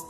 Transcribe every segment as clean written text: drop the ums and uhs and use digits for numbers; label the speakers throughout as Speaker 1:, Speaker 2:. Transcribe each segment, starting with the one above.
Speaker 1: You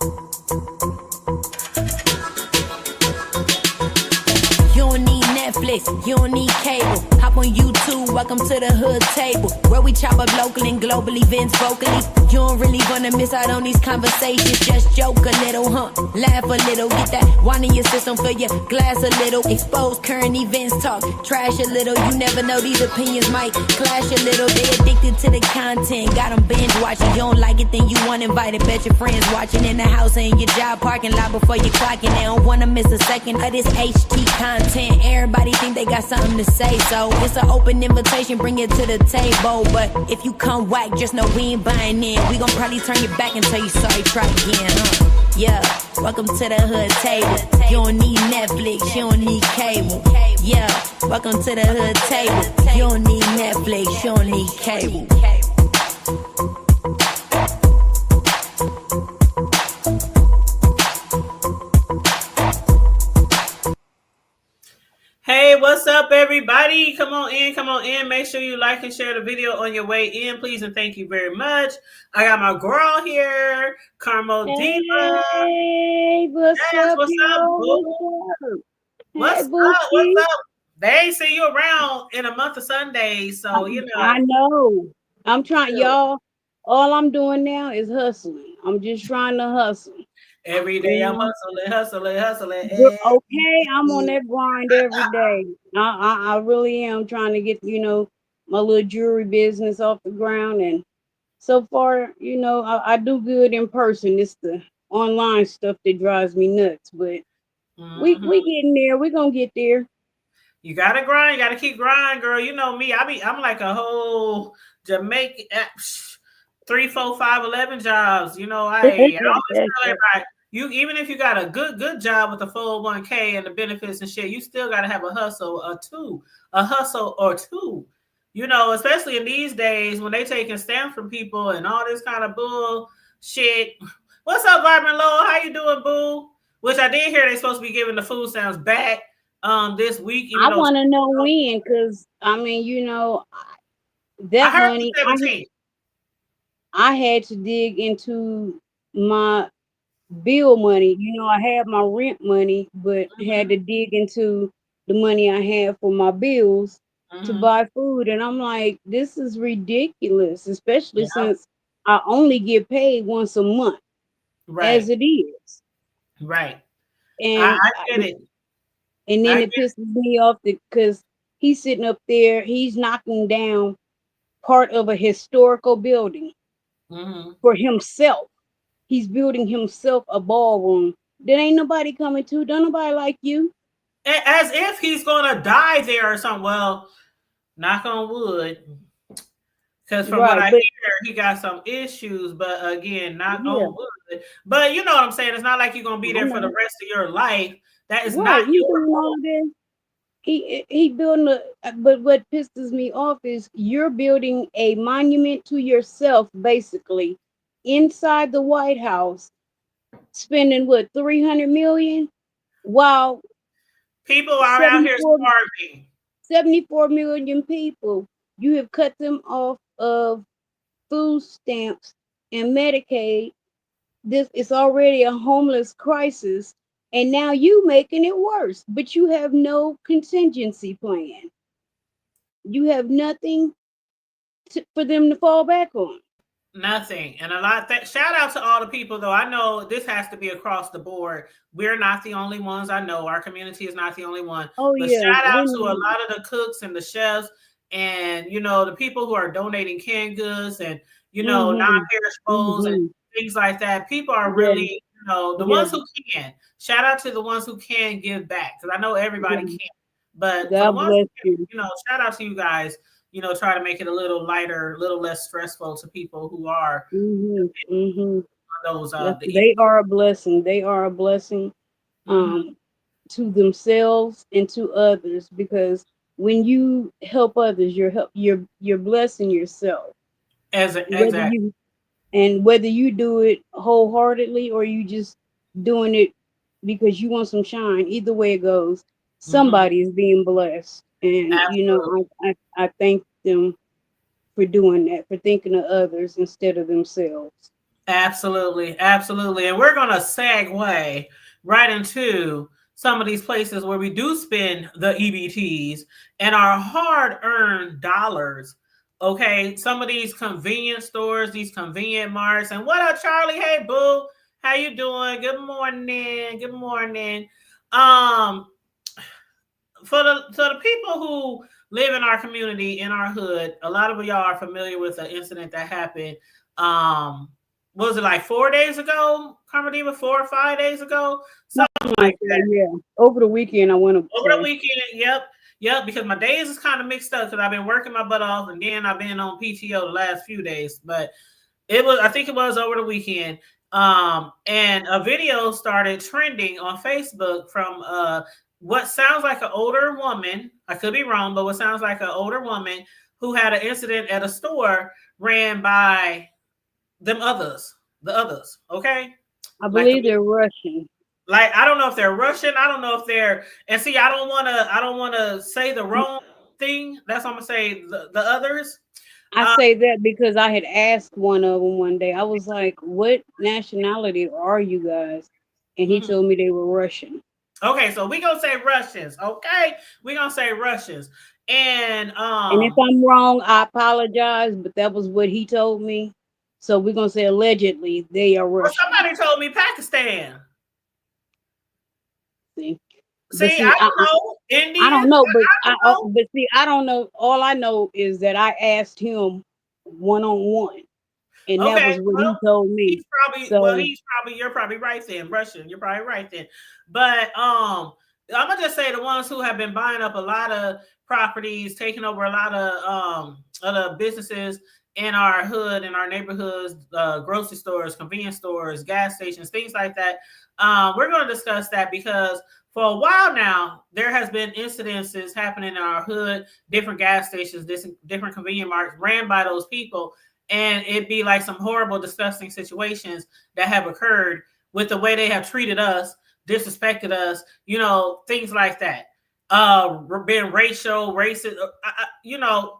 Speaker 1: don't need Netflix, you don't need cable. Hop on YouTube, welcome to the hood table, where we chop up local and global events vocally. You don't really wanna miss out on these conversations. Just joke a little, laugh a little, get that wine in your system, fill your glass a little. Expose current events, talk trash a little. You never know, these opinions might clash a little. They addicted to the content, got them binge watching. You don't like it, then you want invited. Bet your friends watching in the house and in your job parking lot before you clocking. They don't wanna miss a second of this HT content. Everybody think they got something to say, so it's an open invitation, bring it to the table. But if you come whack, just know we ain't buying in. We gon' probably turn your back and tell you sorry, try again, Yeah, welcome to the hood table. You don't need Netflix, you don't need cable. Yeah, welcome to the hood table. You don't need Netflix, you don't need cable.
Speaker 2: Hey, what's up, everybody? Come on in, come on in. Make sure you like and share the video on your way in, please, and thank you very much. I got my girl here, Carmo Diva.
Speaker 3: Hey, what's up,
Speaker 2: what's up, boo? What's up? They ain't see you around in a month of Sundays, so you know.
Speaker 3: I know. I'm trying, y'all. All I'm doing now is hustling. I'm just trying to hustle.
Speaker 2: Every day I'm hustling.
Speaker 3: Okay, I'm on that grind every day. I really am trying to get, my little jewelry business off the ground. And so far, I do good in person. It's the online stuff that drives me nuts. But we getting there. We're going to get there.
Speaker 2: You gotta grind. You gotta keep grinding, girl. You know me. I'm like a whole Jamaican 3, 4, 5, 11 jobs. I always tell everybody, even if you got a good job with the 401k and the benefits and shit, you still gotta have a hustle or two. Especially in these days when they taking stamps from people and all this kind of bullshit. What's up, Vibrant Lowell? How you doing, boo? Which I did hear they supposed to be giving the food stamps back this week.
Speaker 3: I want to know when, because that money I had to dig into my bill money. I had my rent money, but had to dig into the money I had for my bills to buy food. And I'm like, this is ridiculous, especially since I only get paid once a month, as it is.
Speaker 2: Right.
Speaker 3: And
Speaker 2: I get it.
Speaker 3: And then it pisses me off because he's sitting up there, he's knocking down part of a historical building for himself. He's building himself a ballroom that ain't nobody coming to. Don't nobody like you.
Speaker 2: As if he's going to die there or something. Well, knock on wood. Because from what I hear, he got some issues. But again, knock on wood. But you know what I'm saying? It's not like you're going to be there for the rest of your life. That is not your fault.
Speaker 3: He building but what pisses me off is you're building a monument to yourself, basically, inside the White House, spending what, $300 million, while
Speaker 2: people are out here starving.
Speaker 3: 74 million people, you have cut them off of food stamps and Medicaid. This is already a homeless crisis. And now you making it worse, but you have no contingency plan. You have nothing for them to fall back on.
Speaker 2: Nothing. And shout out to all the people, though. I know this has to be across the board. We're not the only ones. I know our community is not the only one. But shout out to a lot of the cooks and the chefs and, the people who are donating canned goods and, non-perishables and things like that. People are really, the ones who can. Shout out to the ones who can give back, because I know everybody can't. But for the ones who can, shout out to you guys. Try to make it a little lighter, a little less stressful to people who are those.
Speaker 3: They are a blessing. They are a blessing to themselves and to others, because when you help others, you're blessing yourself.
Speaker 2: Exactly.
Speaker 3: Whether you do it wholeheartedly or you just doing it because you want some shine, either way it goes, somebody is being blessed. And I thank them for doing that, for thinking of others instead of themselves.
Speaker 2: Absolutely, absolutely. And we're gonna segue right into some of these places where we do spend the EBTs and our hard-earned dollars. Okay, some of these convenience stores, these convenient marts. And what up, Charlie? Hey, boo, how you doing? Good morning. Good morning. Um, for the people who live in our community, in our hood, a lot of y'all are familiar with the incident that happened. Was it like 4 days ago, Carmadiva? 4 or 5 days ago, something like that.
Speaker 3: Yeah, over the weekend I went
Speaker 2: over the weekend. Yep. Because my days is kind of mixed up because I've been working my butt off, and then I've been on PTO the last few days. But I think it was over the weekend. And a video started trending on Facebook from what sounds like an older woman. I could be wrong, but what sounds like an older woman who had an incident at a store ran by the others. Okay.
Speaker 3: I believe they're Russian.
Speaker 2: Like, I don't know if they're Russian. I don't know if they're, and see, I don't want to say the wrong thing. That's what I'm gonna say. The others.
Speaker 3: I say that because I had asked one of them one day. I was like, "What nationality are you guys?" And he told me they were Russian.
Speaker 2: Okay, so we gonna say Russians. Okay, we gonna say Russians. And
Speaker 3: if I'm wrong, I apologize, but that was what he told me. So we're gonna say allegedly they are Russian.
Speaker 2: Well, somebody told me Pakistan.
Speaker 3: See,
Speaker 2: I don't know. India.
Speaker 3: I don't know, but see, I don't know. All I know is that I asked him one-on-one, and that was what he told me.
Speaker 2: You're probably right then, Russian. You're probably right then. But I'm gonna just say the ones who have been buying up a lot of properties, taking over a lot of other businesses in our hood, in our neighborhoods, grocery stores, convenience stores, gas stations, things like that. We're going to discuss that because for a while now, there has been incidences happening in our hood, different gas stations, different convenient marts ran by those people. And it'd be like some horrible, disgusting situations that have occurred with the way they have treated us, disrespected us, things like that. Being racial, racist,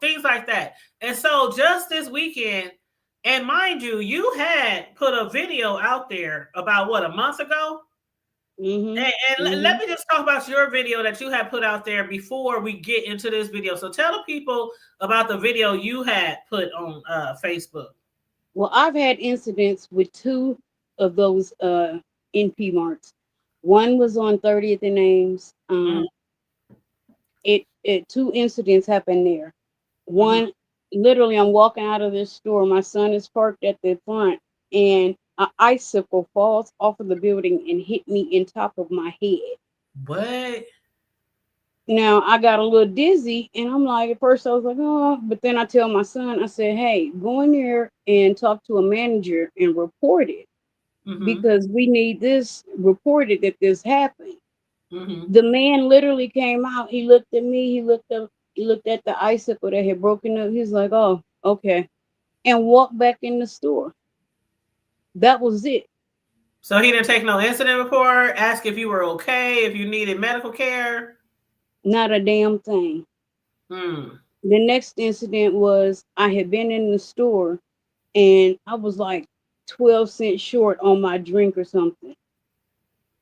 Speaker 2: things like that. And so just this weekend, and mind you, you had put a video out there about what, a month ago? Let me just talk about your video that you had put out there before we get into this video. So tell the people about the video you had put on Facebook.
Speaker 3: Well, I've had incidents with two of those NP marts. One was on 30th and Ames. Two incidents happened there. One, literally, I'm walking out of this store. My son is parked at the front, and an icicle falls off of the building and hit me in top of my head.
Speaker 2: What?
Speaker 3: Now I got a little dizzy, and I'm like, at first I was like, oh, but then I tell my son, I said, hey, go in there and talk to a manager and report it because we need this reported that this happened. The man literally came out. He looked at me. He looked at the icicle that had broken up. He's like, oh, okay, and walked back in the store. That was it.
Speaker 2: So he didn't take no incident report, ask if you were okay, if you needed medical care?
Speaker 3: Not a damn thing. The next incident was I had been in the store and I was like 12 cents short on my drink or something.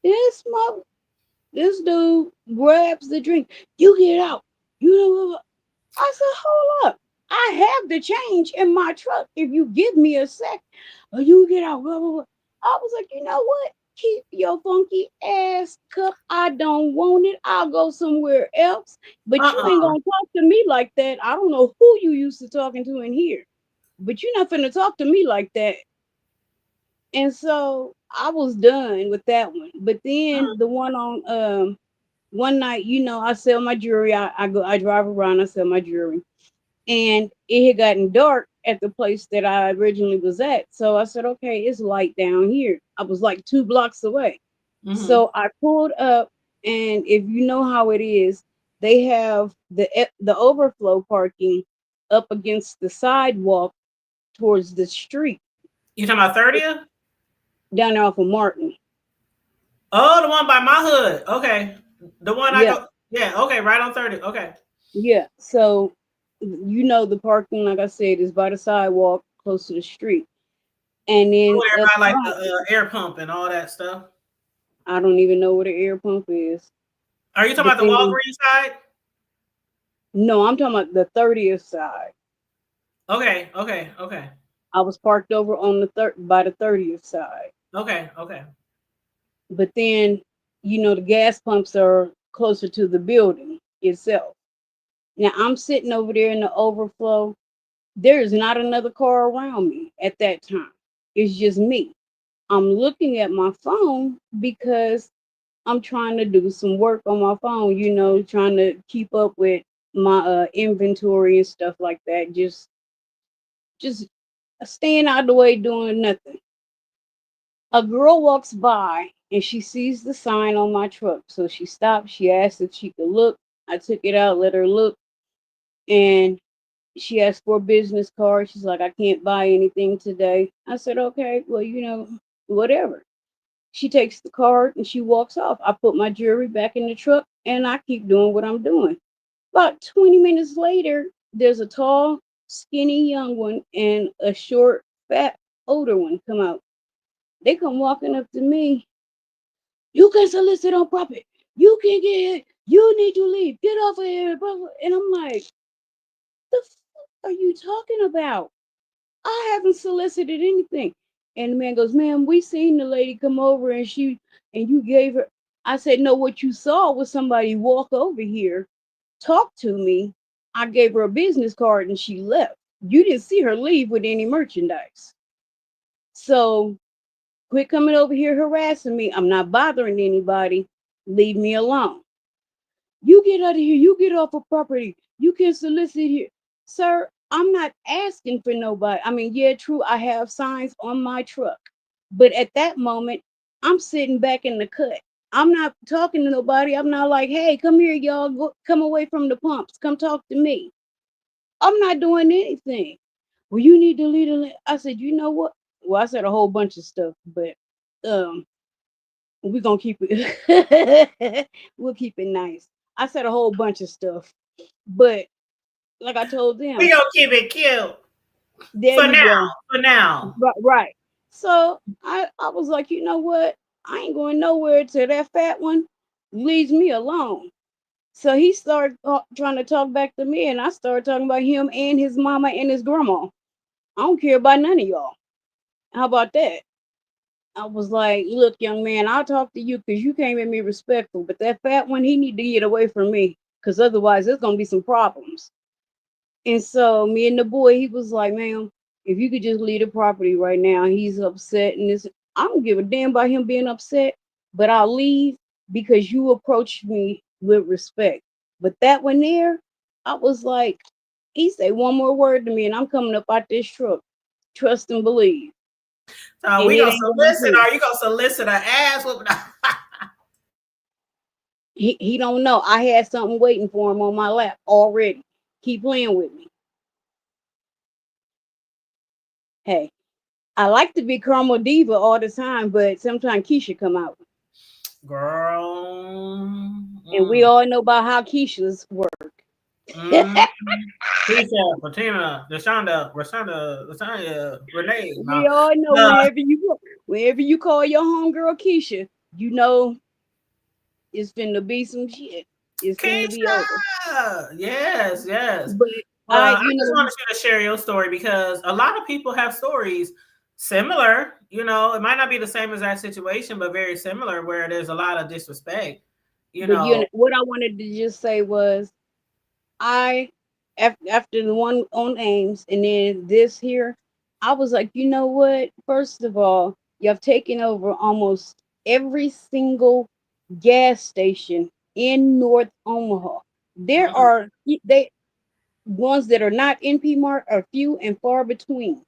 Speaker 3: This dude grabs the drink. You get out. I said, hold up. I have the change in my truck. If you give me a sec, or you get out. Blah, blah, blah. I was like, you know what? Keep your funky ass cup. I don't want it. I'll go somewhere else. But you ain't gonna talk to me like that. I don't know who you used to talking to in here, but you're not finna talk to me like that. And so I was done with that one. But then the one on one night, I sell my jewelry. I drive around, I sell my jewelry. And it had gotten dark at the place that I originally was at. So I said, okay, it's light down here. I was like 2 blocks away. So I pulled up, and if you know how it is, they have the overflow parking up against the sidewalk towards the street.
Speaker 2: You talking about 30th?
Speaker 3: Down there off of Martin.
Speaker 2: Oh, the one by my hood. Okay. The one okay, right on 30. Okay.
Speaker 3: Yeah. So the parking, like I said, is by the sidewalk close to the street. And then
Speaker 2: like the air pump and all that stuff.
Speaker 3: I don't even know what an air pump is.
Speaker 2: Are you talking about the Walgreens side?
Speaker 3: No, I'm talking about the 30th side.
Speaker 2: Okay.
Speaker 3: I was parked over on by the 30th side.
Speaker 2: Okay.
Speaker 3: But then, the gas pumps are closer to the building itself. Now I'm sitting over there in the overflow. There is not another car around me at that time. It's just me. I'm looking at my phone because I'm trying to do some work on my phone, trying to keep up with my inventory and stuff like that. Just staying out of the way, doing nothing. A girl walks by and she sees the sign on my truck. So she stopped. She asked if she could look. I took it out, let her look. And she asked for a business card. She's like, I can't buy anything today. I said, okay, well, whatever. She takes the card and she walks off. I put my jewelry back in the truck and I keep doing what I'm doing. About 20 minutes later, there's a tall, skinny young one and a short, fat, older one come out. They come walking up to me. You can solicit on property. You can get it. You need to leave. Get off of here. And I'm like, the fuck are you talking about? I haven't solicited anything. And the man goes, ma'am, we seen the lady come over and you gave her. I said, no, what you saw was somebody walk over here, talk to me. I gave her a business card and she left. You didn't see her leave with any merchandise. So quit coming over here harassing me. I'm not bothering anybody. Leave me alone. You get out of here. You get off of property. You can solicit here. Sir, I'm not asking for nobody. I mean, yeah, true, I have signs on my truck. But at that moment, I'm sitting back in the cut. I'm not talking to nobody. I'm not like, hey, come here, y'all. Come away from the pumps. Come talk to me. I'm not doing anything. Well, you need to leave. I said, you know what? Well, I said a whole bunch of stuff, but we're going to keep it. We'll keep it nice. I said a whole bunch of stuff, but like I told them,
Speaker 2: we gonna keep it cute. For now.
Speaker 3: Right. So I was like, you know what? I ain't going nowhere till that fat one leaves me alone. So he started trying to talk back to me, and I started talking about him and his mama and his grandma. I don't care about none of y'all. How about that? I was like, look, young man, I'll talk to you because you came at me respectful, but that fat one, he need to get away from me because otherwise there's going to be some problems. And so me and the boy, he was like, ma'am, if you could just leave the property right now, he's upset. And I don't give a damn about him being upset, but I'll leave because you approached me with respect. But that one there, I was like, he said one more word to me and I'm coming up out this truck. Trust and believe.
Speaker 2: We gonna solicit, or you gonna solicit her ass?
Speaker 3: He don't know. I had something waiting for him on my lap already. Keep playing with me. Hey, I like to be Carmel Diva all the time, but sometimes Keisha come out.
Speaker 2: Girl.
Speaker 3: And we all know about how Keisha's work.
Speaker 2: Keisha, Fatima, Rashonda, Renee.
Speaker 3: We all know whenever you call your homegirl Keisha, you know it's finna be some shit. It's finna be over.
Speaker 2: Yes.
Speaker 3: But
Speaker 2: I just wanted you to share your story because a lot of people have stories similar. It might not be the same as that situation, but very similar where there's a lot of disrespect.
Speaker 3: What I wanted to just say was, after the one on Ames and then this here, I was like, you know what? First of all, you've taken over almost every single gas station in North Omaha. There are ones that are not NP Mart are few and far between.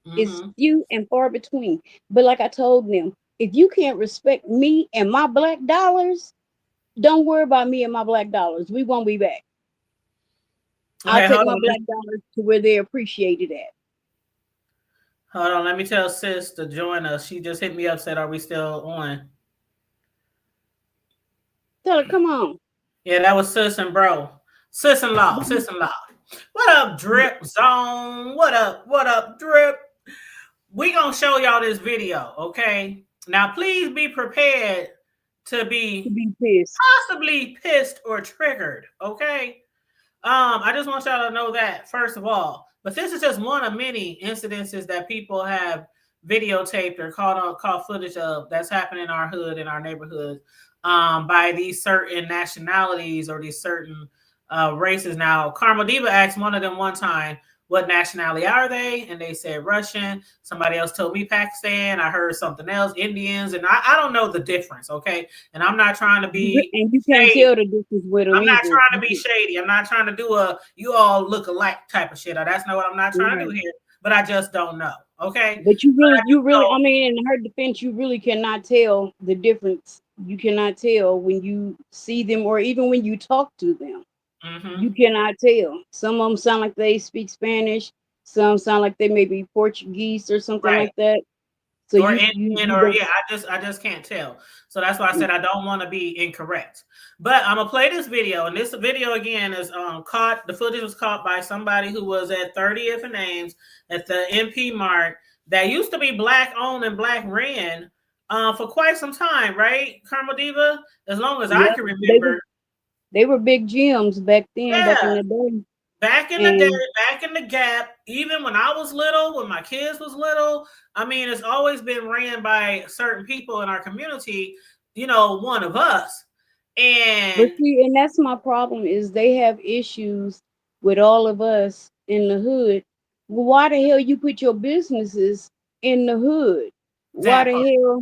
Speaker 3: It's few and far between. But like I told them, if you can't respect me and my black dollars, don't worry about me and my black dollars. We won't be back. I'll take my black dollars to where they appreciate it at.
Speaker 2: Hold on, let me tell sis to join us. She just hit me up, said, are we still on?
Speaker 3: Tell her, come on.
Speaker 2: Yeah, that was sis and bro. Sis-in-law. What up, Drip Zone? What up, Drip? we gonna show y'all this video, okay? Now, please be prepared to be
Speaker 3: pissed,
Speaker 2: possibly pissed or triggered, okay? I just want y'all to know that first of all. But this is just one of many incidences that people have videotaped or caught footage of that's happening in our hood, in our neighborhood, by these certain nationalities or these certain races. Now, Karma Diva asked one of them one time, what nationality are they? And they said Russian. Somebody else told me Pakistan. I heard something else, Indians. And I don't know the difference, okay? And I'm not trying to be
Speaker 3: and you can't
Speaker 2: shady.
Speaker 3: Tell the difference with them.
Speaker 2: I'm not trying to be shady. I'm not trying to do a you all look alike type of shit. That's not what I'm not trying to do here. But I just don't know, okay?
Speaker 3: But you really, I mean, in her defense, you really cannot tell the difference. You cannot tell when you see them or even when you talk to them. Mm-hmm. You cannot tell. Some of them sound like they speak Spanish. Some sound like they may be Portuguese or something like that. So
Speaker 2: or Indian, or I just can't tell. So that's why I said I don't want to be incorrect. But I'm gonna play this video, and this video again is caught. The footage was caught by somebody who was at 30th and Ames at the MP Mart that used to be black owned and black ran for quite some time, right, Karma Diva? As long as I can remember.
Speaker 3: They were big gyms back then, back in the day.
Speaker 2: Back in the day, back in the Gap, even when I was little, when my kids was little, I mean, it's always been ran by certain people in our community, you know, one of us. And
Speaker 3: that's my problem is they have issues with all of us in the hood. Well, why the hell you put your businesses in the hood? Why the hell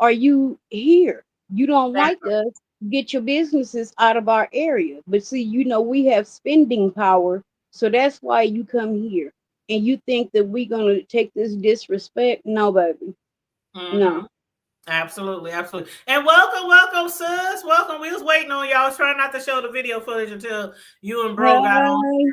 Speaker 3: are you here? You don't like us. Get your businesses out of our area. But see, you know, we have spending power. So that's why you come here. And you think that we're going to take this disrespect? No, baby. Mm-hmm. No.
Speaker 2: Absolutely. Absolutely. And welcome, sis. Welcome. We was waiting on y'all. I was trying not to show the video footage until you and bro got on.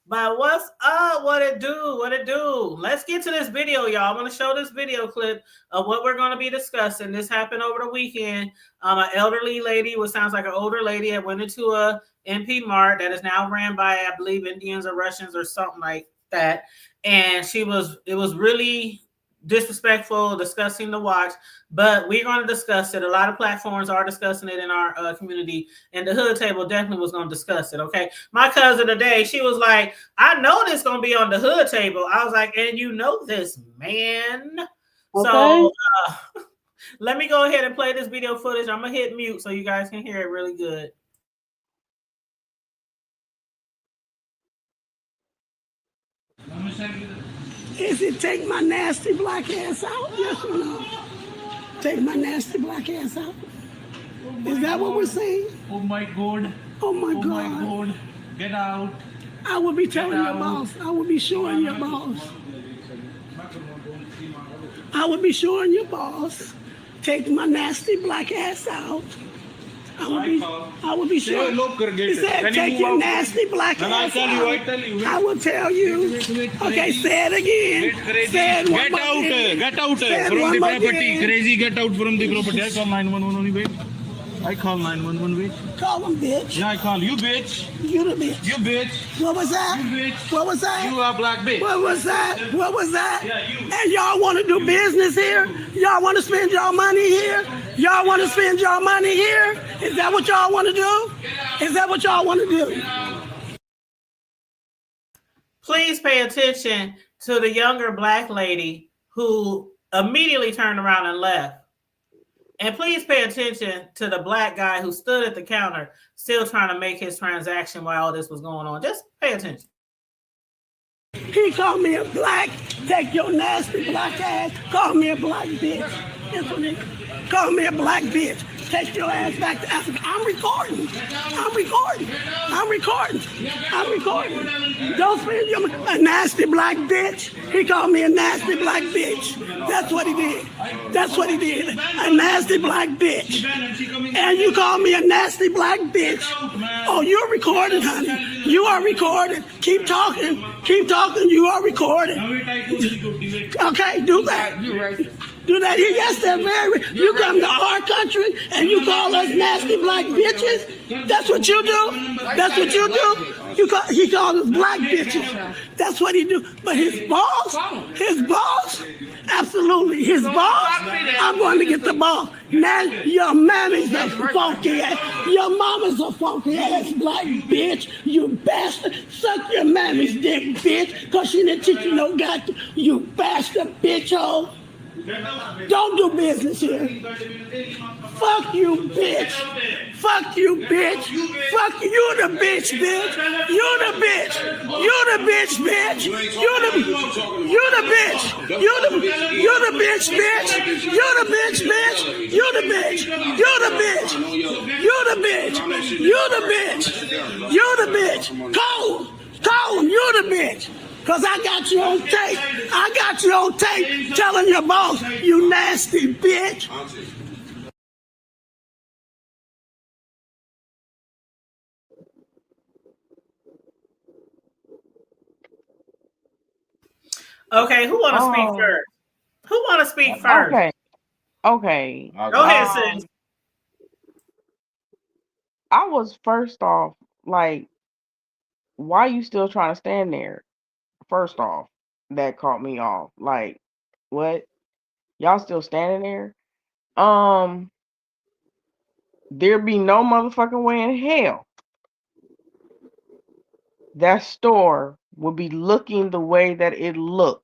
Speaker 2: But what's up? What it do? Let's get to this video, y'all. I'm going to show this video clip of what we're going to be discussing. This happened over the weekend. An elderly lady, what sounds like an older lady, that went into a MP Mart that is now ran by, I believe, Indians or Russians or something like that. And it was really disrespectful, disgusting to watch, but we're going to discuss it. A lot of platforms are discussing it in our community, and the Hood Table definitely was going to discuss it. Okay, my cousin today, she was like, I know this going to be on the Hood Table. I was like, and you know this, man. Okay. So let me go ahead and play this video footage. I'm gonna hit mute so you guys can hear it really good.
Speaker 4: Is it take my nasty black ass out? Yes or no? Take my nasty black ass out? Is that what we're saying?
Speaker 5: Oh my God.
Speaker 4: Oh my God.
Speaker 5: Oh my God. Get out.
Speaker 4: I will be telling your boss. I will be showing your boss. I will be showing your boss. Take my nasty black ass out. I will be sure. He said, take your nasty black ass out. I will tell you. Okay, say it again. Say it one more time.
Speaker 5: Get out from the property. Crazy, get out from the property. I call 911 only, wait. I call 911, wait.
Speaker 4: Call them, bitch.
Speaker 5: Yeah, I call you, bitch.
Speaker 4: You the bitch.
Speaker 5: You bitch.
Speaker 4: What was that?
Speaker 5: You bitch.
Speaker 4: What was that?
Speaker 5: You are black bitch.
Speaker 4: What was that? What was that?
Speaker 5: Yeah, you.
Speaker 4: And y'all want to do business here? Y'all want to spend y'all money here? Y'all want to spend y'all money here? Is that what y'all want to do? Is that what y'all want to do?
Speaker 2: Please pay attention to the younger black lady who immediately turned around and left. And please pay attention to the black guy who stood at the counter still trying to make his transaction while all this was going on. Just pay attention.
Speaker 4: He called me a black, take your nasty black ass, call me a black bitch. That's what he call me a black bitch. Take your ass back to Africa. I'm recording. Don't spend your a nasty black bitch. He called me a nasty black bitch. That's what he did. A nasty black bitch. And you call me a nasty black bitch. Oh, you're recording, honey. You are recorded. Keep talking. You are recorded. Okay, do that. Do that. Yes, they're very. You come to our country and you call us nasty black bitches. That's what you do. He called us black bitches. That's what he do. But his boss, absolutely, his boss, I'm going to get the ball. Now your mammy's a funky ass. Your mama's a funky ass black bitch. You bastard. Suck your mammy's dick, bitch, because she didn't teach you no goddamn, you bastard bitch hole. Don't do business here. Fuck you, bitch. Fuck you, bitch. Fuck you, the bitch, bitch. You the bitch. You the bitch, bitch. You the bitch. You the bitch, bitch. You the bitch, bitch. You the bitch. You the bitch. You the bitch. You the bitch. You the bitch. Cole, you the bitch. Because I got you on tape. I got you on tape telling your boss, you nasty bitch.
Speaker 2: Okay, who want to speak first? Who want to speak first?
Speaker 6: Okay.
Speaker 2: Go ahead, sis.
Speaker 6: I was first off, like, why you still trying to stand there? First off, that caught me off. Like, what? Y'all still standing there? There be no motherfucking way in hell that store would be looking the way that it looked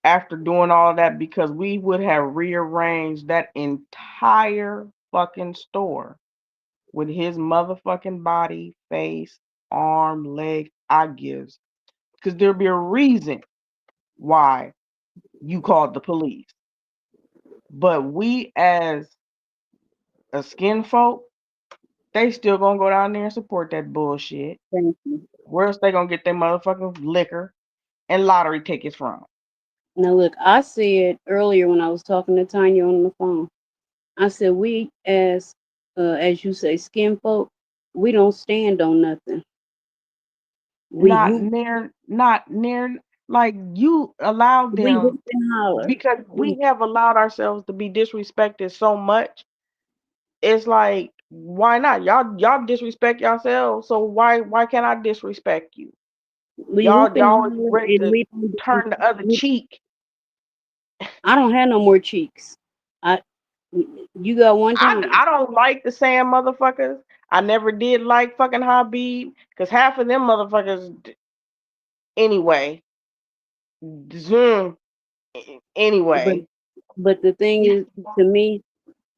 Speaker 6: after doing all of that, because we would have rearranged that entire fucking store with his motherfucking body, face, arm, leg, eye gives. Because there'd be a reason why you called the police. But we as a skin folk, they still gonna go down there and support that bullshit.
Speaker 3: Thank you.
Speaker 6: Where else they gonna get their motherfucking liquor and lottery tickets from?
Speaker 3: Now look, I said earlier when I was talking to Tanya on the phone, I said we as you say, skin folk, we don't stand on nothing.
Speaker 6: Not near, like you allowed them, because we have allowed ourselves to be disrespected so much. It's like, why not? Y'all disrespect yourselves, so why can't I disrespect you? Y'all ready to turn the other cheek.
Speaker 3: I don't have no more cheeks. You got one time.
Speaker 6: I don't like the same motherfuckers. I never did like fucking Habib, because half of them motherfuckers, anyway. Anyway.
Speaker 3: But the thing is, to me,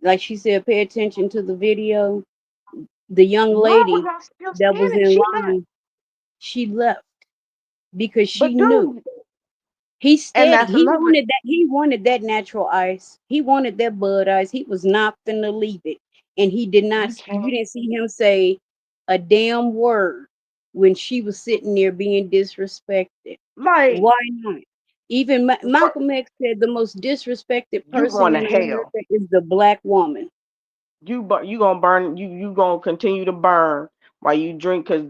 Speaker 3: like she said, pay attention to the video. The young lady that was in line, she left because she knew. He stayed. He wanted that natural ice. He wanted that Bud Ice. He was not finna leave it, and he did not. You didn't see him say a damn word when she was sitting there being disrespected.
Speaker 6: Like,
Speaker 3: why not? Even Malcolm X said the most disrespected person in America is the black woman.
Speaker 6: You gonna burn. You gonna continue to burn while you drink, because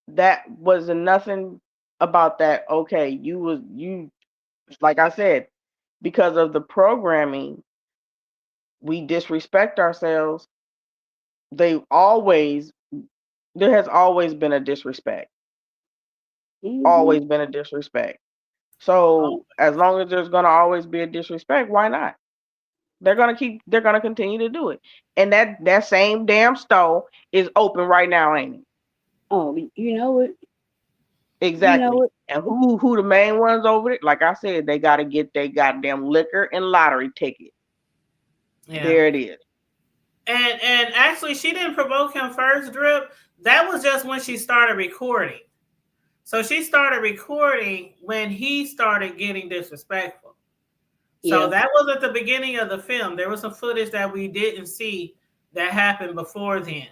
Speaker 6: that wasn't nothing about that. Okay, you like I said, because of the programming, we disrespect ourselves. There has always been a disrespect. Always been a disrespect. So as long as there's gonna always be a disrespect, why not? They're gonna continue to do it. And that same damn store is open right now, ain't it?
Speaker 3: Oh, you know it.
Speaker 6: Exactly. You know, and who the main ones over it? Like I said, they got to get their goddamn liquor and lottery ticket. Yeah. There it is.
Speaker 2: And actually, she didn't provoke him first, Drip. That was just when she started recording. So she started recording when he started getting disrespectful. So that was at the beginning of the film. There was some footage that we didn't see that happened before then.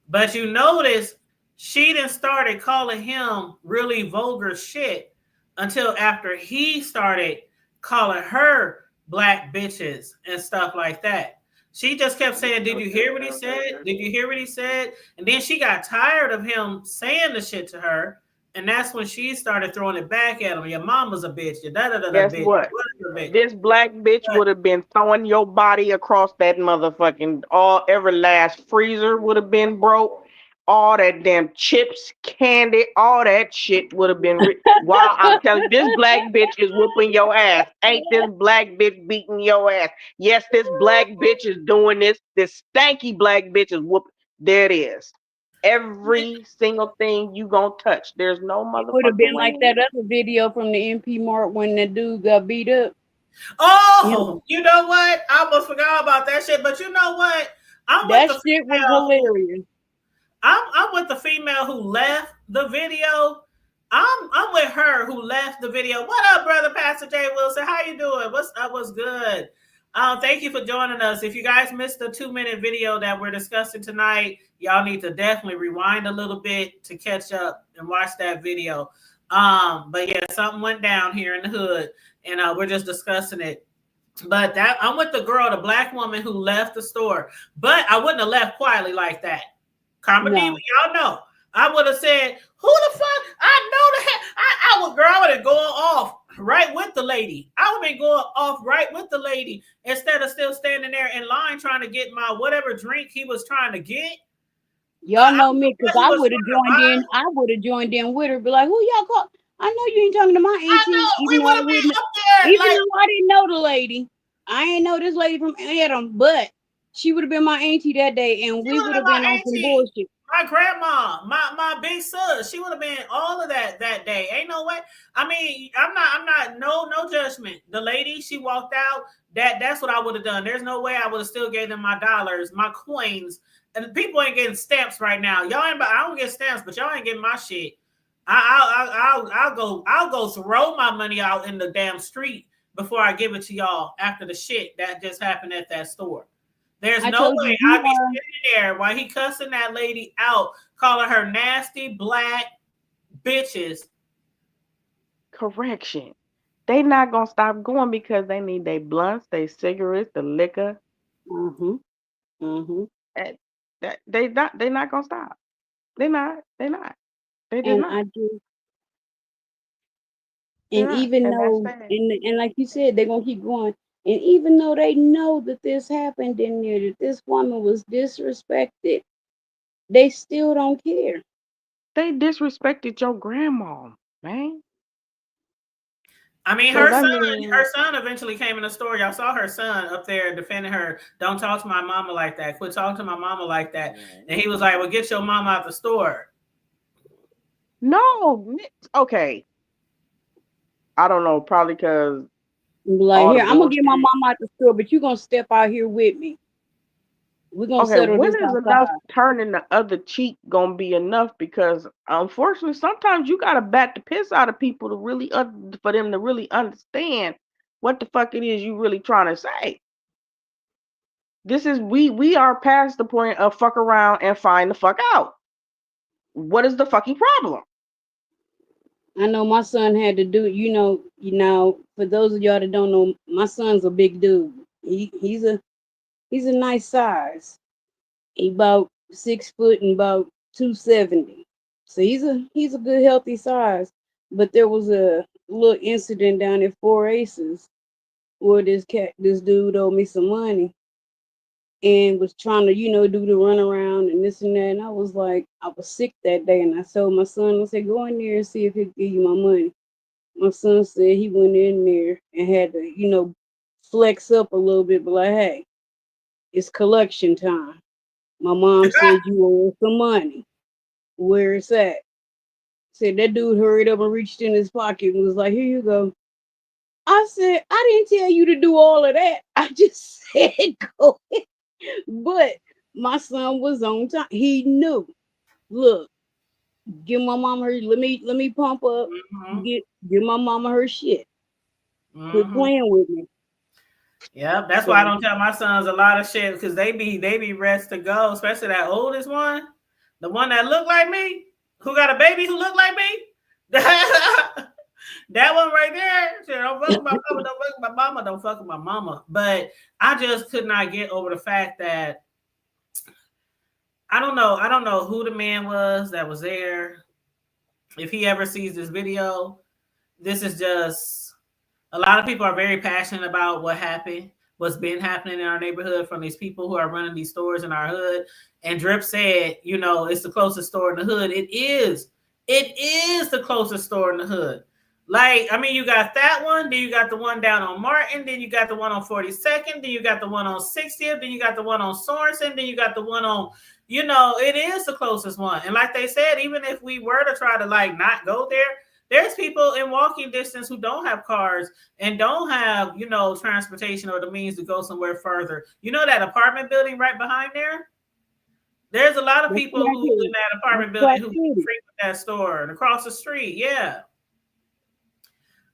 Speaker 2: But you notice she didn't started calling him really vulgar shit until after he started calling her black bitches and stuff like that. She just kept saying, did you hear what he said? Did you hear what he said? And then she got tired of him saying the shit to her. And that's when she started throwing it back at him. Your mama's a bitch. Your da-da-da-da
Speaker 6: Guess
Speaker 2: bitch.
Speaker 6: what? This black bitch would have been throwing your body across that motherfucking, every last freezer would have been broke. all that damn chips, candy, all that shit would have been. While I'm telling you, this black bitch is whooping your ass. Ain't this black bitch beating your ass? Yes, this black bitch is doing this. This stanky black bitch is whooping. There it is. Every single thing you gonna touch. There's no motherfucker.
Speaker 3: Would have been
Speaker 6: way.
Speaker 3: like that other video from the MP Mart when that dude got beat up.
Speaker 2: Oh, you know what? I almost forgot about that shit. But you know what?
Speaker 3: That shit was hilarious.
Speaker 2: I'm with the female who left the video. I'm with her who left the video. What up, brother Pastor Jay Wilson? How you doing? What's up? What's good? Thank you for joining us. If you guys missed the 2-minute video that we're discussing tonight, y'all need to definitely rewind a little bit to catch up and watch that video. But yeah, something went down here in the hood, and we're just discussing it. But that I'm with the girl, the black woman who left the store. But I wouldn't have left quietly like that. Carmen Diva, y'all know. I would have said, who the fuck? I know the I would, girl, I would have gone off right with the lady. I would have been going off right with the lady instead of still standing there in line trying to get my whatever drink he was trying to get.
Speaker 3: Y'all know me, because I would have joined in. I would have joined in with her, be like, who y'all call? I know you ain't talking to my auntie.
Speaker 2: I know, we would have been up there.
Speaker 3: Even though I didn't know the lady. I ain't know this lady from Adam, but she would have been my auntie that day, and we would have been on some bullshit.
Speaker 2: My grandma, my big sis, she would have been all of that day. Ain't no way. I mean, I'm not no judgment. The lady, she walked out. That's what I would have done. There's no way I would have still gave them my dollars, my coins. And people ain't getting stamps right now. Y'all ain't. I don't get stamps, but y'all ain't getting my shit. I'll go throw my money out in the damn street before I give it to y'all after the shit that just happened at that store. There's no way I'd be sitting there while he cussing that lady out, calling her nasty black bitches.
Speaker 6: Correction. They not gonna stop going because they need their blunts, their cigarettes, the liquor. They not gonna stop. They're not. They just not.
Speaker 3: I do. And even though, and like you said, they're gonna keep going. And even though they know that this happened in there, that this woman was disrespected, they still don't care.
Speaker 6: They disrespected your grandma, man.
Speaker 2: I mean, her son eventually came in the store. Y'all saw her son up there defending her. Don't talk to my mama like that. Quit talking to my mama like that. And he was like, well, get your mama out the store.
Speaker 6: No. Okay. I don't know. Probably because.
Speaker 3: Like, here, I'm going to get my mama out the store, but you're going to step out here with me. We're going to settle this outside. When is enough
Speaker 6: turning the other cheek going to be enough? Because unfortunately, sometimes you got to bat the piss out of people to really, for them to really understand what the fuck it is you really trying to say. This is, we are past the point of fuck around and find the fuck out. What is the fucking problem?
Speaker 3: I know my son had to do, you know, for those of y'all that don't know, my son's a big dude. He's a nice size. He about 6 foot and about 270. So he's a good healthy size. But there was a little incident down at 4 Aces where this dude owed me some money and was trying to, do the runaround and this and that. And I was like, I was sick that day, and I told my son, I said, go in there and see if he'll give you my money. My son said he went in there and had to, flex up a little bit, but like, hey, it's collection time. My mom said you owe some money. Where it's at? Said that dude hurried up and reached in his pocket and was like, here you go. I said, I didn't tell you to do all of that. I just said go ahead. But my son was on time. He knew. Look, give my mama her. Let me pump up. Give my mama her shit. Quit playing with me.
Speaker 2: Yeah, that's why I don't tell my sons a lot of shit, because they be rest to go, especially that oldest one, the one that look like me, who got a baby who look like me. That one right there. Don't fuck with my mama, don't fuck with my mama, don't fuck with my mama. But I just could not get over the fact that I don't know who the man was that was there. If he ever sees this video, this is just, a lot of people are very passionate about what happened. what's been happening in our neighborhood from these people who are running these stores in our hood. And Drip said, you know, it's the closest store in the hood. It is the closest store in the hood. Like, I mean, you got that one, then you got the one down on Martin, then you got the one on 42nd, then you got the one on 60th, then you got the one on Sorensen, then you got the one on, you know, it is the closest one. And like they said, even if we were to try to like not go there, there's people in walking distance who don't have cars and don't have, you know, transportation or the means to go somewhere further. You know that apartment building right behind there? There's a lot of people who live in that apartment building who frequent that store and across the street. Yeah.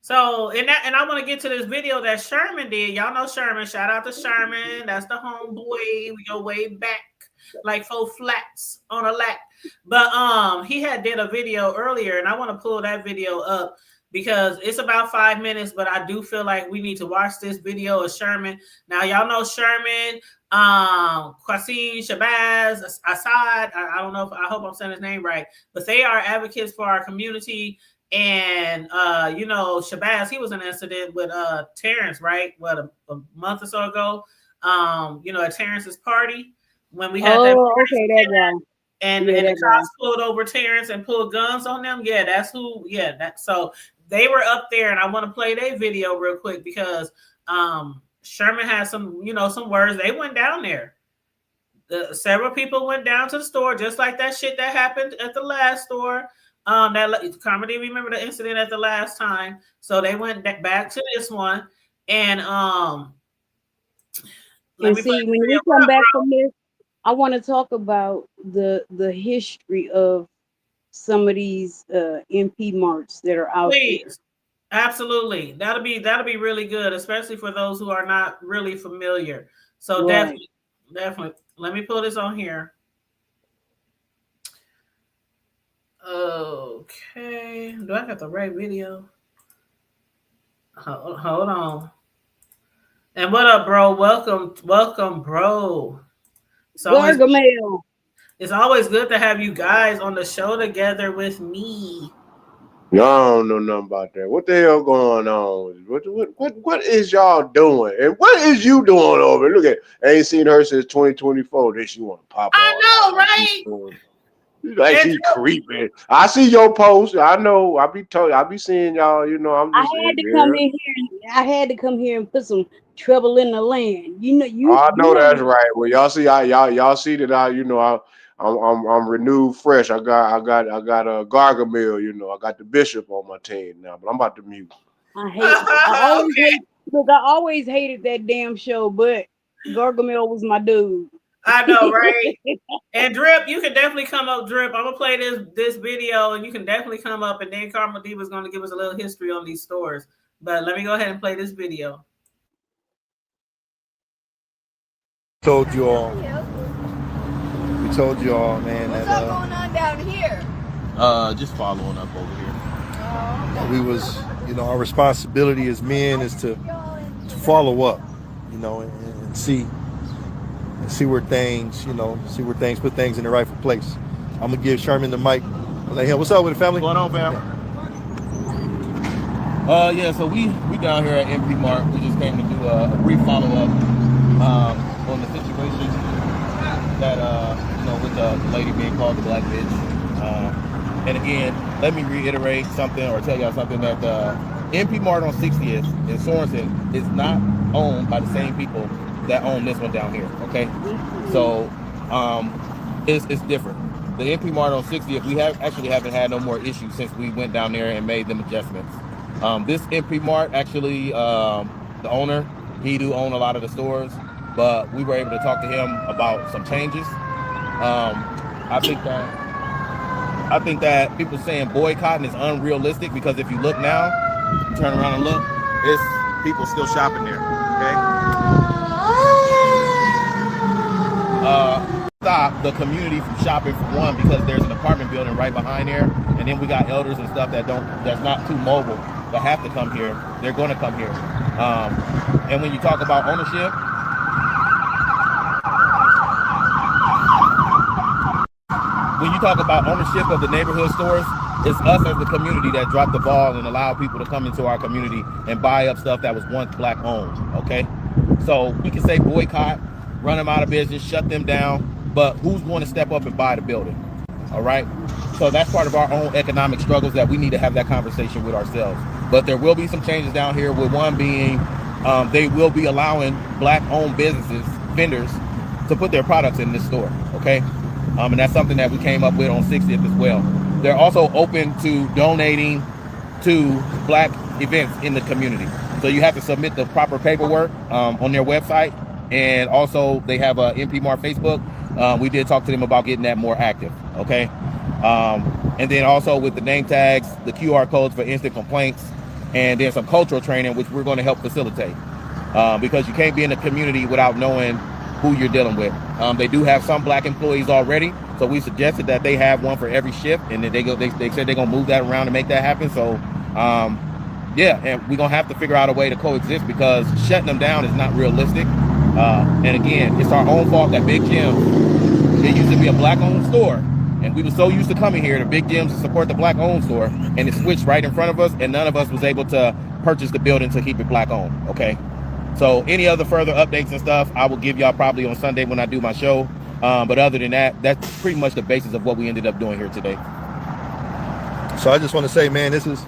Speaker 2: So, and I want to get to this video that Sherman did. Y'all know Sherman. Shout out to Sherman. That's the homeboy. We go way back, like 4 flats on a lap. But he had did a video earlier, and I want to pull that video up because it's about 5 minutes, but I do feel like we need to watch this video of Sherman. Now, y'all know Sherman, Qasim, Shabazz, Assad. I don't know if I hope I'm saying his name right, but they are advocates for our community. And you know, Shabazz, he was in an incident with Terrence, right? What, a month or so ago? You know, at Terrence's party when we had that guy. And the cops pulled over Terrence and pulled guns on them. Yeah, that's who. Yeah, that. So they were up there, and I want to play their video real quick because Sherman has some, you know, some words. They went down there. Several people went down to the store, just like that shit that happened at the last store. That Comedy, remember the incident at the last time, so they went back to this one, and
Speaker 3: see, when we come back from this, I want to talk about the history of some of these MP marts that are out there.
Speaker 2: Absolutely, that'll be really good, especially for those who are not really familiar. So definitely, let me pull this on here. Okay, do I got the right video? Hold on. And what up, bro? Welcome, bro. It's always good to have you guys on the show together with me.
Speaker 7: Y'all don't know nothing about that. What the hell going on? What is y'all doing? And what is you doing over? Look at, I ain't seen her since 2024. Then she want to pop.
Speaker 2: I know, right?
Speaker 7: Like she creeping. I see your post. I know. I be seeing y'all. You know, I'm just.
Speaker 3: I had to come here and put some trouble in the land. You know,
Speaker 7: I know that's right. Well, y'all see, y'all see that I'm renewed, fresh. I got a Gargamel. You know, I got the Bishop on my team now, but I'm about to mute.
Speaker 3: I always hated that damn show, but Gargamel was my dude.
Speaker 2: I know, right? And Drip, you can definitely come up, Drip. I'm gonna play this video, and you can definitely come up, and then Karma Diva is gonna give us a little history on these stores. But let me go ahead and play this video.
Speaker 8: We told you all, man.
Speaker 9: What's all going on down here?
Speaker 5: Just following up over here.
Speaker 8: We was, you know, our responsibility as men is to follow up, you know, and see where things, you know, put things in the rightful place. I'm gonna give Sherman the mic. What's up with the family?
Speaker 5: What's going on, fam? Yeah, so we down here at MP Mart. We just came to do a brief follow-up on the situation that you know, with the lady being called the black bitch. And again, let me reiterate something or tell y'all something that MP Mart on 60th in Sorensen is not owned by the same people that own this one down here. Okay, so it's different. The MP Mart on 60th, we haven't had no more issues since we went down there and made them adjustments. This MP Mart, actually, the owner, he do own a lot of the stores, but we were able to talk to him about some changes. I think that people saying boycotting is unrealistic, because if you look now, you turn around and look, it's people still shopping there. Okay. Stop the community from shopping, for one, because there's an apartment building right behind there, and then we got elders and stuff that's not too mobile that have to come here. They're going to come here. And when you talk about ownership, of the neighborhood stores, it's us as the community that dropped the ball and allowed people to come into our community and buy up stuff that was once black owned. Okay, So we can say boycott, run them out of business, shut them down, but who's going to step up and buy the building? All right. So that's part of our own economic struggles that we need to have that conversation with ourselves. But there will be some changes down here, with one being they will be allowing Black-owned businesses, vendors, to put their products in this store. Okay. And that's something that we came up with on 60th as well. They're also open to donating to Black events in the community. So you have to submit the proper paperwork on their website. And also they have a MP Mart Facebook. We did talk to them about getting that more active. Okay. And then also with the name tags, the QR codes for instant complaints, and then some cultural training, which we're going to help facilitate. Because you can't be in the community without knowing who you're dealing with. They do have some Black employees already, so we suggested that they have one for every shift, and then they said they're gonna move that around to make that happen. So yeah, and we're gonna have to figure out a way to coexist, because shutting them down is not realistic. And again, it's our own fault that Big Jim, it used to be a Black-owned store, and we were so used to coming here to Big Jim's to support the Black-owned store, and it switched right in front of us, and none of us was able to purchase the building to keep it Black-owned. Okay. So any other further updates and stuff, I will give y'all probably on Sunday when I do my show. But other than that, that's pretty much the basis of what we ended up doing here today.
Speaker 8: So I just want to say, man, this is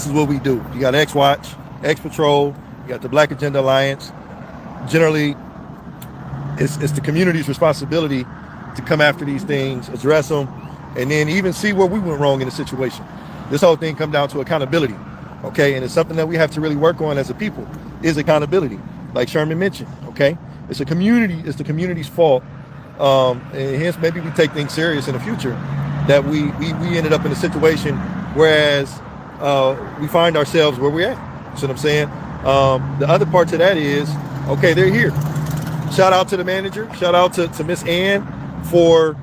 Speaker 8: what we do. You got X Watch, X Patrol, you got the Black Agenda Alliance. Generally, it's the community's responsibility to come after these things, address them, and then even see where we went wrong in the situation. This whole thing comes down to accountability, okay? And it's something that we have to really work on as a people, is accountability. Like Sherman mentioned, okay? It's the community's fault. And hence maybe we take things serious in the future, that we ended up in a situation whereas we find ourselves where we're at. You see what I'm saying? The other part to that is, okay, they're here. Shout out to the manager, shout out to Miss Ann for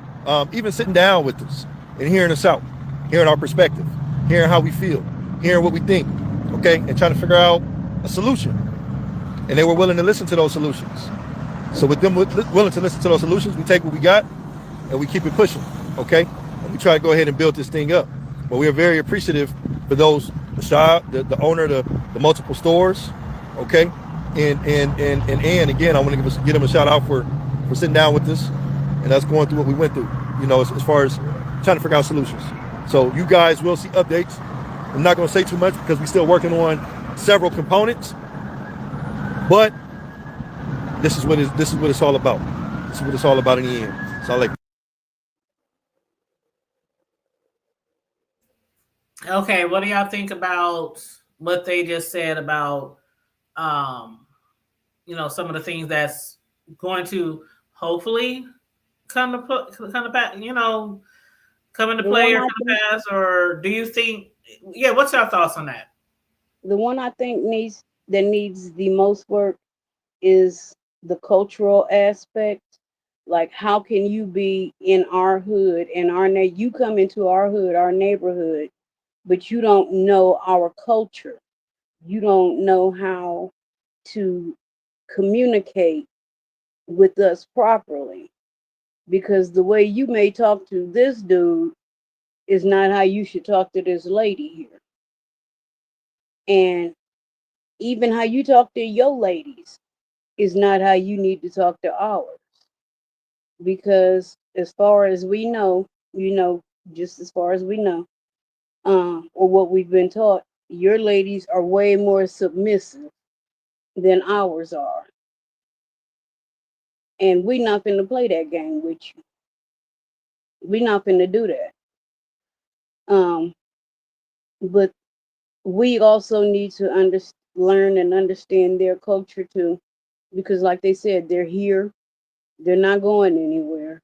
Speaker 8: even sitting down with us and hearing us out, hearing our perspective, hearing how we feel, hearing what we think, okay, and trying to figure out a solution. And they were willing to listen to those solutions. So with them willing to listen to those solutions, we take what we got and we keep it pushing, okay? And we try to go ahead and build this thing up. But we are very appreciative for those, the shop, the owner, the multiple stores, okay? And again, I want to give them a shout out for sitting down with us and us going through what we went through, you know, as far as trying to figure out solutions. So you guys will see updates. I'm not going to say too much because we're still working on several components, but this is what it's all about. This is what it's all about in the end. So I like.
Speaker 2: Okay, what do y'all think about what they just said about, you know, some of the things that's going to hopefully come into play or come to pass? Or do you think? Yeah, what's your thoughts on that?
Speaker 3: The one I think needs the most work is the cultural aspect. Like, how can you be in our hood and you come into our hood, our neighborhood, but you don't know our culture. You don't know how to communicate with us properly, because the way you may talk to this dude is not how you should talk to this lady here. And even how you talk to your ladies is not how you need to talk to ours. Because as far as we know, just as far as we know, or what we've been taught, your ladies are way more submissive than ours are. And we're not finna play that game with you. We're not finna do that. But we also need to learn and understand their culture too, because like they said, they're here. They're not going anywhere.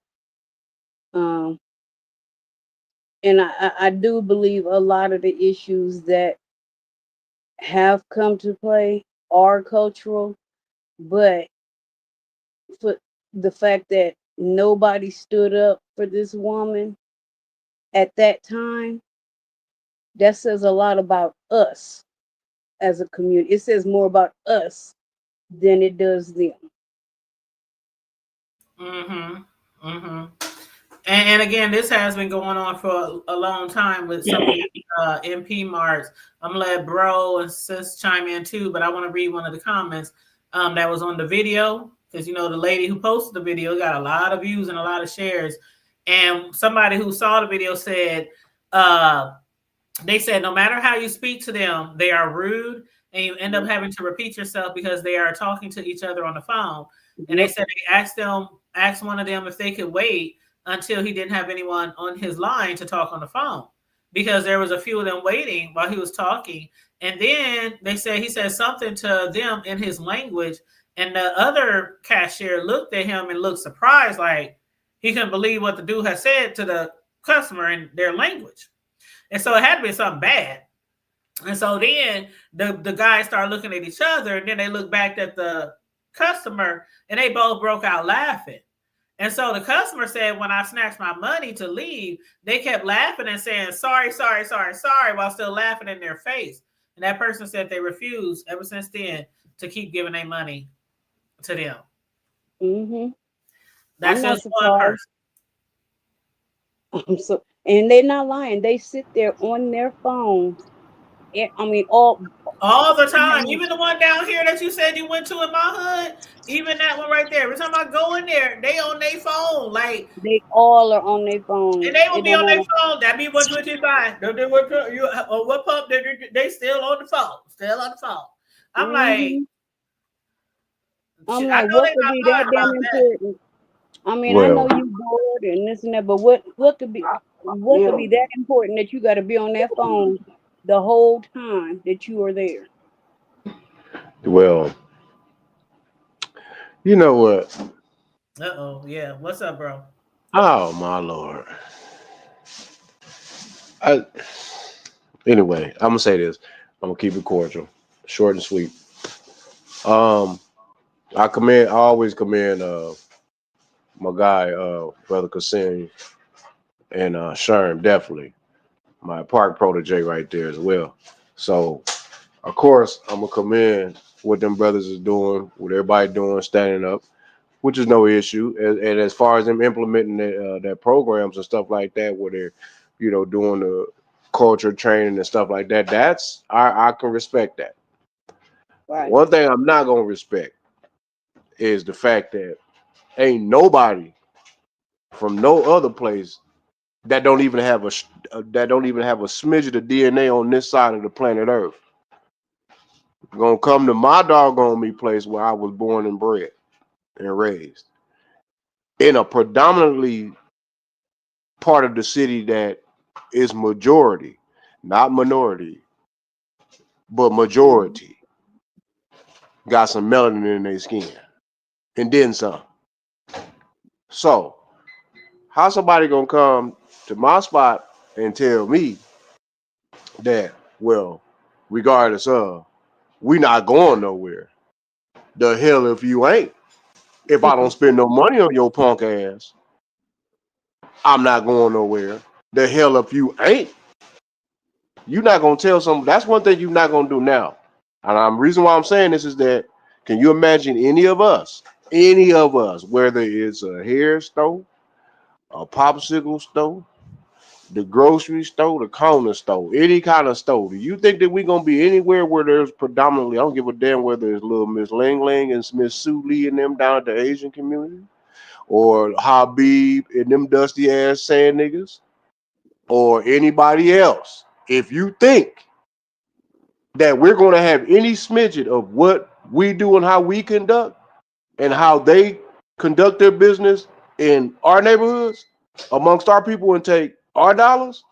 Speaker 3: And I do believe a lot of the issues that have come to play are cultural, but for the fact that nobody stood up for this woman at that time, that says a lot about us as a community. It says more about us than it does them.
Speaker 2: And again, this has been going on for a long time with some of the MP Marts. I'm gonna let Bro and Sis chime in too, but I want to read one of the comments. that was on the video, because you know the lady who posted the video got a lot of views and a lot of shares. And somebody who saw the video said, they said no matter how you speak to them, they are rude, and you end up having to repeat yourself because they are talking to each other on the phone. And they said they asked one of them if they could wait until he didn't have anyone on his line to talk on the phone, because there was a few of them waiting while he was talking. And then he said something to them in his language, and the other cashier looked at him and looked surprised, like he couldn't believe what the dude had said to the customer in their language. And so it had to be something bad. And so then the guys started looking at each other, and then they looked back at the customer, and they both broke out laughing. And so the customer said, when I snatched my money to leave, they kept laughing and saying, sorry, while still laughing in their face. And that person said they refused ever since then to keep giving their money to them.
Speaker 3: Mm-hmm.
Speaker 2: That's just one person.
Speaker 3: And they're not lying. They sit there on their phones.
Speaker 2: All the time. Even the one down here that you said you went to in my hood, even that one right there. Every time I go in there, they on their phone. Like
Speaker 3: they all are on their phone.
Speaker 2: And they will be on their phone. That be what you buy. What pump? They still on the phone. Still on the phone. I'm like,
Speaker 3: what could be that damn important? I know you bored and this and that, but what could be that important that you got to be on that phone the whole time that you are there?
Speaker 7: Well, you know what?
Speaker 2: Yeah. What's up, bro?
Speaker 7: Oh my Lord. Anyway, I'm gonna say this. I'm gonna keep it cordial, short and sweet. I always commend my guy, Brother Kassim and Sherm, definitely. My park protege right there as well. So of course I'm gonna commend what them brothers is doing, what everybody doing, standing up, which is no issue. And as far as them implementing their programs and stuff like that, where they're, doing the culture training and stuff like that, I can respect that. Right. One thing I'm not gonna respect is the fact that ain't nobody from no other place that don't even have a smidge of the DNA on this side of the planet Earth gonna come to my doggone me place where I was born and bred and raised in a predominantly part of the city that is majority, not minority, but majority, got some melanin in their skin and then some. So how somebody gonna come to my spot and tell me that, well, regardless of, we not going nowhere? The hell if you ain't. If I don't spend no money on your punk ass, I'm not going nowhere. The hell if you ain't. You're not gonna tell somebody. That's one thing you're not gonna do now. And the reason why I'm saying this is that, can you imagine any of us, whether it's a hair store, a popsicle store, the grocery store, the corner store, any kind of store, do you think that we're gonna be anywhere where there's predominantly, I don't give a damn whether it's little Miss Ling Ling and Miss Sue Lee and them down at the Asian community, or Habib and them dusty ass sand niggas, or anybody else? If you think that we're gonna have any smidget of what we do and how we conduct and how they conduct their business in our neighborhoods amongst our people and take our dollars,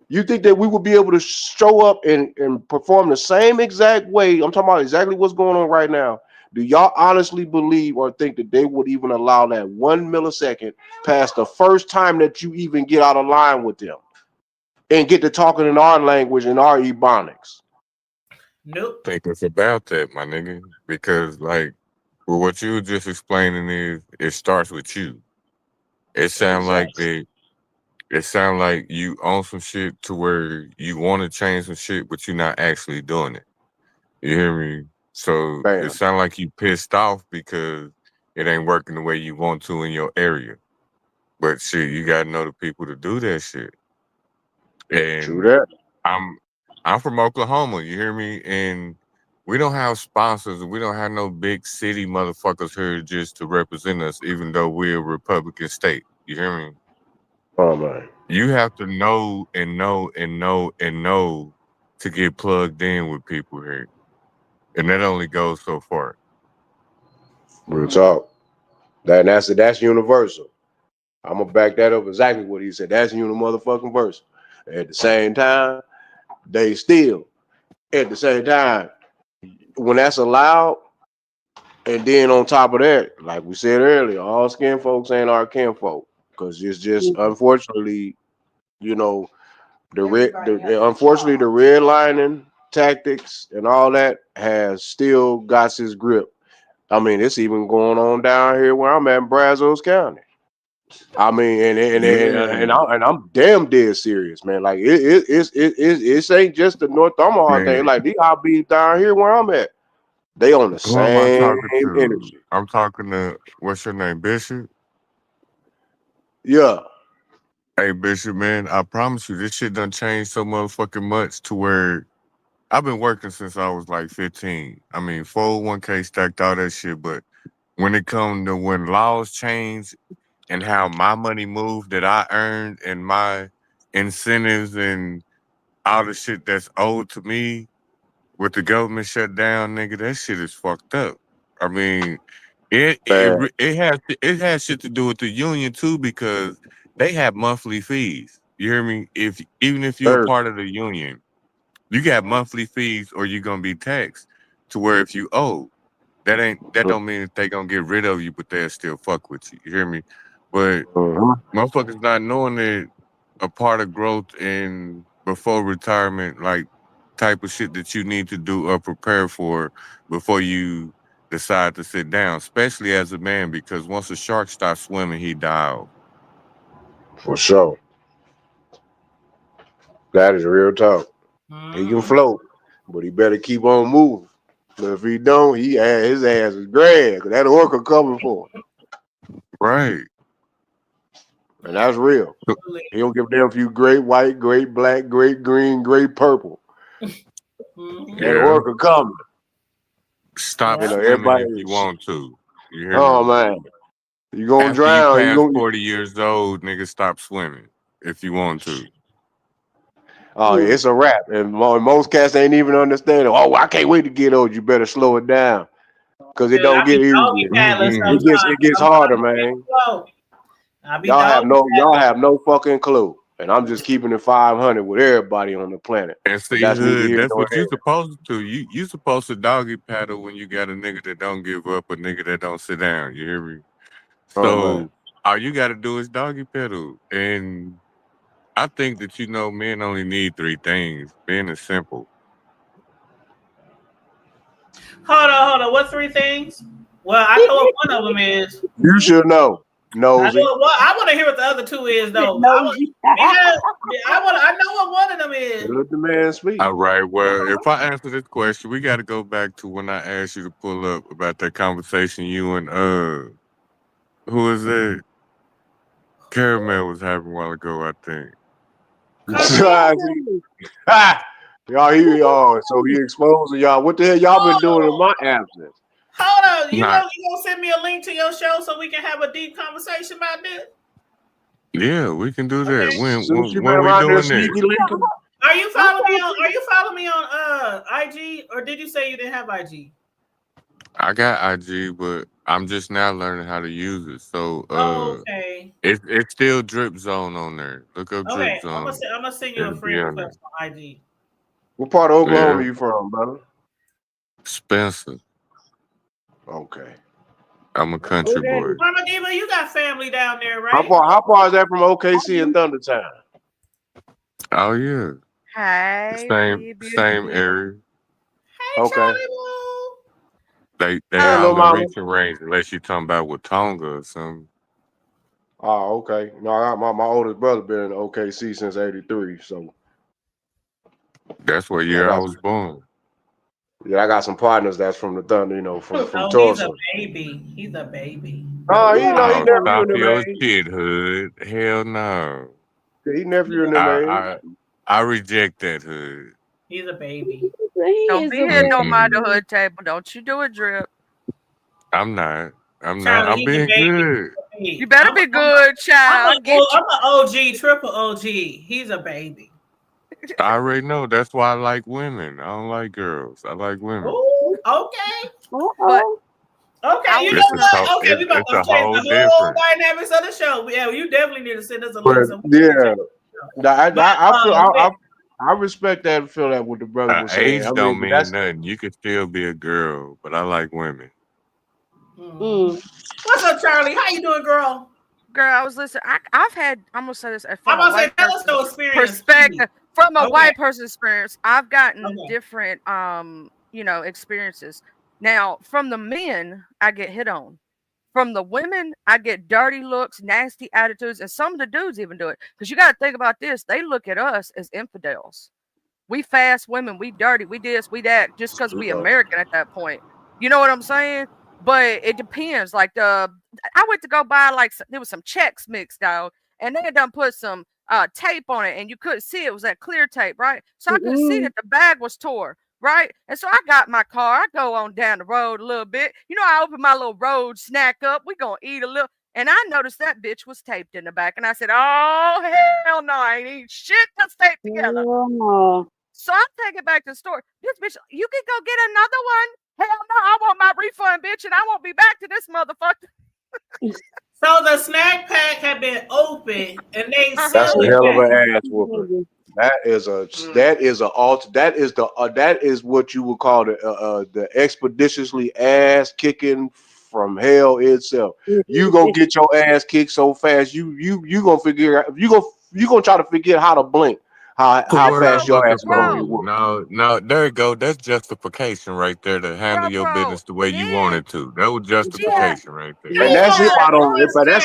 Speaker 7: you think that we will be able to show up and perform the same exact way? I'm talking about exactly what's going on right now. Do y'all honestly believe or think that they would even allow that 1 millisecond past the first time that you even get out of line with them and get to talking in our language and our ebonics?
Speaker 2: Nope.
Speaker 10: I think it's about that, my nigga, because like, well, what you were just explaining is it starts with you. It sounds like it sounds like you own some shit to where you want to change some shit, but you're not actually doing it. You hear me? So It sounds like you pissed off because it ain't working the way you want to in your area. But shit, you gotta know the people to do that shit. And
Speaker 7: True that.
Speaker 10: I'm from Oklahoma, you hear me? And we don't have sponsors. We don't have no big city motherfuckers here just to represent us, even though we're a Republican state. You hear me?
Speaker 7: Oh man.
Speaker 10: You have to know and know and know and know to get plugged in with people here. And that only goes so far.
Speaker 7: Real talk. That's universal. I'm gonna back that up exactly what he said. That's motherfucking verse. At the same time, they still, at the same time, when that's allowed, and then on top of that, like we said earlier, all skin folks ain't our kin folk. Because it's just unfortunately, you know, unfortunately the redlining tactics and all that has still got his grip. I mean, it's even going on down here where I'm at in Brazos County. I mean, and I'm damn dead serious, man. Like it ain't just the North Omaha thing. Like these hobbies down here where I'm at, they on the
Speaker 10: Who am I
Speaker 7: same
Speaker 10: talking to?
Speaker 7: energy.
Speaker 10: I'm talking to, what's your name, Bishop?
Speaker 7: Yeah.
Speaker 10: Hey, Bishop, man, I promise you, this shit done changed so motherfucking much to where I've been working since I was like 15. I mean, 401k stacked all that shit, but when it comes to when laws change and how my money moved that I earned and my incentives and all the shit that's owed to me with the government shut down, nigga, that shit is fucked up. I mean, it has shit to do with the union too, because they have monthly fees. You hear me? Even if you're a part of the union, you got monthly fees or you're gonna be taxed to where if you owe, that don't mean that they gonna get rid of you, but they'll still fuck with you. You hear me? But motherfuckers not knowing that a part of growth and before retirement, like type of shit that you need to do or prepare for before you decide to sit down, especially as a man, because once a shark stops swimming, he dies.
Speaker 7: For sure. That is real talk. He can float, but he better keep on moving. But if he don't, his ass is grand, because that orca coming for him.
Speaker 10: Right.
Speaker 7: And that's real. He don't give a damn if you great white, great black, great green, great purple. That orca coming.
Speaker 10: Stop swimming if you want to. You hear
Speaker 7: me?
Speaker 10: Man.
Speaker 7: You gonna
Speaker 10: After
Speaker 7: drown.
Speaker 10: You pass 40 years old, nigga, stop swimming if you want to.
Speaker 7: Oh, yeah, it's a wrap. And most cats ain't even understanding. Oh, I can't wait to get old. You better slow it down. Because it don't get easier. It gets harder, man. Y'all have no fucking clue. And I'm just keeping it 500 with everybody on the planet.
Speaker 10: And see, that's what you're supposed to do. You supposed to doggy paddle when you got a nigga that don't give up, a nigga that don't sit down. You hear me? So all you got to do is doggy paddle. And I think that, men only need 3 things. Being is simple.
Speaker 2: Hold on. What 3 things? Well, I know what one of them is.
Speaker 7: You should know. Nosy.
Speaker 2: I want to hear what the other 2 is, though. I know what one of them is.
Speaker 7: Let the man speak.
Speaker 10: All right. Well, if I answer this question, we got to go back to when I asked you to pull up about that conversation you and who is that? Caramel was having a while ago, I think.
Speaker 7: Y'all, so he exposing y'all. What the hell y'all been doing in my absence?
Speaker 2: Hold on, you gonna send me a link to your show so we can have a deep conversation about this?
Speaker 10: Yeah, we can do that.
Speaker 2: Okay.
Speaker 10: When we doing this?
Speaker 2: Are you following me on IG, or did you say you didn't have IG?
Speaker 10: I got IG, but I'm just now learning how to use it. So
Speaker 2: okay.
Speaker 10: It's still Drip Zone on there. Look up Drip Zone.
Speaker 2: I'm gonna send you a friend request on IG.
Speaker 7: What part of Oklahoma are you from, brother?
Speaker 10: Spencer.
Speaker 7: Okay.
Speaker 10: I'm a country boy.
Speaker 2: Mama Diva, you got family down there, right?
Speaker 7: How far is that from OKC and Thundertown?
Speaker 10: Oh yeah.
Speaker 6: Hi.
Speaker 10: Same area.
Speaker 2: Hey,
Speaker 7: okay.
Speaker 2: Charlie Boo.
Speaker 10: They all in reaching range unless you're talking about Watonga or something.
Speaker 7: Oh, okay. No, my oldest brother been in OKC since '83, so
Speaker 10: that's what year I was born.
Speaker 7: Yeah, I got some partners that's from the Thunder, from Tulsa.
Speaker 2: He's a baby.
Speaker 7: Oh, he never
Speaker 10: stop your shit, hood. Hell no.
Speaker 7: He nephew in them age.
Speaker 10: I reject that, hood.
Speaker 2: He's a baby.
Speaker 11: Don't be hitting on my hood table. Don't you do it, Drip.
Speaker 10: I'm not.
Speaker 2: Charlie,
Speaker 10: I'm being good.
Speaker 11: You better be good, child.
Speaker 2: I'm an OG, triple OG. He's a baby.
Speaker 10: I already know. That's why I like women. I don't like girls. I like women.
Speaker 2: Ooh, okay.
Speaker 11: But
Speaker 2: okay, you know what? Okay, we about to change the whole dynamics of the show. Yeah, you definitely need to send us a link.
Speaker 7: I respect that and feel that what the brother was saying.
Speaker 10: Age don't mean nothing. You could still be a girl, but I like women.
Speaker 2: What's up, Charlie? How you doing, girl?
Speaker 11: Girl, I was listening. I've had, I'm gonna say this
Speaker 2: from a white
Speaker 11: perspective. From a white person's experience, I've gotten different experiences. Now, from the men, I get hit on. From the women, I get dirty looks, nasty attitudes, and some of the dudes even do it. Because you got to think about this. They look at us as infidels. We fast women, we dirty, we this, we that, just because we American at that point. You know what I'm saying? But it depends. Like I went to go buy, like, there was some checks mixed out, and they had done put some tape on it, and you couldn't see it. It was that clear tape, right? So I could see that the bag was tore. Right. And so I got my car. I go on down the road a little bit. You know, I open my little road snack up. We gonna eat a little. And I noticed that bitch was taped in the back. And I said, oh, hell no, I ain't eating shit that's taped together. So I take it back to the store. This bitch, you can go get another one. Hell no, I want my refund, bitch, and I won't be back to this motherfucker.
Speaker 2: So the snack pack had been open, and they
Speaker 7: that's a hell of an ass whooping. That is what you would call the expeditiously ass kicking from hell itself. You gonna get your ass kicked so fast, you gonna figure out you gonna try to figure out how to blink. How fast your ass gonna be.
Speaker 10: No, there you go. That's justification right there to handle your business the way you want it to. That was justification right there.
Speaker 7: And that's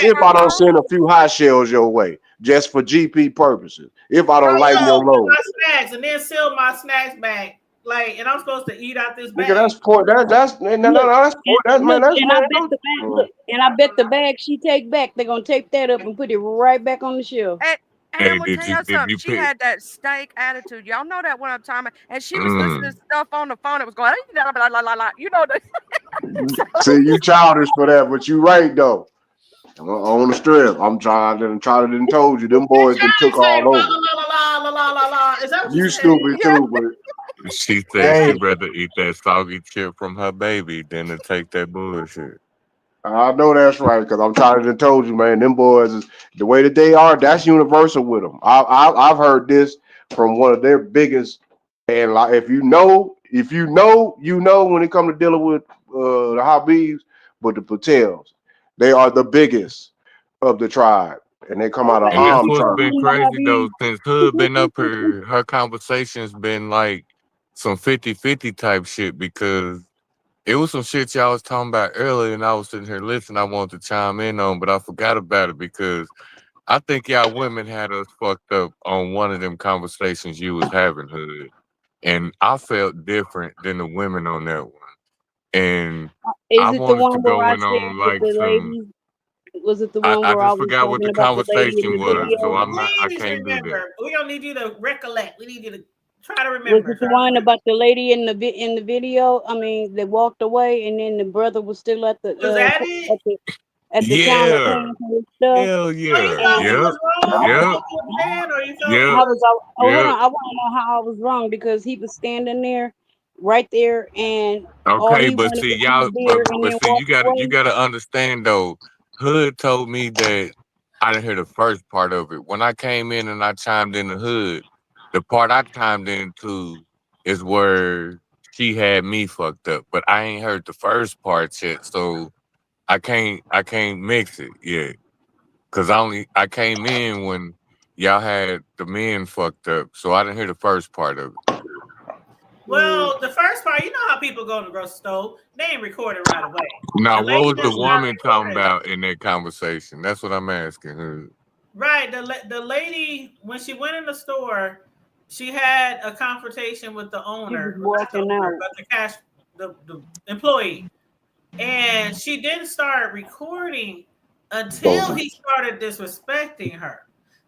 Speaker 7: if I don't send a few hot shells your way, just for GP purposes. If I don't lighten your load.
Speaker 2: My snacks and then sell my snacks back. Like, and I'm supposed to eat out this bag.
Speaker 7: That's poor. That's poor. And
Speaker 3: I bet the bag she take back, they're gonna tape that up and put it right back on the shelf.
Speaker 11: And I'm gonna tell you something. She had that stank attitude. Y'all know that when I'm talking about, and she was listening to stuff on the phone. It was going, you know that.
Speaker 7: See, you childish for that, but you right though. On the strip, I'm trying to told you them boys been took all over. You stupid too, but
Speaker 10: she said she'd rather eat that soggy chip from her baby than to take that bullshit.
Speaker 7: I know that's right, because I'm trying to told you, man. Them boys, the way that they are, that's universal with them. I've heard this from one of their biggest, and like if you know, when it comes to dealing with the Habibs, but the Patels, they are the biggest of the tribe, and they come out of arm.
Speaker 10: That's what's been crazy though, since Hood been up here, her conversations been like some 50-50 type shit, because it was some shit y'all was talking about earlier, and I was sitting here listening. I wanted to chime in on, but I forgot about it because I think y'all women had us fucked up on one of them conversations you was having, Hood, and I felt different than the women on that one. And I wanted to go in on like some.
Speaker 3: Was it the one where
Speaker 10: I just forgot what the conversation was, so I can't do that.
Speaker 2: We don't need you to recollect. We need you to try to remember.
Speaker 3: Was it the one about the lady in the video? I mean, they walked away, and then the brother was still at the.
Speaker 2: Was that it?
Speaker 3: At the counter and stuff.
Speaker 10: Hell yeah!
Speaker 3: I want to know how I was wrong, because he was standing there, right there, and
Speaker 10: okay, but see y'all, but see you gotta understand though. Hood told me that I didn't hear the first part of it. When I came in and I chimed in the Hood, the part I chimed into is where she had me fucked up, but I ain't heard the first part yet, so I can't mix it yet. Cause I came in when y'all had the men fucked up, so I didn't hear the first part of it.
Speaker 2: Well, the first part, you know how people go to the grocery store, they ain't recording right away.
Speaker 10: Now, what was the woman talking about in that conversation? That's what I'm asking her.
Speaker 2: Right, the lady, when she went in the store, she had a confrontation with the owner, the employee, and she didn't start recording until he started disrespecting her.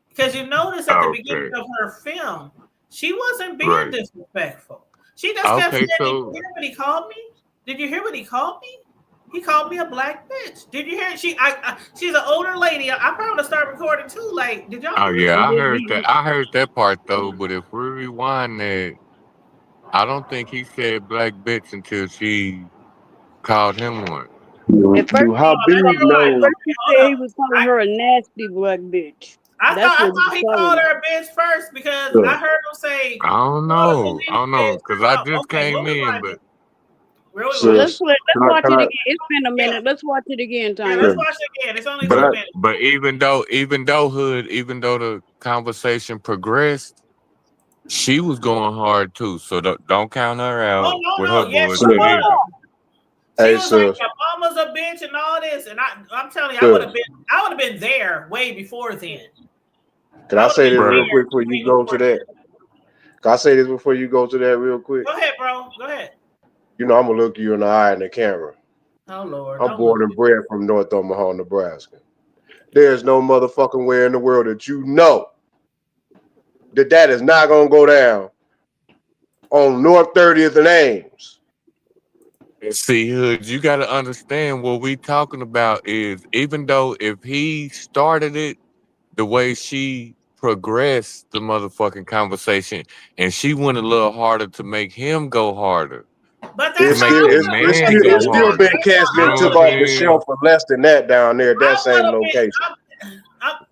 Speaker 2: Because you notice at the beginning of her film, she wasn't being disrespectful. She just kept saying, "Did you hear what he called me? Did you hear what he called me? He called me a black bitch. Did you hear?" She's an older lady. I probably want to start recording too. Like, did y'all?
Speaker 10: Oh yeah, I heard that. I heard that part though. But if we rewind that, I don't think he said black bitch until she called him one.
Speaker 3: At first, he said he was calling her a nasty black bitch.
Speaker 2: I thought he called her a bitch first because I heard him say.
Speaker 10: I don't know, because I just came in, but.
Speaker 3: Let's watch it again. It's been a minute. Let's watch it again, Tony.
Speaker 2: Yeah, let's watch it again. It's only 2 minutes.
Speaker 10: But even though the conversation progressed, she was going hard too. So don't count her out with her bullshit.
Speaker 2: She was like, "Your mama's a bitch" and all this, and I'm telling you, I would have been there way before then.
Speaker 7: Can I say this real quick before you go to that? Can I say this before you go to that real quick?
Speaker 2: Go ahead, bro. Go ahead.
Speaker 7: You know, I'm gonna look you in the eye in the camera.
Speaker 2: Oh Lord.
Speaker 7: I'm born and bred from North Omaha, Nebraska. There's no motherfucking way in the world that you know that is not gonna go down on North 30th and Ames.
Speaker 10: See, Hood, you got to understand what we talking about is even though if he started it the way she progressed the motherfucking conversation and she went a little harder to make him go harder.
Speaker 2: But that's
Speaker 7: it's still been cats been took off the shelf for less than that down there at that same location.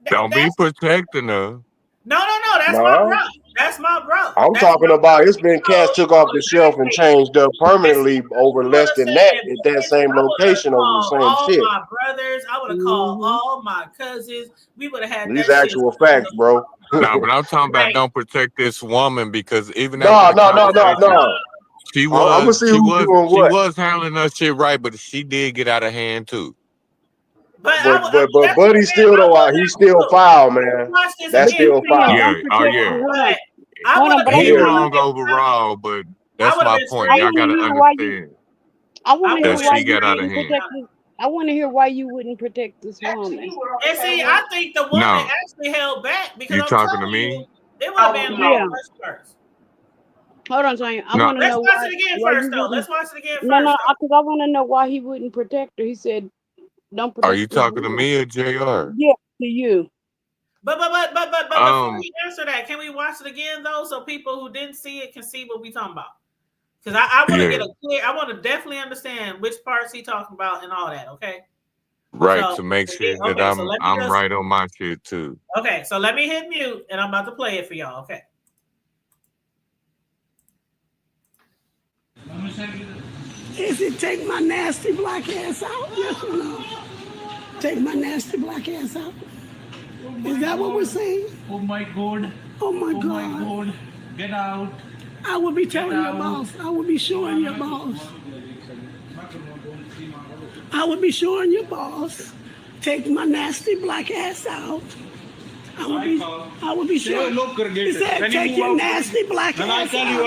Speaker 10: Don't be protecting her.
Speaker 2: No, that's my bro. That's my bro.
Speaker 7: I'm talking about it's been cats took off the shelf and changed up permanently over less than that at that same location over the same shit.
Speaker 2: All my brothers, I would have called all my cousins. We would have had
Speaker 7: these actual facts, bro.
Speaker 10: No, but I'm talking about don't protect this woman because even
Speaker 7: no.
Speaker 10: She was handling her shit right, but she did get out of hand too.
Speaker 7: But Buddy still he's still foul, man. That's still foul.
Speaker 10: Yeah. He wrong overall, but that's my point. Y'all gotta understand.
Speaker 3: I want to hear
Speaker 10: why she got out of hand.
Speaker 3: I want to hear why you wouldn't protect this woman.
Speaker 2: And see, I think the woman actually held back because
Speaker 10: you talking to me?
Speaker 2: It would have been like first.
Speaker 3: Hold on, Tanya. I want to know.
Speaker 2: Let's watch it again first, though. Let's watch it again first.
Speaker 3: No, because I want to know why he wouldn't protect her. He said, "Don't protect."
Speaker 10: Are you talking to me or JR?
Speaker 3: Yeah, to you.
Speaker 2: But before we answer that, can we watch it again though, so people who didn't see it can see what we talking about? Because I want to get a clear. I want to definitely understand which parts he talking about and all that. Okay.
Speaker 10: Right, to make sure that I'm right on my shit too.
Speaker 2: Okay, so let me hit mute and I'm about to play it for y'all. Okay.
Speaker 4: Is it take my nasty black ass out? Yes or no? Take my nasty black ass out? Is that what we're saying?
Speaker 12: Oh my God.
Speaker 4: Oh my God.
Speaker 12: Oh my God. Get out.
Speaker 4: I will be telling your boss. I will be showing your boss. I will be showing your boss. Take my nasty black ass out. I will be sure. He said, take your nasty black ass out.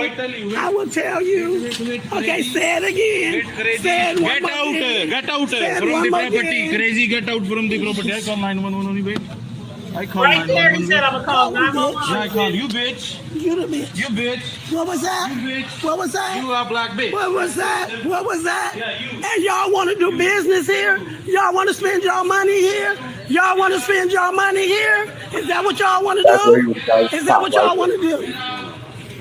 Speaker 4: I will tell you. Okay, say it again. Say it one more again.
Speaker 12: Get out from the property. Crazy, get out from the property. I call 911 only, wait. I call
Speaker 2: right there, he said I'm going to call 911.
Speaker 12: Yeah, I call you, bitch.
Speaker 4: You the bitch.
Speaker 12: You bitch.
Speaker 4: What was that?
Speaker 12: You bitch.
Speaker 4: What was that?
Speaker 12: You a black bitch.
Speaker 4: What was that? What was that?
Speaker 12: Yeah, you.
Speaker 4: And y'all want to do business here? Y'all want to spend y'all money here? Y'all want to spend y'all money here? Is that what y'all want to do? Is that what y'all want to do?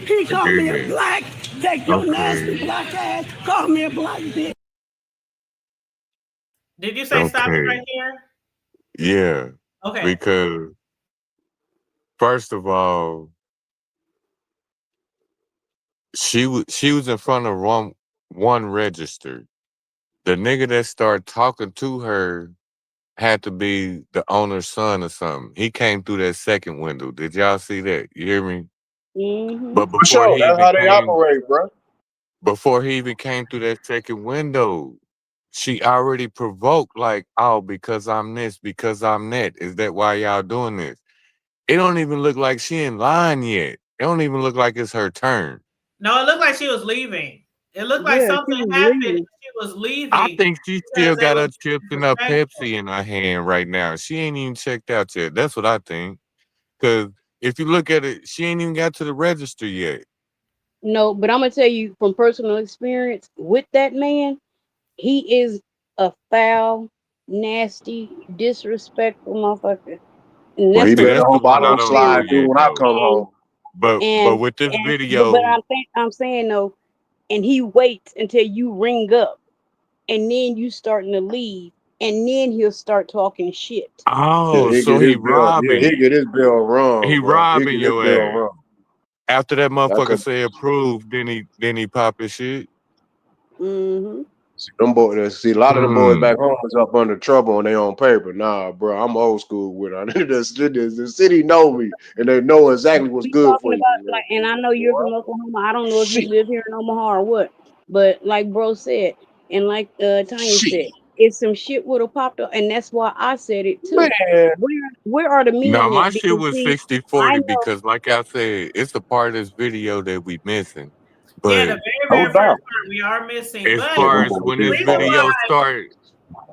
Speaker 4: He called me a black. Take your nasty black ass. Call me a black bitch.
Speaker 2: Did you say stop it right here?
Speaker 10: Yeah.
Speaker 2: Okay.
Speaker 10: Because first of all, she was in front of one register. The nigga that started talking to her had to be the owner's son or something. He came through that second window. Did y'all see that? You hear me?
Speaker 3: Mm-hmm.
Speaker 10: But before
Speaker 7: that's how they operate, bro.
Speaker 10: Before he even came through that second window, she already provoked, like, oh, because I'm this, because I'm that. Is that why y'all doing this? It don't even look like she in line yet. It don't even look like it's her turn.
Speaker 2: No, it looked like she was leaving. It looked like something happened. She was leaving.
Speaker 10: I think she still got her chips and her Pepsi in her hand right now. She ain't even checked out yet. That's what I think. Because if you look at it, she ain't even got to the register yet.
Speaker 3: No, but I'm gonna tell you from personal experience with that man, he is a foul, nasty, disrespectful motherfucker. And
Speaker 7: Well,
Speaker 3: that's
Speaker 7: he
Speaker 10: See,
Speaker 3: from
Speaker 7: better
Speaker 10: that's the
Speaker 7: hope I
Speaker 10: one I
Speaker 3: personal
Speaker 7: don't
Speaker 10: don't know
Speaker 7: slide
Speaker 3: experience.
Speaker 7: through
Speaker 10: yet
Speaker 7: when I
Speaker 10: though.
Speaker 7: come home.
Speaker 10: But with this
Speaker 3: But
Speaker 10: video,
Speaker 3: I'm saying though, and he waits until you ring up, and then you starting to leave, and then he'll start talking shit.
Speaker 7: Yeah,
Speaker 10: oh,
Speaker 7: he
Speaker 10: so
Speaker 7: get
Speaker 10: he
Speaker 7: his bill. Yeah, he
Speaker 10: robbing,
Speaker 7: get his bill wrong,
Speaker 10: he
Speaker 7: bro. He
Speaker 10: robbing
Speaker 7: get his
Speaker 10: your
Speaker 7: bill
Speaker 10: ass.
Speaker 7: wrong.
Speaker 10: After that
Speaker 7: I
Speaker 10: motherfucker
Speaker 7: could
Speaker 10: say approved, then he pop his shit.
Speaker 3: Mm-hmm.
Speaker 7: see them boys. See, a lot of them boys
Speaker 10: Hmm.
Speaker 7: back home is up under trouble on their own paper. Nah, bro, I'm old school with it. The city know me, and they know exactly what's
Speaker 3: We
Speaker 7: good
Speaker 3: talking
Speaker 7: for you.
Speaker 3: about like, and I know you're from Oklahoma. I don't know if you
Speaker 7: Shit,
Speaker 3: live here in Omaha or what, but like bro said, and like Tanya
Speaker 7: shit,
Speaker 3: said, if some shit would have popped up, and that's why I said it too.
Speaker 7: man.
Speaker 3: Where are the
Speaker 10: No,
Speaker 3: men
Speaker 10: my
Speaker 3: at?
Speaker 10: shit
Speaker 3: Because
Speaker 10: was
Speaker 3: see,
Speaker 10: 60-40
Speaker 3: I know
Speaker 10: because like I said, it's a part of this video that we missing.
Speaker 2: Yeah, the
Speaker 10: But
Speaker 7: No
Speaker 2: very first
Speaker 7: doubt.
Speaker 2: part we are missing.
Speaker 10: as
Speaker 2: But
Speaker 7: Yeah,
Speaker 10: far
Speaker 7: them
Speaker 10: as
Speaker 7: boys
Speaker 10: when
Speaker 2: the
Speaker 10: this
Speaker 7: did
Speaker 2: reason
Speaker 7: fall
Speaker 2: why
Speaker 10: video
Speaker 7: out.
Speaker 10: started,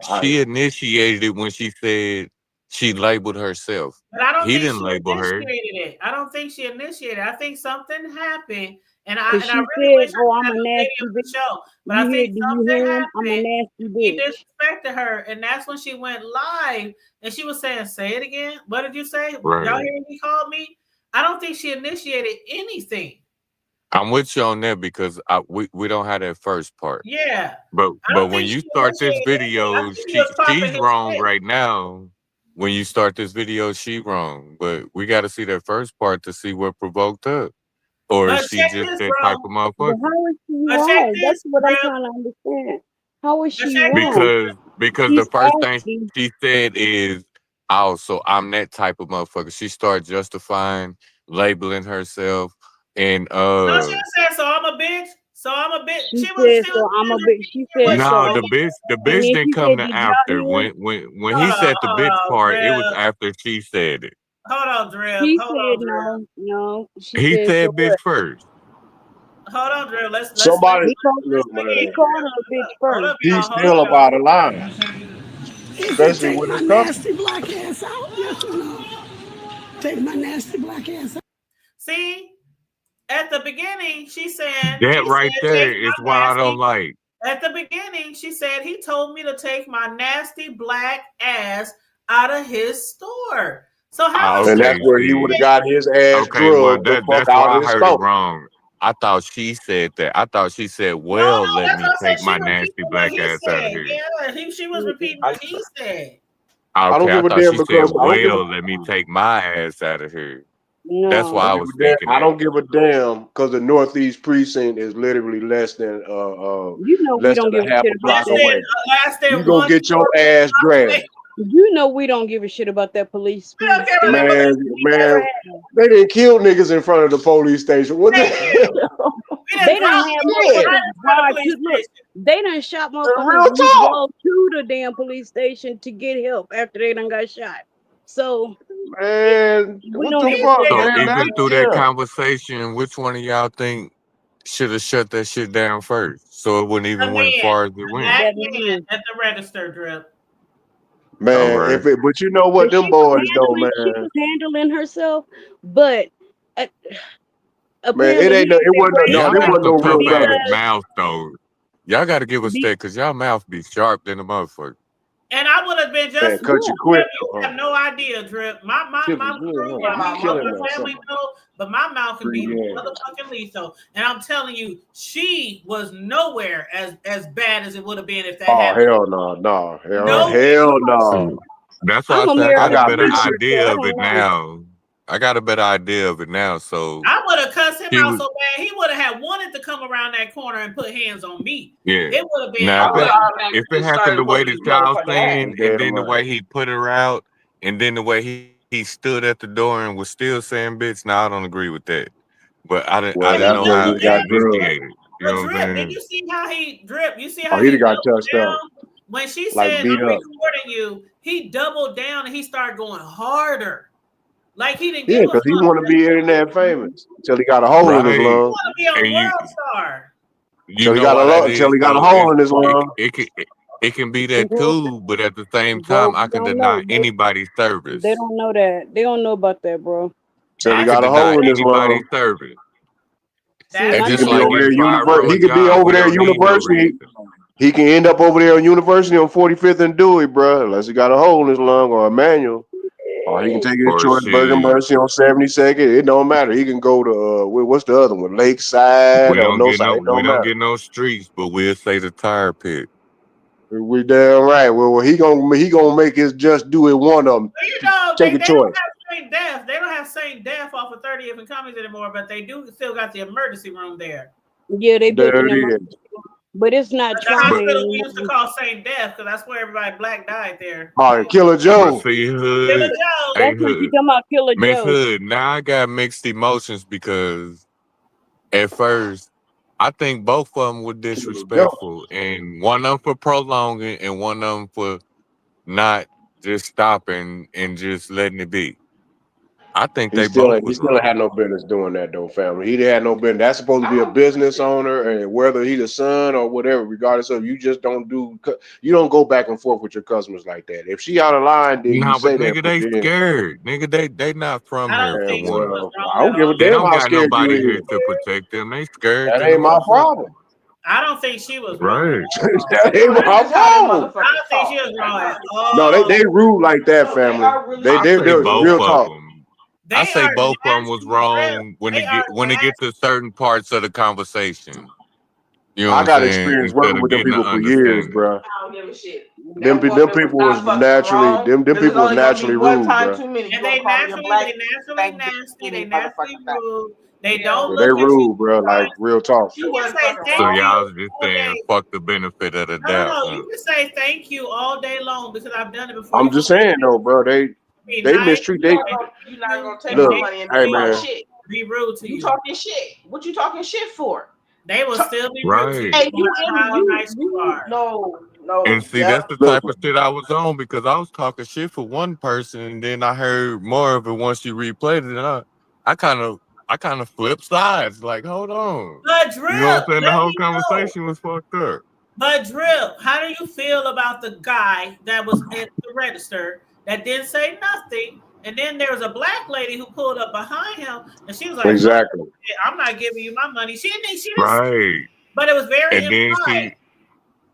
Speaker 7: All right.
Speaker 10: she initiated it when she said she labeled herself.
Speaker 2: But I don't
Speaker 10: He
Speaker 2: think
Speaker 10: didn't
Speaker 2: she
Speaker 10: label her.
Speaker 2: initiated it. I don't think she initiated it. I think something happened, and I
Speaker 3: because she
Speaker 2: really
Speaker 3: said,
Speaker 2: wish I
Speaker 3: "Oh,
Speaker 2: could
Speaker 3: I'm
Speaker 2: have
Speaker 3: a
Speaker 2: the video
Speaker 3: nasty
Speaker 2: to
Speaker 3: bitch."
Speaker 2: show. But I
Speaker 3: You hear?
Speaker 2: think
Speaker 3: Do you
Speaker 2: something
Speaker 3: hear him? I'm a
Speaker 2: happened.
Speaker 3: nasty
Speaker 2: He
Speaker 3: bitch.
Speaker 2: disrespected her, and that's when she went live, and she was saying, "Say it again." What did you say? Y'all
Speaker 10: Right.
Speaker 2: hear me? Called me. I don't think she initiated anything.
Speaker 10: I'm with you on that because we don't have that first part.
Speaker 2: Yeah,
Speaker 10: But
Speaker 2: I don't
Speaker 10: when
Speaker 2: think
Speaker 10: you
Speaker 2: she
Speaker 10: start this
Speaker 2: initiated anything. I
Speaker 10: video,
Speaker 2: think he was popping
Speaker 10: she's
Speaker 2: his
Speaker 10: wrong
Speaker 2: shit.
Speaker 10: right now. When you start this video, she wrong. But we got to see that first part to see what provoked her, or is
Speaker 2: But
Speaker 10: she
Speaker 2: check
Speaker 10: just
Speaker 2: this,
Speaker 10: that type
Speaker 2: bro.
Speaker 10: of
Speaker 3: But
Speaker 10: motherfucker?
Speaker 3: how is she
Speaker 2: But check
Speaker 3: wrong? That's
Speaker 2: this,
Speaker 3: what I'm
Speaker 2: Drip.
Speaker 3: trying to understand. How is
Speaker 2: But
Speaker 3: she
Speaker 2: check this.
Speaker 3: wrong?
Speaker 10: Because the
Speaker 3: She's
Speaker 10: first thing
Speaker 3: asking.
Speaker 10: she said is, "Oh, so I'm that type of motherfucker." She started justifying, labeling herself, and
Speaker 2: No, she said, so I'm a bitch. So I'm a bitch.
Speaker 3: She said, "So I'm a bitch." She
Speaker 2: Repeating
Speaker 3: said,
Speaker 2: what she
Speaker 3: "So
Speaker 10: no,
Speaker 3: I'm."
Speaker 10: the
Speaker 3: And
Speaker 10: bitch
Speaker 3: then
Speaker 10: didn't
Speaker 3: she
Speaker 10: come
Speaker 3: said,
Speaker 10: to
Speaker 3: "Did y'all
Speaker 10: after.
Speaker 3: hear?"
Speaker 10: When he
Speaker 2: Hold
Speaker 10: said the bitch
Speaker 2: on,
Speaker 10: part, it was
Speaker 2: Drip.
Speaker 10: after she said it.
Speaker 2: Hold on, Drip.
Speaker 3: She
Speaker 2: Hold
Speaker 3: said,
Speaker 2: on, Drip.
Speaker 3: "No." She
Speaker 10: He
Speaker 3: said, "So
Speaker 10: said bitch
Speaker 3: what?"
Speaker 10: first.
Speaker 2: Hold on, Drip. Let's
Speaker 7: Somebody,
Speaker 3: He called.
Speaker 7: look,
Speaker 3: He
Speaker 7: man,
Speaker 3: called her a bitch
Speaker 2: hold
Speaker 3: first.
Speaker 2: up,
Speaker 7: he's
Speaker 2: y'all. Hold up,
Speaker 7: still
Speaker 2: y'all.
Speaker 7: about the line,
Speaker 4: He said,
Speaker 7: especially
Speaker 4: take
Speaker 7: with
Speaker 4: my
Speaker 7: his customer.
Speaker 4: nasty black ass out. Yes or no? Take my nasty black ass out.
Speaker 2: See, at the beginning, he said,
Speaker 10: That right
Speaker 2: take
Speaker 10: there is
Speaker 2: my
Speaker 10: what I don't
Speaker 2: nasty.
Speaker 10: like.
Speaker 2: At the beginning, she said he told me to take my nasty black ass out of his store. So how is
Speaker 7: And
Speaker 2: she
Speaker 7: that's
Speaker 10: Okay,
Speaker 7: where he would have
Speaker 10: see.
Speaker 7: got his ass
Speaker 10: Okay, well
Speaker 7: drugged the fuck
Speaker 10: that's
Speaker 7: out
Speaker 10: why
Speaker 7: of
Speaker 10: I
Speaker 7: the
Speaker 10: heard it
Speaker 7: store.
Speaker 10: wrong. I thought she said that. I thought she said,
Speaker 2: No,
Speaker 10: "Well, let
Speaker 2: that's
Speaker 10: me
Speaker 2: what I
Speaker 10: take
Speaker 2: said. She
Speaker 10: my nasty
Speaker 2: repeated what
Speaker 10: black
Speaker 2: he
Speaker 10: ass out of
Speaker 2: said.
Speaker 10: here."
Speaker 2: Yeah, she was repeating
Speaker 7: I,
Speaker 2: what he said.
Speaker 7: I don't
Speaker 10: Okay, I
Speaker 7: give a
Speaker 10: thought
Speaker 7: damn
Speaker 10: she said,
Speaker 7: because I don't give a
Speaker 10: "Well, let me take my ass out of here." That's
Speaker 7: I
Speaker 10: why
Speaker 3: No.
Speaker 10: I
Speaker 7: don't give
Speaker 10: was
Speaker 7: a damn.
Speaker 10: thinking
Speaker 7: I
Speaker 10: that.
Speaker 7: don't give a damn because the Northeast precinct is literally
Speaker 3: You know we
Speaker 7: less
Speaker 3: don't
Speaker 7: than
Speaker 3: give
Speaker 7: a
Speaker 3: a
Speaker 7: half
Speaker 3: shit
Speaker 7: a
Speaker 3: about
Speaker 7: block
Speaker 2: Listen,
Speaker 3: that.
Speaker 7: away.
Speaker 2: less
Speaker 7: You
Speaker 2: than
Speaker 7: gonna
Speaker 2: one
Speaker 7: get your
Speaker 2: quarter
Speaker 7: ass dragged,
Speaker 3: You know we don't give a shit about that police
Speaker 2: We don't care about
Speaker 3: station.
Speaker 2: the
Speaker 7: man.
Speaker 2: police.
Speaker 3: We never
Speaker 7: Man,
Speaker 3: have.
Speaker 7: they didn't kill niggas in front of the police station. What the
Speaker 2: Thank you.
Speaker 7: hell?
Speaker 2: We done
Speaker 3: They don't
Speaker 2: dropped
Speaker 3: have
Speaker 2: people
Speaker 7: Yeah,
Speaker 3: motherfuckers
Speaker 2: right in front of the
Speaker 3: drive
Speaker 2: police
Speaker 3: to look.
Speaker 2: station.
Speaker 3: They done shot motherfuckers
Speaker 7: real
Speaker 3: who
Speaker 7: talk,
Speaker 3: go to the damn police station to get help after they done got shot. So
Speaker 7: man.
Speaker 3: we
Speaker 7: What
Speaker 3: don't
Speaker 7: the
Speaker 3: give a
Speaker 7: fuck,
Speaker 3: shit
Speaker 10: So
Speaker 3: about
Speaker 7: man?
Speaker 3: that
Speaker 7: That,
Speaker 10: even
Speaker 3: shit.
Speaker 10: through that
Speaker 7: yeah,
Speaker 10: conversation, which one of y'all think should have shut that shit down first, so it wouldn't
Speaker 2: The
Speaker 10: even went as
Speaker 2: man,
Speaker 10: far as it
Speaker 2: the
Speaker 10: went?
Speaker 2: black
Speaker 3: That
Speaker 2: man
Speaker 3: man.
Speaker 2: at the register, Drip.
Speaker 7: man.
Speaker 10: Okay.
Speaker 7: But you know what,
Speaker 3: But
Speaker 7: them
Speaker 3: she was
Speaker 7: boys though,
Speaker 3: handling she
Speaker 7: man.
Speaker 3: was handling herself, but uh,
Speaker 7: Man,
Speaker 3: apparently he didn't
Speaker 7: it
Speaker 3: feel
Speaker 7: wasn't
Speaker 3: very
Speaker 7: no,
Speaker 10: Y'all
Speaker 7: this
Speaker 10: got
Speaker 7: wasn't
Speaker 3: comfortable
Speaker 10: some
Speaker 7: no real
Speaker 10: tough ass
Speaker 7: gas.
Speaker 3: because
Speaker 10: mouth though. Y'all got to give us
Speaker 3: be,
Speaker 10: that because y'all mouth be sharp than a motherfucker.
Speaker 2: And I would have been
Speaker 7: Man,
Speaker 2: just
Speaker 7: cut
Speaker 3: yeah.
Speaker 7: you
Speaker 2: Drip.
Speaker 7: quick
Speaker 2: You
Speaker 7: though, huh?
Speaker 2: have no idea, Drip. My
Speaker 7: Yeah,
Speaker 2: crew,
Speaker 7: huh?
Speaker 2: my
Speaker 7: Kill him
Speaker 2: other
Speaker 7: or
Speaker 2: family
Speaker 7: something.
Speaker 2: know, but my mouth can be
Speaker 7: Yeah.
Speaker 2: motherfucking lethal. And I'm telling you, she was nowhere as bad as it would have been if that
Speaker 7: Oh
Speaker 2: happened.
Speaker 7: hell no,
Speaker 2: No,
Speaker 7: hell
Speaker 10: See,
Speaker 7: no.
Speaker 10: that's why I
Speaker 3: I'm
Speaker 10: say I
Speaker 7: I
Speaker 10: got a
Speaker 3: American
Speaker 7: got
Speaker 10: better
Speaker 7: pictures.
Speaker 3: centered, so
Speaker 10: idea
Speaker 3: I
Speaker 10: of
Speaker 3: don't
Speaker 10: it
Speaker 3: know.
Speaker 10: now. I got a better idea of it now. So
Speaker 2: I would have cussed him
Speaker 10: she
Speaker 2: out
Speaker 10: was,
Speaker 2: so bad he would have had wanted to come around that corner and put hands on me.
Speaker 10: yeah.
Speaker 2: It would have been
Speaker 10: Now
Speaker 2: over.
Speaker 10: if it happened the way that y'all saying,
Speaker 7: You
Speaker 10: and
Speaker 7: damn
Speaker 10: then the
Speaker 7: right.
Speaker 10: way he put her out, and then the way he stood at the door and was still saying bitch, now I don't agree with that. But I
Speaker 7: Well,
Speaker 10: didn't
Speaker 7: that's
Speaker 10: know
Speaker 7: where
Speaker 10: how
Speaker 7: we
Speaker 10: it
Speaker 7: got drugged.
Speaker 10: initiated. You
Speaker 2: But
Speaker 10: know what I'm
Speaker 2: Drip, did
Speaker 10: saying?
Speaker 2: you see how he Drip? You see
Speaker 7: Oh,
Speaker 2: how
Speaker 7: he'd
Speaker 2: he
Speaker 7: have got
Speaker 2: doubled
Speaker 7: touched up,
Speaker 2: down when she
Speaker 7: like
Speaker 2: said
Speaker 7: beat
Speaker 2: I'm
Speaker 7: up.
Speaker 2: recording you? He doubled down and he started going harder, like he didn't
Speaker 7: Yeah,
Speaker 2: give a
Speaker 7: because he
Speaker 2: fuck.
Speaker 7: want to be internet famous until he got a hole in his
Speaker 10: Right.
Speaker 2: He
Speaker 7: lung.
Speaker 2: want to be
Speaker 10: And
Speaker 2: on World Star.
Speaker 10: you know why that
Speaker 7: Until
Speaker 10: is
Speaker 7: he got a
Speaker 10: though.
Speaker 7: hole in his lung.
Speaker 10: It can be that
Speaker 3: Bro,
Speaker 10: cool, but at the same
Speaker 3: bro,
Speaker 10: time, I
Speaker 3: we
Speaker 10: can
Speaker 3: don't know.
Speaker 10: deny anybody's
Speaker 3: They
Speaker 10: service.
Speaker 3: don't know that. They don't know about that, bro.
Speaker 7: Until he
Speaker 10: I
Speaker 2: That's
Speaker 10: can
Speaker 7: got a
Speaker 10: deny
Speaker 7: hole in his
Speaker 10: anybody's
Speaker 7: lung.
Speaker 10: service. And
Speaker 7: He
Speaker 10: just
Speaker 7: can be
Speaker 10: like
Speaker 7: over
Speaker 10: in
Speaker 7: there,
Speaker 10: he
Speaker 7: he could be over there university. He can end up over there on University on 45th and Dewey, bro, unless he got a hole in his lung or a manual. Or he can take his choice, Burger Mercy on 72nd. It don't matter. He can go to what's the other one? Lakeside or no side. It don't matter.
Speaker 10: get no streets, but we'll say the tire pit.
Speaker 7: We damn right. Well, he gonna make his just do it one of them.
Speaker 2: You know,
Speaker 7: Take a
Speaker 2: they
Speaker 7: choice.
Speaker 2: don't have St. Death. They don't have St. Death off of 30th and Cummings anymore, but they do still got the emergency room there.
Speaker 3: Yeah, they built
Speaker 7: There
Speaker 3: an
Speaker 7: it
Speaker 3: emergency room, but it's not
Speaker 2: The
Speaker 3: trauma.
Speaker 2: hospital we used to call St. Death because that's where everybody black died there.
Speaker 7: All right, Killer Joe.
Speaker 10: See, Hood.
Speaker 2: Killer Joe.
Speaker 10: Hey,
Speaker 3: That's what you
Speaker 10: Hood.
Speaker 3: talking about, Killer
Speaker 10: Miss
Speaker 3: Joe.
Speaker 10: Hood, now I got mixed emotions because at first I think both of them were disrespectful, and one of them for prolonging and one of them for not just stopping and just letting it be. I think
Speaker 7: He still had no business doing that though, family. He had no business. That's supposed to be a business owner, and whether he's a son or whatever, regardless of, you just don't go back and forth with your customers like that. If she out of line, then you say that.
Speaker 10: Nigga, they scared. Nigga, they not from here for one.
Speaker 7: I don't give a
Speaker 10: They
Speaker 7: damn
Speaker 10: don't
Speaker 7: how
Speaker 10: got
Speaker 7: scared
Speaker 10: nobody
Speaker 7: you
Speaker 10: here
Speaker 7: is.
Speaker 10: to protect them. They scared.
Speaker 7: That ain't my problem.
Speaker 2: I don't think she was
Speaker 10: right.
Speaker 7: That ain't my problem.
Speaker 2: I don't think she was wrong at all.
Speaker 7: No, they rude like that, family. They real talk.
Speaker 10: I say both of them was wrong when it gets to certain parts of the conversation. You know
Speaker 7: I
Speaker 10: what
Speaker 7: got
Speaker 10: I'm saying?
Speaker 7: experience
Speaker 10: Instead
Speaker 7: working
Speaker 10: of
Speaker 7: with them
Speaker 10: getting
Speaker 7: people
Speaker 10: to
Speaker 7: for years,
Speaker 10: understand.
Speaker 7: bro.
Speaker 6: I don't give a shit.
Speaker 7: Them people was naturally rude, bro.
Speaker 2: And they naturally nasty. They naturally rude. They don't
Speaker 7: They
Speaker 2: look at
Speaker 7: rude, bro. Like real talk.
Speaker 2: you. You can say
Speaker 10: So
Speaker 2: thank you.
Speaker 10: y'all just saying fuck the benefit of the doubt.
Speaker 2: No,
Speaker 10: huh?
Speaker 2: you can say thank you all day long because I've done it before.
Speaker 7: I'm just saying though, bro. They mistreat.
Speaker 6: You're not gonna take
Speaker 7: look.
Speaker 6: my money and
Speaker 7: Hey
Speaker 6: do
Speaker 7: man,
Speaker 6: shit.
Speaker 2: Be rude to you.
Speaker 6: You talking shit? What you talking shit for?
Speaker 2: They will still be rude to you.
Speaker 6: Hey, no.
Speaker 10: And see, that's the type of shit I was on because I was talking shit for one person, and then I heard more of it once you replayed it, and I kind of flipped sides. Like, hold on,
Speaker 2: But Drip,
Speaker 10: you know what I'm saying? The whole conversation was fucked up.
Speaker 2: But Drip, how do you feel about the guy that was at the register that didn't say nothing? And then there was a black lady who pulled up behind him, and she was like,
Speaker 7: exactly.
Speaker 2: I'm not giving you my money. She didn't.
Speaker 10: Right.
Speaker 2: But it was very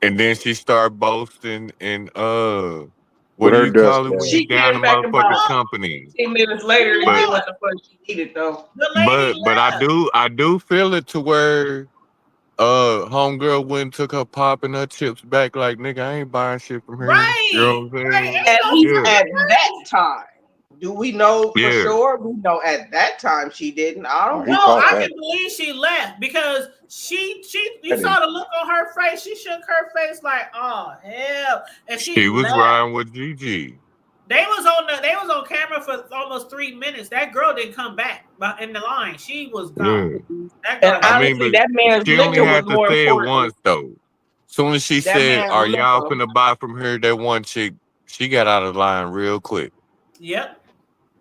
Speaker 10: And then she started boasting and what
Speaker 7: With
Speaker 10: do you
Speaker 7: her
Speaker 10: call it when you down the motherfucking company?
Speaker 6: 10 minutes later and did what the fuck she needed though.
Speaker 10: But I do feel it to where homegirl went and took her pop and her chips back like, nigga, I ain't buying shit from here.
Speaker 2: Right.
Speaker 10: You know what I'm saying?
Speaker 6: At least at that time. Do we know for sure? We know at that time she didn't. I don't know.
Speaker 2: No, I can believe she left because you saw the look on her face. She shook her face like, oh hell. And
Speaker 10: she was riding with Gigi.
Speaker 2: They was on camera for almost 3 minutes. That girl didn't come back in the line. She was gone. That girl,
Speaker 6: honestly, that man's
Speaker 10: she only had to say it once though. Soon as she said, "Are y'all finna buy from her?" That one chick, she got out of line real quick.
Speaker 2: Yep.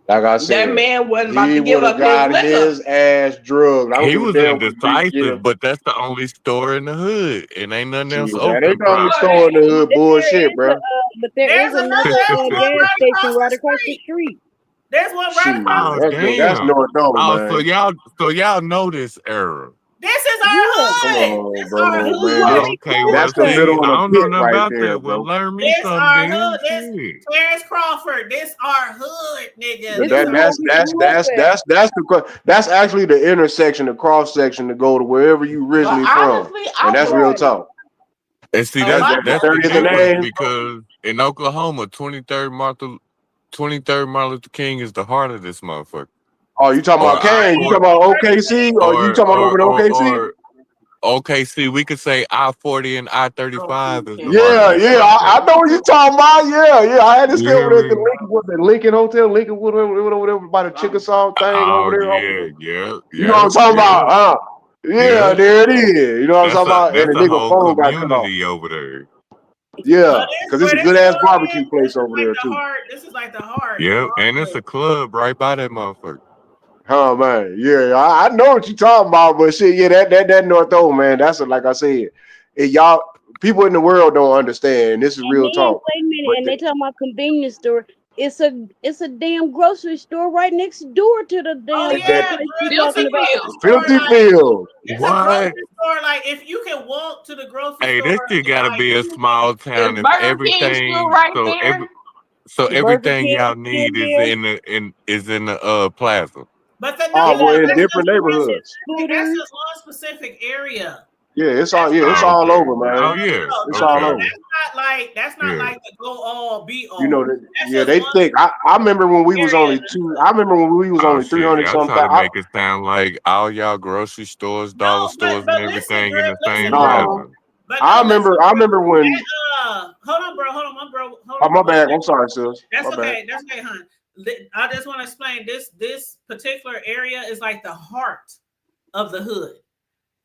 Speaker 7: Like I said,
Speaker 6: that man wasn't about to give up
Speaker 7: his ass drugged.
Speaker 10: He was indecisive, but that's the only store in the hood, and ain't nothing else open.
Speaker 7: That ain't the only store in the hood. Bullshit, bro.
Speaker 3: But there is another gas station right across the street.
Speaker 2: There's one right across the street.
Speaker 7: That's North Dome, man.
Speaker 10: So y'all know this era.
Speaker 2: This is our hood.
Speaker 7: This our hood.
Speaker 10: Okay,
Speaker 7: that's the middle of the pit right there,
Speaker 10: bro. Well, learn me
Speaker 2: this
Speaker 10: something.
Speaker 2: Our hood. This Terrence Crawford. This our hood, nigga.
Speaker 7: That's actually the intersection, the cross section to go to wherever you originally from, and that's real talk.
Speaker 10: And see, that's the difference because in Oklahoma, 23rd Martin Luther King is the heart of this motherfucker.
Speaker 7: Oh, you talking about Kane? You talking about OKC? Or you talking about over in OKC?
Speaker 10: OKC, we could say I-40 and I-35 is
Speaker 7: I know what you're talking about. Yeah. I had to stay over there at the Lincoln Hotel, Lincolnwood, whatever, by the Chickasaw thing over there.
Speaker 10: Yeah.
Speaker 7: You know what I'm talking about, huh? Yeah, there it is. You know what I'm talking about?
Speaker 10: That's
Speaker 7: and the
Speaker 10: a
Speaker 7: nigga
Speaker 10: whole
Speaker 7: phone got cut off.
Speaker 10: community over there.
Speaker 7: Yeah, because it's a good ass barbecue place over there too.
Speaker 2: This is like the heart.
Speaker 10: Yeah, and it's a club right by that motherfucker.
Speaker 7: Oh man, yeah, I know what you talking about, but shit, yeah, that North Dome, man, that's like I said, people in the world don't understand. This is real talk.
Speaker 3: Wait a minute, and they talking about convenience store. it's a damn grocery store right next door to the damn.
Speaker 2: Oh yeah,
Speaker 7: Filthy Field.
Speaker 2: It's a grocery store. Like if you can walk to the grocery
Speaker 10: Hey,
Speaker 2: store,
Speaker 10: this shit gotta
Speaker 2: like,
Speaker 10: be a small town.
Speaker 6: Is
Speaker 10: If
Speaker 6: Burger King still right there?
Speaker 10: So
Speaker 3: Burger
Speaker 10: everything
Speaker 3: King
Speaker 10: y'all
Speaker 3: still
Speaker 10: need is
Speaker 3: there.
Speaker 10: in the plaza.
Speaker 2: But the
Speaker 7: Oh, well, in
Speaker 2: that's
Speaker 7: different neighborhoods.
Speaker 2: that's just one specific area.
Speaker 7: Yeah, it's all
Speaker 10: okay.
Speaker 7: over, man.
Speaker 10: Oh yeah,
Speaker 7: It's
Speaker 10: okay.
Speaker 7: all over.
Speaker 2: That's not like the go all be all.
Speaker 7: You know that,
Speaker 2: That's
Speaker 7: yeah,
Speaker 2: just
Speaker 7: they
Speaker 2: one
Speaker 7: think. I remember when we was only two. I remember when we was
Speaker 10: Oh
Speaker 7: only
Speaker 10: shit,
Speaker 7: 300
Speaker 10: y'all
Speaker 7: something.
Speaker 10: try to make it sound like all y'all grocery stores, dollar stores, and everything in the same plaza.
Speaker 2: But
Speaker 7: I remember when.
Speaker 2: Hold on, bro.
Speaker 7: Oh, my bad. I'm sorry, sis.
Speaker 2: That's
Speaker 7: My
Speaker 2: okay.
Speaker 7: bad.
Speaker 2: That's okay, hon. I just want to explain this particular area is like the heart of the hood.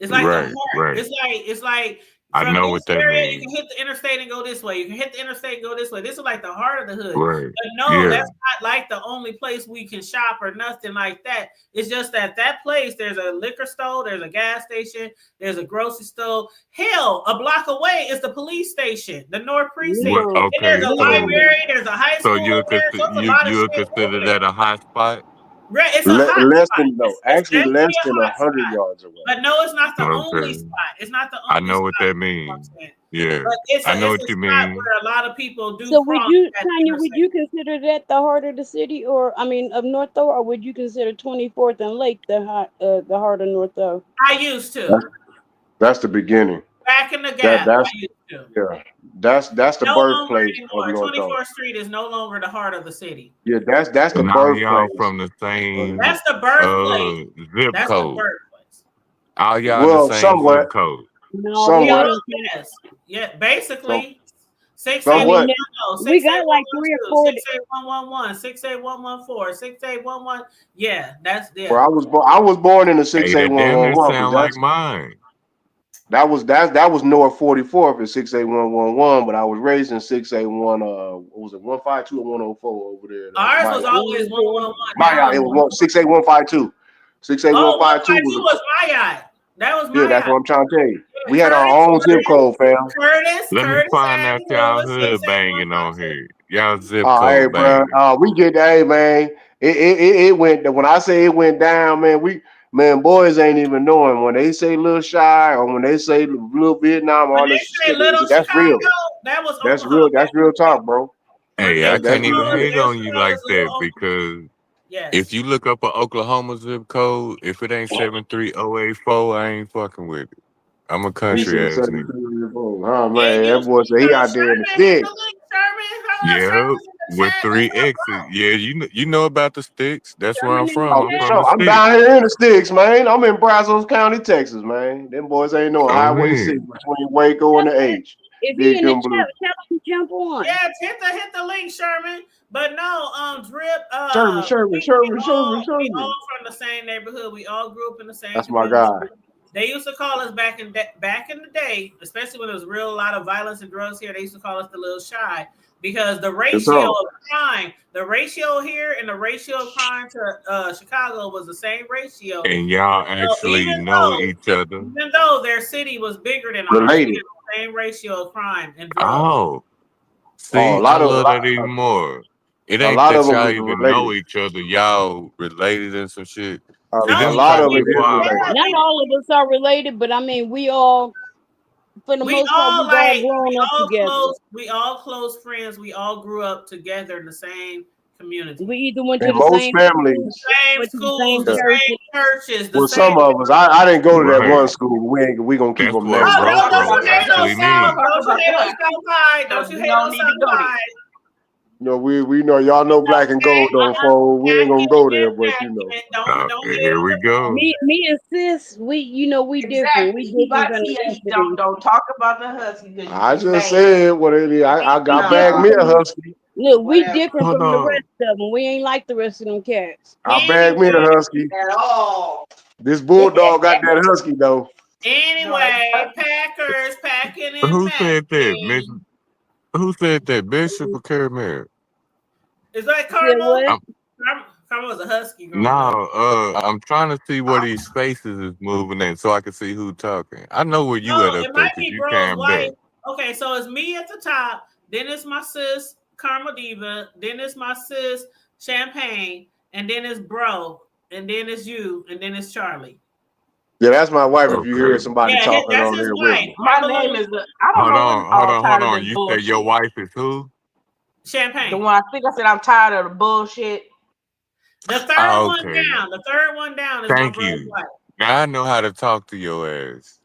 Speaker 2: It's like the heart.
Speaker 10: Right.
Speaker 2: It's like
Speaker 10: I
Speaker 2: from
Speaker 10: know
Speaker 2: this
Speaker 10: what that
Speaker 2: area,
Speaker 10: means.
Speaker 2: you can hit the interstate and go this way. You can hit the interstate and go this way. This is like the heart of the hood.
Speaker 10: Right.
Speaker 2: But no,
Speaker 10: Yeah.
Speaker 2: that's not like the only place we can shop or nothing like that. It's just that place, there's a liquor store, there's a gas station, there's a grocery store. Hell, a block away is the police station, the North Precinct.
Speaker 10: What, okay,
Speaker 2: And there's a library, there's a high school.
Speaker 10: So you'll consider that a hot spot?
Speaker 2: Right, it's a hot
Speaker 7: Less
Speaker 2: spot.
Speaker 7: than actually less than 100 yards away.
Speaker 2: But no, it's not the
Speaker 10: Okay.
Speaker 2: only spot. It's not the only
Speaker 10: I know what
Speaker 2: spot.
Speaker 10: that means. Yeah,
Speaker 2: But it's
Speaker 10: I know
Speaker 2: it's
Speaker 10: what
Speaker 2: a
Speaker 10: you
Speaker 2: spot
Speaker 10: mean.
Speaker 2: where a lot of people do.
Speaker 3: So would you,
Speaker 2: cross that
Speaker 3: Tanya, would
Speaker 2: interstate.
Speaker 3: you consider that the heart of the city, or I mean of North Thor, or would you consider 24th and Lake the heart of North Thor?
Speaker 2: I used to.
Speaker 7: That's the beginning.
Speaker 2: Back in the gap,
Speaker 7: That's
Speaker 2: I used to.
Speaker 7: yeah. That's the
Speaker 2: No longer
Speaker 7: birthplace
Speaker 2: anymore.
Speaker 7: of North Thor.
Speaker 2: 24th Street is no longer the heart of the city.
Speaker 7: Yeah, that's the
Speaker 10: Now y'all
Speaker 7: birthplace.
Speaker 10: from the same
Speaker 2: That's the birthplace.
Speaker 10: zip
Speaker 2: That's
Speaker 10: code.
Speaker 2: the birthplace.
Speaker 10: All y'all
Speaker 7: Well,
Speaker 10: in the same
Speaker 7: somewhat.
Speaker 10: zip code.
Speaker 3: No,
Speaker 7: Somewhat.
Speaker 2: Yes. Yeah, basically.
Speaker 7: Somewhat.
Speaker 3: We got like 3 or 4.
Speaker 2: 68111, 68114, 6811. Yeah, that's there.
Speaker 7: Where I was born in the
Speaker 10: Hey, that damn near
Speaker 7: 68111.
Speaker 10: sound like mine.
Speaker 7: That was North 44th at 68111, but I was raised in 681 what was it, 152 or 104 over there.
Speaker 2: Ours was always 111.
Speaker 7: My it was 68152. 68152
Speaker 2: was my yacht. That was my
Speaker 7: yeah, that's
Speaker 2: yacht.
Speaker 7: what I'm trying to tell you. We had our own zip code, fam.
Speaker 10: Let me find out y'all hood banging on here. Y'all zip
Speaker 7: Oh, hey,
Speaker 10: code
Speaker 7: bro.
Speaker 10: banging.
Speaker 7: We get that, hey, man. It went. When I say it went down, man, boys ain't even knowing when they say Little Shy or when they say Little Vietnam.
Speaker 2: When
Speaker 7: All
Speaker 2: they
Speaker 7: this
Speaker 2: say
Speaker 7: shit,
Speaker 2: Little
Speaker 7: that's
Speaker 2: Chicago,
Speaker 7: real.
Speaker 2: that was
Speaker 7: That's
Speaker 2: Omaha.
Speaker 7: real. That's real talk, bro.
Speaker 10: Hey, I can't even hate on you like
Speaker 2: Little
Speaker 10: that
Speaker 2: Oklahoma.
Speaker 10: because
Speaker 2: Yes.
Speaker 10: if you look up an Oklahoma zip code, if it ain't 73084, I ain't fucking with it. I'm a
Speaker 7: He
Speaker 10: country
Speaker 7: said
Speaker 10: ass nigga.
Speaker 7: 730. Oh man, that boy said he out there in the sticks.
Speaker 10: Yeah, with 3 X's. Yeah, you know about the sticks. That's where I'm from.
Speaker 7: Oh,
Speaker 10: I'm
Speaker 7: for
Speaker 10: from
Speaker 7: sure.
Speaker 10: the
Speaker 7: I'm
Speaker 10: sticks.
Speaker 7: down here in the sticks, man. I'm in Brazos County, Texas, man. Them boys ain't no Highway 6 between Waco and the H.
Speaker 3: If
Speaker 7: Big
Speaker 3: he in the
Speaker 7: Gun Blue.
Speaker 3: chat, tell him to jump on.
Speaker 2: Yeah, hit the link, Sherman. But no, Drip.
Speaker 7: Sherman.
Speaker 2: We all from the same neighborhood. We all grew up in the same.
Speaker 7: That's my
Speaker 2: community.
Speaker 7: guy.
Speaker 2: They used to call us back in the day, especially when there was a lot of violence and drugs here. They used to call us the Little Shy because the ratio of crime here and the ratio of crime to Chicago was the same ratio.
Speaker 10: And y'all actually know each other.
Speaker 2: Even though their city was bigger than ours,
Speaker 7: Related.
Speaker 2: we had the same ratio of crime and drugs.
Speaker 10: Oh, see,
Speaker 7: Oh,
Speaker 10: I love that even more. It
Speaker 7: a
Speaker 10: ain't
Speaker 7: lot
Speaker 10: that
Speaker 7: of them
Speaker 10: y'all
Speaker 7: is
Speaker 10: even
Speaker 7: related.
Speaker 10: know each other. Y'all related and some shit.
Speaker 7: A
Speaker 10: See, this
Speaker 7: lot
Speaker 10: type
Speaker 7: of it is
Speaker 10: people I-
Speaker 7: related.
Speaker 3: Not all of us are related, but I mean, we all, for the most part, we've all grown up together.
Speaker 2: We all close friends. We all grew up together in the same community.
Speaker 3: We either went to
Speaker 7: In
Speaker 3: the
Speaker 7: most
Speaker 3: same
Speaker 7: families.
Speaker 2: Same schools, the
Speaker 7: Yeah.
Speaker 2: same churches.
Speaker 7: Well, some of us, I didn't go to that one school. We gonna keep
Speaker 10: That's
Speaker 7: them
Speaker 10: what
Speaker 7: there.
Speaker 2: Don't you hate on
Speaker 10: actually mean.
Speaker 2: Southside? Don't you hate on Southside?
Speaker 7: You know, we know y'all know Black and Gold don't fold. We ain't gonna go there, but you know.
Speaker 10: Here we go.
Speaker 3: Me and sis, we different. We different than the rest of them.
Speaker 6: Don't talk about the husky.
Speaker 7: I just said what it is. I got bagged me a husky.
Speaker 3: Look, we different
Speaker 10: Hold
Speaker 3: from the
Speaker 10: on.
Speaker 3: rest of them. We ain't like the rest of them cats.
Speaker 7: I bagged me a husky.
Speaker 6: At all.
Speaker 7: This bulldog got that husky though.
Speaker 2: Anyway, Packers packing in.
Speaker 10: Who said that? Miss? Who said that? Bishop or Caramel?
Speaker 2: Is that Carmel?
Speaker 10: I'm-
Speaker 2: Carmel was a husky.
Speaker 10: No, I'm trying to see where these spaces is moving in so I can see who talking. I know where you at up
Speaker 2: it
Speaker 10: there
Speaker 2: might
Speaker 10: because
Speaker 2: be
Speaker 10: you
Speaker 2: Bro's
Speaker 10: came
Speaker 2: wife.
Speaker 10: back.
Speaker 2: Okay, so it's me at the top. Then it's my sis Karma Diva, then it's my sis Champagne, and then it's Bro, and then it's you, and then it's Charlie.
Speaker 7: Yeah, that's my wife. If you hear somebody talking
Speaker 2: that's
Speaker 7: on
Speaker 2: his
Speaker 7: here
Speaker 2: wife.
Speaker 7: with me.
Speaker 6: My name is. I don't know.
Speaker 10: Hold on. You said your wife is who?
Speaker 2: Champagne.
Speaker 6: The one I think I said I'm tired of the bullshit.
Speaker 2: The third one down. The third one down is
Speaker 10: Thank
Speaker 2: my
Speaker 10: you.
Speaker 2: wife.
Speaker 10: Now I know how to talk to your ass.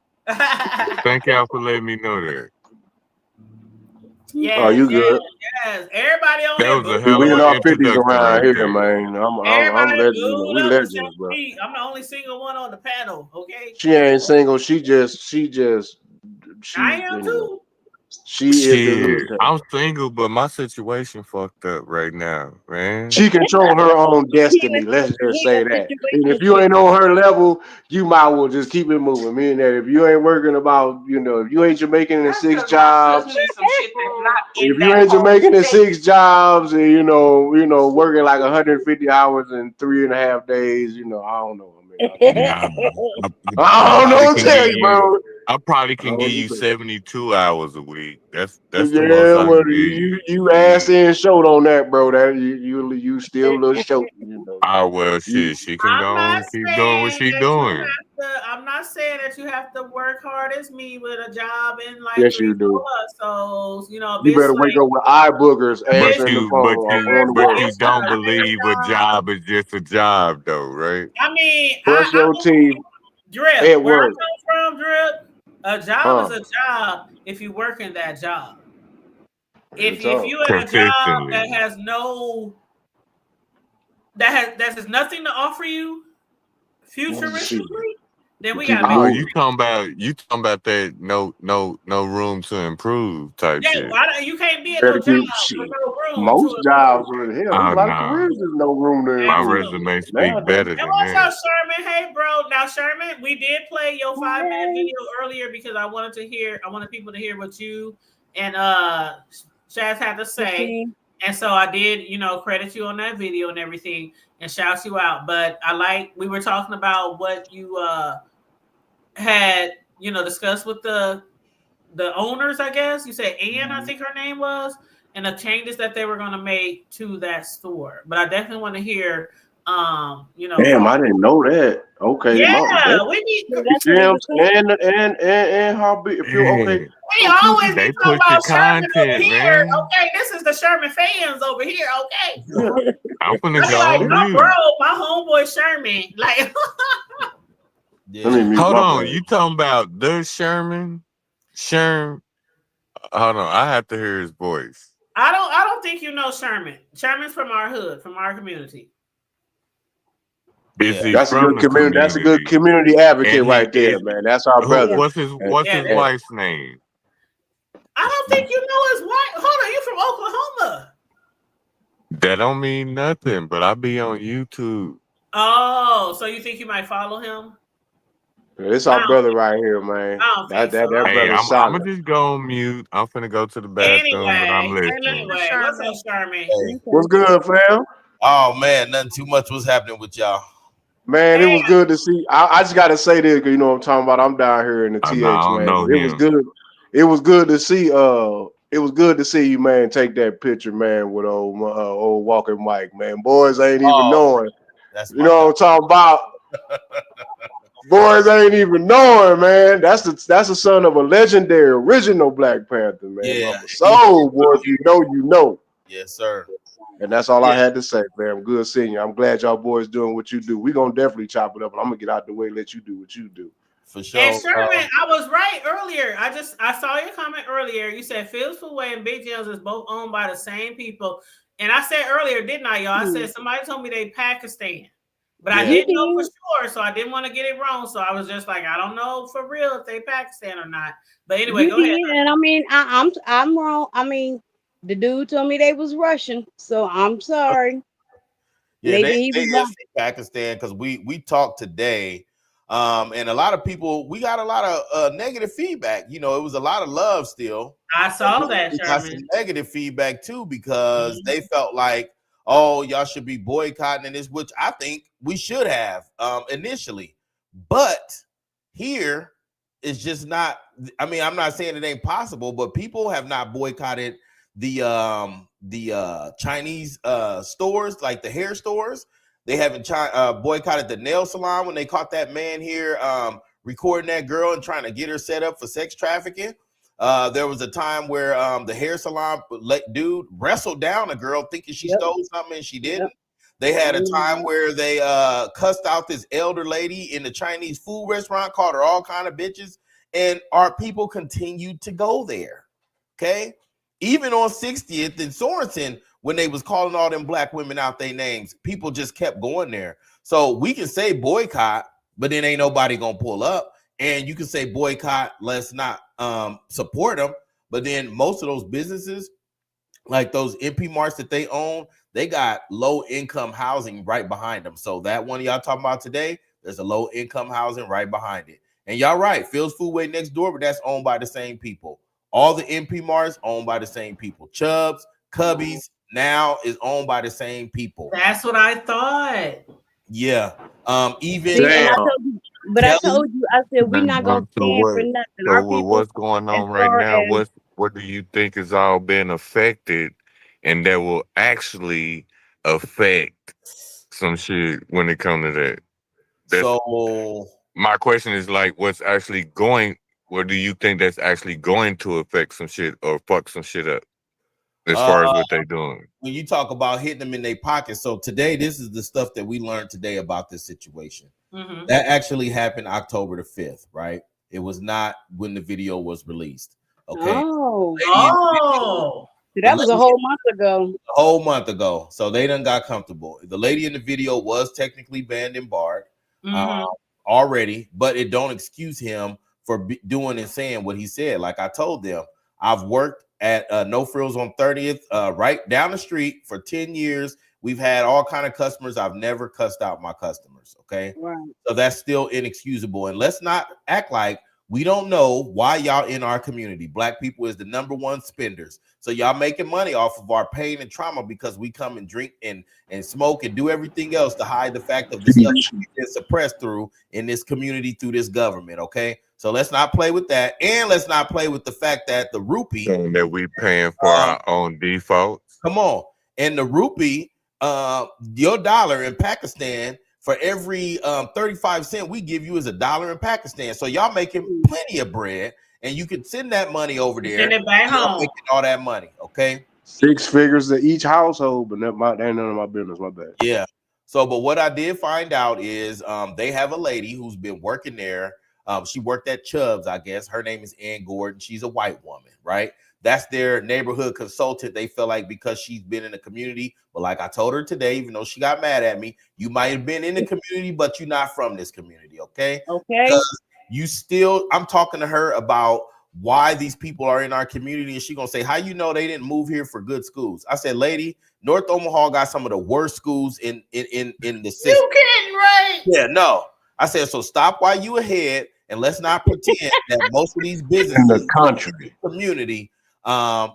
Speaker 10: Thank y'all for letting me know that.
Speaker 2: Yes,
Speaker 7: Oh, you good?
Speaker 2: Yes. Everybody on
Speaker 10: That
Speaker 2: here.
Speaker 10: was a hell
Speaker 7: We
Speaker 10: of
Speaker 7: in
Speaker 10: an
Speaker 7: our 50s
Speaker 10: introduction
Speaker 7: around
Speaker 10: right
Speaker 7: here,
Speaker 10: there.
Speaker 7: man. I'm
Speaker 2: Everybody
Speaker 7: legend.
Speaker 2: booed
Speaker 7: We
Speaker 2: up
Speaker 7: legends,
Speaker 2: except
Speaker 7: bro.
Speaker 2: me. I'm the only single one on the panel. Okay.
Speaker 7: She ain't single. She
Speaker 2: I am
Speaker 7: anyway.
Speaker 2: too.
Speaker 7: She is the hood
Speaker 10: Shit,
Speaker 7: type.
Speaker 10: I'm single, but my situation fucked up right now, man.
Speaker 7: She control her own destiny. Let's just say that. And if you ain't on her level, you might well just keep it moving. Meaning that if you ain't working about, if you ain't Jamaican in 6 jobs, if you ain't Jamaican in 6 jobs, and working like 150 hours in 3.5 days, I don't know. I don't know what to tell you, bro.
Speaker 10: I probably can give you 72 hours a week. That's the most
Speaker 7: Yeah,
Speaker 10: I
Speaker 7: well,
Speaker 10: can give you.
Speaker 7: you ass in short on that, bro. That you still a little short,
Speaker 10: Oh well, shit. She can go and keep doing what she doing.
Speaker 2: I'm not saying that you have to work hard as me with a job in like
Speaker 7: Yes,
Speaker 2: 3
Speaker 7: you do.
Speaker 2: So
Speaker 7: You better wake up with eye boogers answering the phone.
Speaker 10: But you don't believe a job is just a job, though, right?
Speaker 2: I mean,
Speaker 7: brush your teeth.
Speaker 2: Drip,
Speaker 7: at
Speaker 2: where I
Speaker 7: work.
Speaker 2: come from, Drip, a job is a job if you work in that job. If you in a job that has that has nothing to offer you futuristically, then we got.
Speaker 10: Oh, you talking about that no room to improve type shit.
Speaker 2: You can't be at no job with no room.
Speaker 7: Most jobs are hell.
Speaker 10: Oh,
Speaker 7: A lot of
Speaker 10: no.
Speaker 7: careers there's no room to
Speaker 10: My
Speaker 7: improve.
Speaker 10: resume speaks better than
Speaker 2: What's
Speaker 10: that.
Speaker 2: up, Sherman? Hey, bro. Now, Sherman, we did play your 5-minute video earlier because I wanted people to hear what you and Shaz had to say. And so I did, credit you on that video and everything and shout you out. But we were talking about what you had, discussed with the owners, I guess. You said Ann, I think her name was, and the changes that they were going to make to that store. But I definitely want to hear,
Speaker 7: Damn, I didn't know that. Okay,
Speaker 2: yeah, we need
Speaker 7: and how big if you okay.
Speaker 2: We always
Speaker 10: they
Speaker 2: be talking about Sherman
Speaker 10: content,
Speaker 2: over here.
Speaker 10: man.
Speaker 2: Okay, this is the Sherman fans over here. Okay,
Speaker 10: I'm gonna go
Speaker 2: like
Speaker 10: on
Speaker 2: my
Speaker 10: mute.
Speaker 2: bro, my homeboy Sherman. Like,
Speaker 10: Hold on, you talking about the Sherman? Hold on, I have to hear his voice.
Speaker 2: I don't think you know Sherman. Sherman's from our hood, from our community.
Speaker 7: That's a good community. That's a good community advocate right there, man. That's our brother.
Speaker 10: What's his wife's name?
Speaker 2: I don't think you know his wife. Hold on, you from Oklahoma?
Speaker 10: That don't mean nothing, but I be on YouTube.
Speaker 2: Oh, so you think you might follow him?
Speaker 7: It's our brother right here, man. That brother's solid.
Speaker 10: I'm gonna just go on mute. I'm finna go to the bathroom, but I'm listening.
Speaker 2: What's up, Sherman?
Speaker 13: Hey.
Speaker 7: What's good, fam?
Speaker 13: Oh man, nothing too much was happening with y'all.
Speaker 7: Man, it was good to see. I just gotta say this because you know what I'm talking about. I'm down here in the TH, man. It was good. It was good to see. It was good to see you, man. Take that picture, man, with old Walker Mike, man. Boys ain't even knowing. You know what I'm talking about. Boys ain't even knowing, man. That's the son of a legendary original Black Panther, man.
Speaker 13: Yeah.
Speaker 7: So, boys, you know.
Speaker 13: Yes, sir.
Speaker 7: And that's all I had to say, man. Good seeing you. I'm glad y'all boys doing what you do. We're gonna definitely chop it up, and I'm gonna get out the way and let you do what you do.
Speaker 13: For sure.
Speaker 2: And Sherman, I was right earlier. I saw your comment earlier. You said Phil's Footwear and Big Jim's is both owned by the same people. And I said earlier, didn't I, y'all? I said somebody told me they Pakistan. But I didn't know for sure, so I didn't want to get it wrong. So I was just like, I don't know for real if they Pakistan or not. But anyway, go ahead.
Speaker 3: And I mean, I'm wrong. I mean, the dude told me they was Russian, so I'm sorry.
Speaker 13: Yeah, they is Pakistan because we talked today, and a lot of people, we got a lot of negative feedback. You know, it was a lot of love still.
Speaker 2: I saw that.
Speaker 13: We got some negative feedback too because they felt like, oh, y'all should be boycotting this, which I think we should have initially. But here it's just not. I mean, I'm not saying it ain't possible, but people have not boycotted the Chinese stores, like the hair stores. They haven't boycotted the nail salon when they caught that man here recording that girl and trying to get her set up for sex trafficking. There was a time where the hair salon dude wrestled down a girl thinking she stole something and she didn't. They had a time where they cussed out this elder lady in the Chinese food restaurant, called her all kind of bitches, and our people continued to go there. Okay, even on 60th and Sorensen, when they was calling all them black women out their names, people just kept going there. So we can say boycott, but then ain't nobody gonna pull up. And you can say boycott, let's not support them. But then most of those businesses, like those MP Marts that they own, they got low income housing right behind them. So that one y'all talking about today, there's a low income housing right behind it. And y'all right, Phil's Foodway next door, but that's owned by the same people. All the MP Marts owned by the same people. Chubbs, Cubbies now is owned by the same people.
Speaker 2: That's what I thought.
Speaker 13: Yeah. Even
Speaker 3: I told you, I said we're not gonna stand for nothing.
Speaker 10: So
Speaker 3: Our
Speaker 10: with
Speaker 3: people,
Speaker 10: what's going on right now, what do you think is all being affected and that will actually affect some shit when it comes to that?
Speaker 13: So
Speaker 10: my question is like, what do you think that's actually going to affect some shit or fuck some shit up as far as what they're doing?
Speaker 13: When you talk about hitting them in their pockets, so today, this is the stuff that we learned today about this situation.
Speaker 2: Mm-hmm.
Speaker 13: That actually happened October the 5th, right? It was not when the video was released. Okay.
Speaker 3: So that was a whole month ago.
Speaker 13: A whole month ago. So they done got comfortable. The lady in the video was technically banned and barred already, but it don't excuse him for doing and saying what he said. Like I told them, I've worked at No Frills on 30th, right down the street for 10 years. We've had all kind of customers. I've never cussed out my customers. Okay.
Speaker 3: Right.
Speaker 13: So that's still inexcusable. And let's not act like we don't know why y'all in our community. Black people is the #1 spenders. So y'all making money off of our pain and trauma because we come and drink and smoke and do everything else to hide the fact of the stuff that's suppressed through in this community through this government. Okay. So let's not play with that. And let's not play with the fact that the rupee
Speaker 10: that we paying for our own defaults.
Speaker 13: Come on. And the rupee, your dollar in Pakistan, for every 35 cents we give you is $1 in Pakistan. So y'all making plenty of bread, and you can send that money over there.
Speaker 2: Send it back home.
Speaker 13: Making all that money, okay?
Speaker 7: 6 figures to each household, but that ain't none of my business. My bad.
Speaker 13: Yeah. So, but what I did find out is they have a lady who's been working there. She worked at Chubbs, I guess. Her name is Ann Gordon. She's a white woman, right? That's their neighborhood consultant. They feel like because she's been in the community, but like I told her today, even though she got mad at me, you might have been in the community, but you're not from this community, okay?
Speaker 3: Okay.
Speaker 13: Because you still, I'm talking to her about why these people are in our community, and she gonna say, how you know they didn't move here for good schools? I said, lady, North Omaha got some of the worst schools in the system.
Speaker 2: You kidding, right?
Speaker 13: Yeah, no. I said, so stop while you ahead, and let's not pretend that most of these businesses
Speaker 7: in the country
Speaker 13: community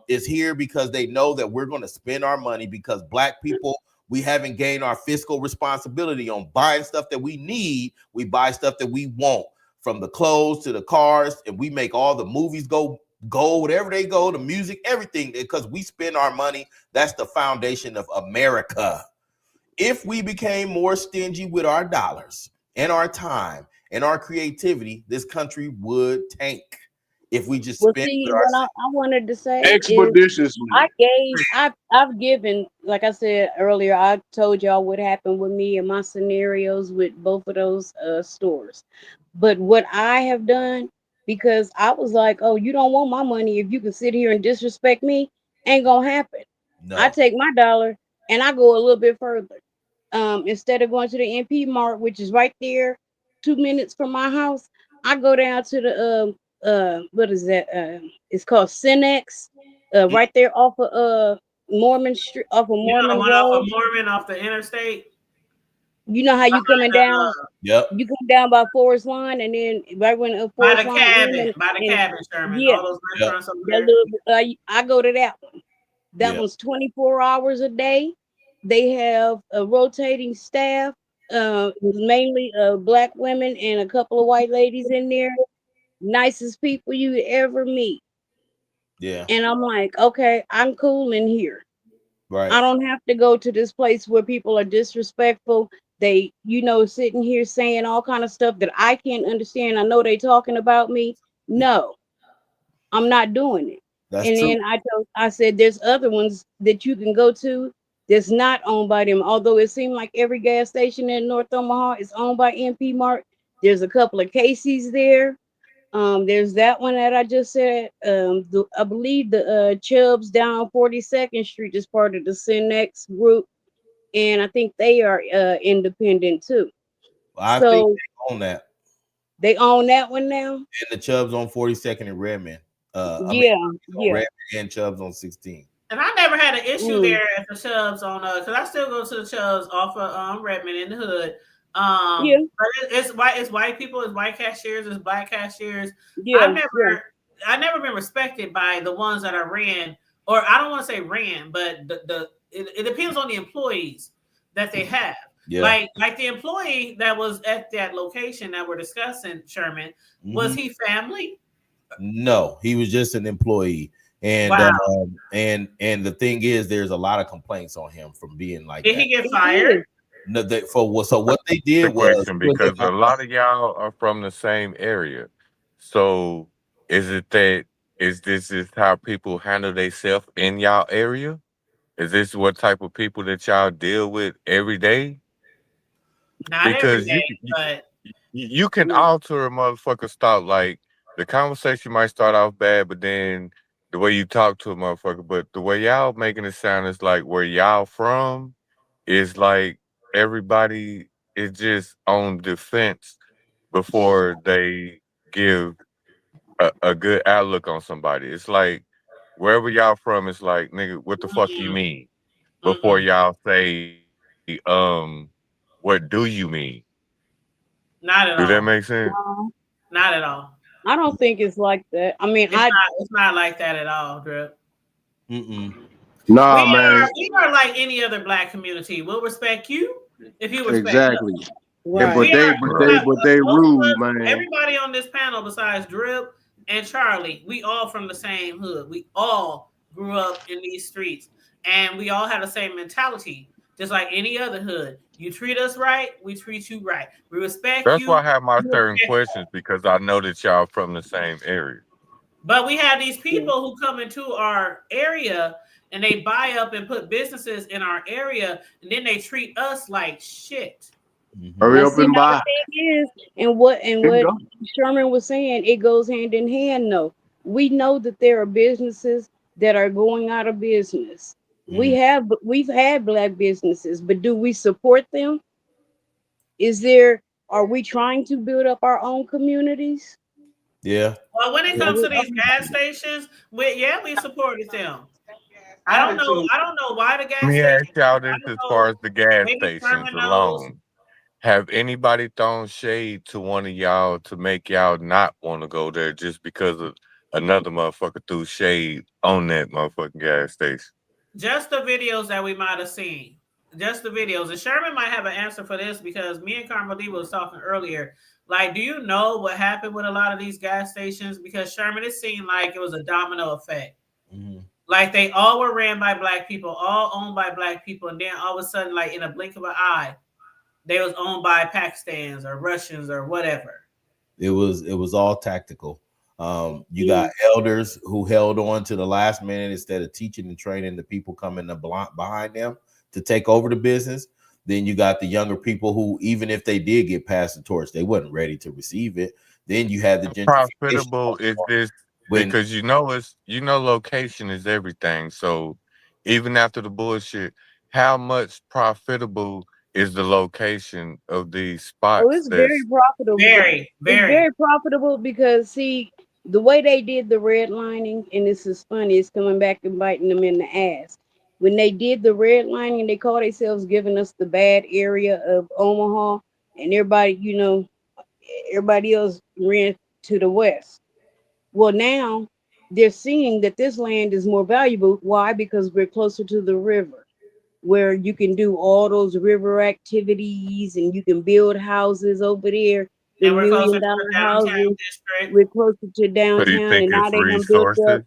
Speaker 13: is here because they know that we're going to spend our money, because Black people, we haven't gained our fiscal responsibility on buying stuff that we need. We buy stuff that we want, from the clothes to the cars, and we make all the movies go whatever they go, the music, everything, because we spend our money. That's the foundation of America. If we became more stingy with our dollars and our time and our creativity, this country would tank. If we just spend
Speaker 3: what I wanted to say
Speaker 7: expeditiously.
Speaker 3: I've given, like I said earlier, I told y'all what happened with me and my scenarios with both of those stores. But what I have done, because I was like, oh, you don't want my money if you can sit here and disrespect me, ain't gonna happen.
Speaker 13: No.
Speaker 3: I take my dollar and I go a little bit further. Instead of going to the MP Mart, which is right there 2 minutes from my house, I go down to the what is that? It's called Cinex, right there off of Mormon Street, off of Mormon Road.
Speaker 2: Off of Mormon, off the interstate.
Speaker 3: You know how you coming down?
Speaker 13: Yep.
Speaker 3: You come down by Forest Line, and then right when
Speaker 2: by
Speaker 3: Forest
Speaker 2: the
Speaker 3: Line
Speaker 2: cabin, by the cabin, Sherman.
Speaker 3: Yeah,
Speaker 2: all those restaurants over
Speaker 3: that
Speaker 2: there.
Speaker 3: I go to that one. That one's 24 hours a day. They have a rotating staff, mainly Black women and a couple of white ladies in there. Nicest people you ever meet.
Speaker 13: Yeah.
Speaker 3: And I'm like, okay, I'm cool in here.
Speaker 13: Right.
Speaker 3: I don't have to go to this place where people are disrespectful. They, sitting here saying all kind of stuff that I can't understand. I know they talking about me. No, I'm not doing it.
Speaker 13: That's
Speaker 3: And
Speaker 13: true.
Speaker 3: then I said, there's other ones that you can go to that's not owned by them. Although it seemed like every gas station in North Omaha is owned by MP Mart. There's a couple of Casey's there. There's that one that I just said. I believe the Chubbs down 42nd Street is part of the Cinex group, and I think they are independent too.
Speaker 13: I think they own that.
Speaker 3: They own that one now.
Speaker 13: And the Chubbs on 42nd and Redmond.
Speaker 3: Yeah.
Speaker 13: Redmond and Chubbs on 16.
Speaker 2: And I never had an issue there at the Chubbs on because I still go to the Chubbs off of Redmond in the hood.
Speaker 3: Yeah.
Speaker 2: But it's white people, it's white cashiers, it's black cashiers.
Speaker 3: Yeah.
Speaker 2: I never been respected by the ones that I ran, or I don't want to say ran, but it depends on the employees that they have.
Speaker 13: Yeah.
Speaker 2: Like the employee that was at that location that we're discussing, Sherman, was he family?
Speaker 13: No, he was just an employee. And
Speaker 2: wow.
Speaker 13: And the thing is, there's a lot of complaints on him from being like
Speaker 2: Did
Speaker 13: that.
Speaker 2: he get fired?
Speaker 13: No, so what they did was
Speaker 10: because a lot of y'all are from the same area. So is this how people handle themselves in y'all area? Is this what type of people that y'all deal with every day?
Speaker 2: Not
Speaker 10: because
Speaker 2: every day, but
Speaker 10: you can alter a motherfucker's thought. Like the conversation might start off bad, but then the way you talk to a motherfucker, but the way y'all making it sound is like where y'all from is like everybody is just on defense before they give a good outlook on somebody. It's like wherever y'all from, it's like, nigga, what the fuck you mean? Before y'all say, what do you mean?
Speaker 2: Not at all.
Speaker 10: Do that make sense?
Speaker 2: Not at all.
Speaker 3: I don't think it's like that. I mean,
Speaker 2: it's not like that at all, Drip.
Speaker 7: Nah, man.
Speaker 2: We are like any other black community. We'll respect you if you respect
Speaker 7: exactly.
Speaker 2: us.
Speaker 7: Right. But they rude, man.
Speaker 2: Everybody on this panel besides Drip and Charlie, we all from the same hood. We all grew up in these streets, and we all have the same mentality, just like any other hood. You treat us right, we treat you right. We respect
Speaker 10: That's
Speaker 2: you.
Speaker 10: That's why I have my certain questions, because I know that y'all from the same area.
Speaker 2: But we have these people who come into our area and they buy up and put businesses in our area, and then they treat us like shit.
Speaker 7: Hurry up and buy.
Speaker 3: And what Sherman was saying, it goes hand in hand. No, we know that there are businesses that are going out of business. We've had black businesses, but do we support them? Are we trying to build up our own communities?
Speaker 13: Yeah.
Speaker 2: Well, when it comes to these gas stations, we supported them. I don't know why the gas stations.
Speaker 10: Let me ask y'all this as far as the gas stations alone. Have anybody thrown shade to one of y'all to make y'all not want to go there just because of another motherfucker threw shade on that motherfucking gas station?
Speaker 2: Just the videos that we might have seen. Just the videos. And Sherman might have an answer for this, because me and Carmelita was talking earlier. Like, do you know what happened with a lot of these gas stations? Because Sherman, it seemed like it was a domino effect. Like they all were ran by black people, all owned by black people. And then all of a sudden, like in a blink of an eye, they was owned by Pakistans or Russians or whatever.
Speaker 13: It was all tactical. You got elders who held on to the last minute instead of teaching and training the people coming behind them to take over the business. Then you got the younger people who, even if they did get past the torch, they wasn't ready to receive it. Then you had the gentrification.
Speaker 10: Profitable is this because location is everything. So even after the bullshit, how much profitable is the location of these spots?
Speaker 3: Oh, it's very profitable.
Speaker 2: Very.
Speaker 3: It's very profitable because, see, the way they did the redlining, and this is funny, it's coming back and biting them in the ass. When they did the redlining, they call themselves giving us the bad area of Omaha, and everybody else ran to the west. Well, now they're seeing that this land is more valuable. Why? Because we're closer to the river, where you can do all those river activities and you can build houses over there. The $1 million houses. We're closer to downtown.
Speaker 10: So do you think
Speaker 3: and now
Speaker 10: it's
Speaker 3: they done built up.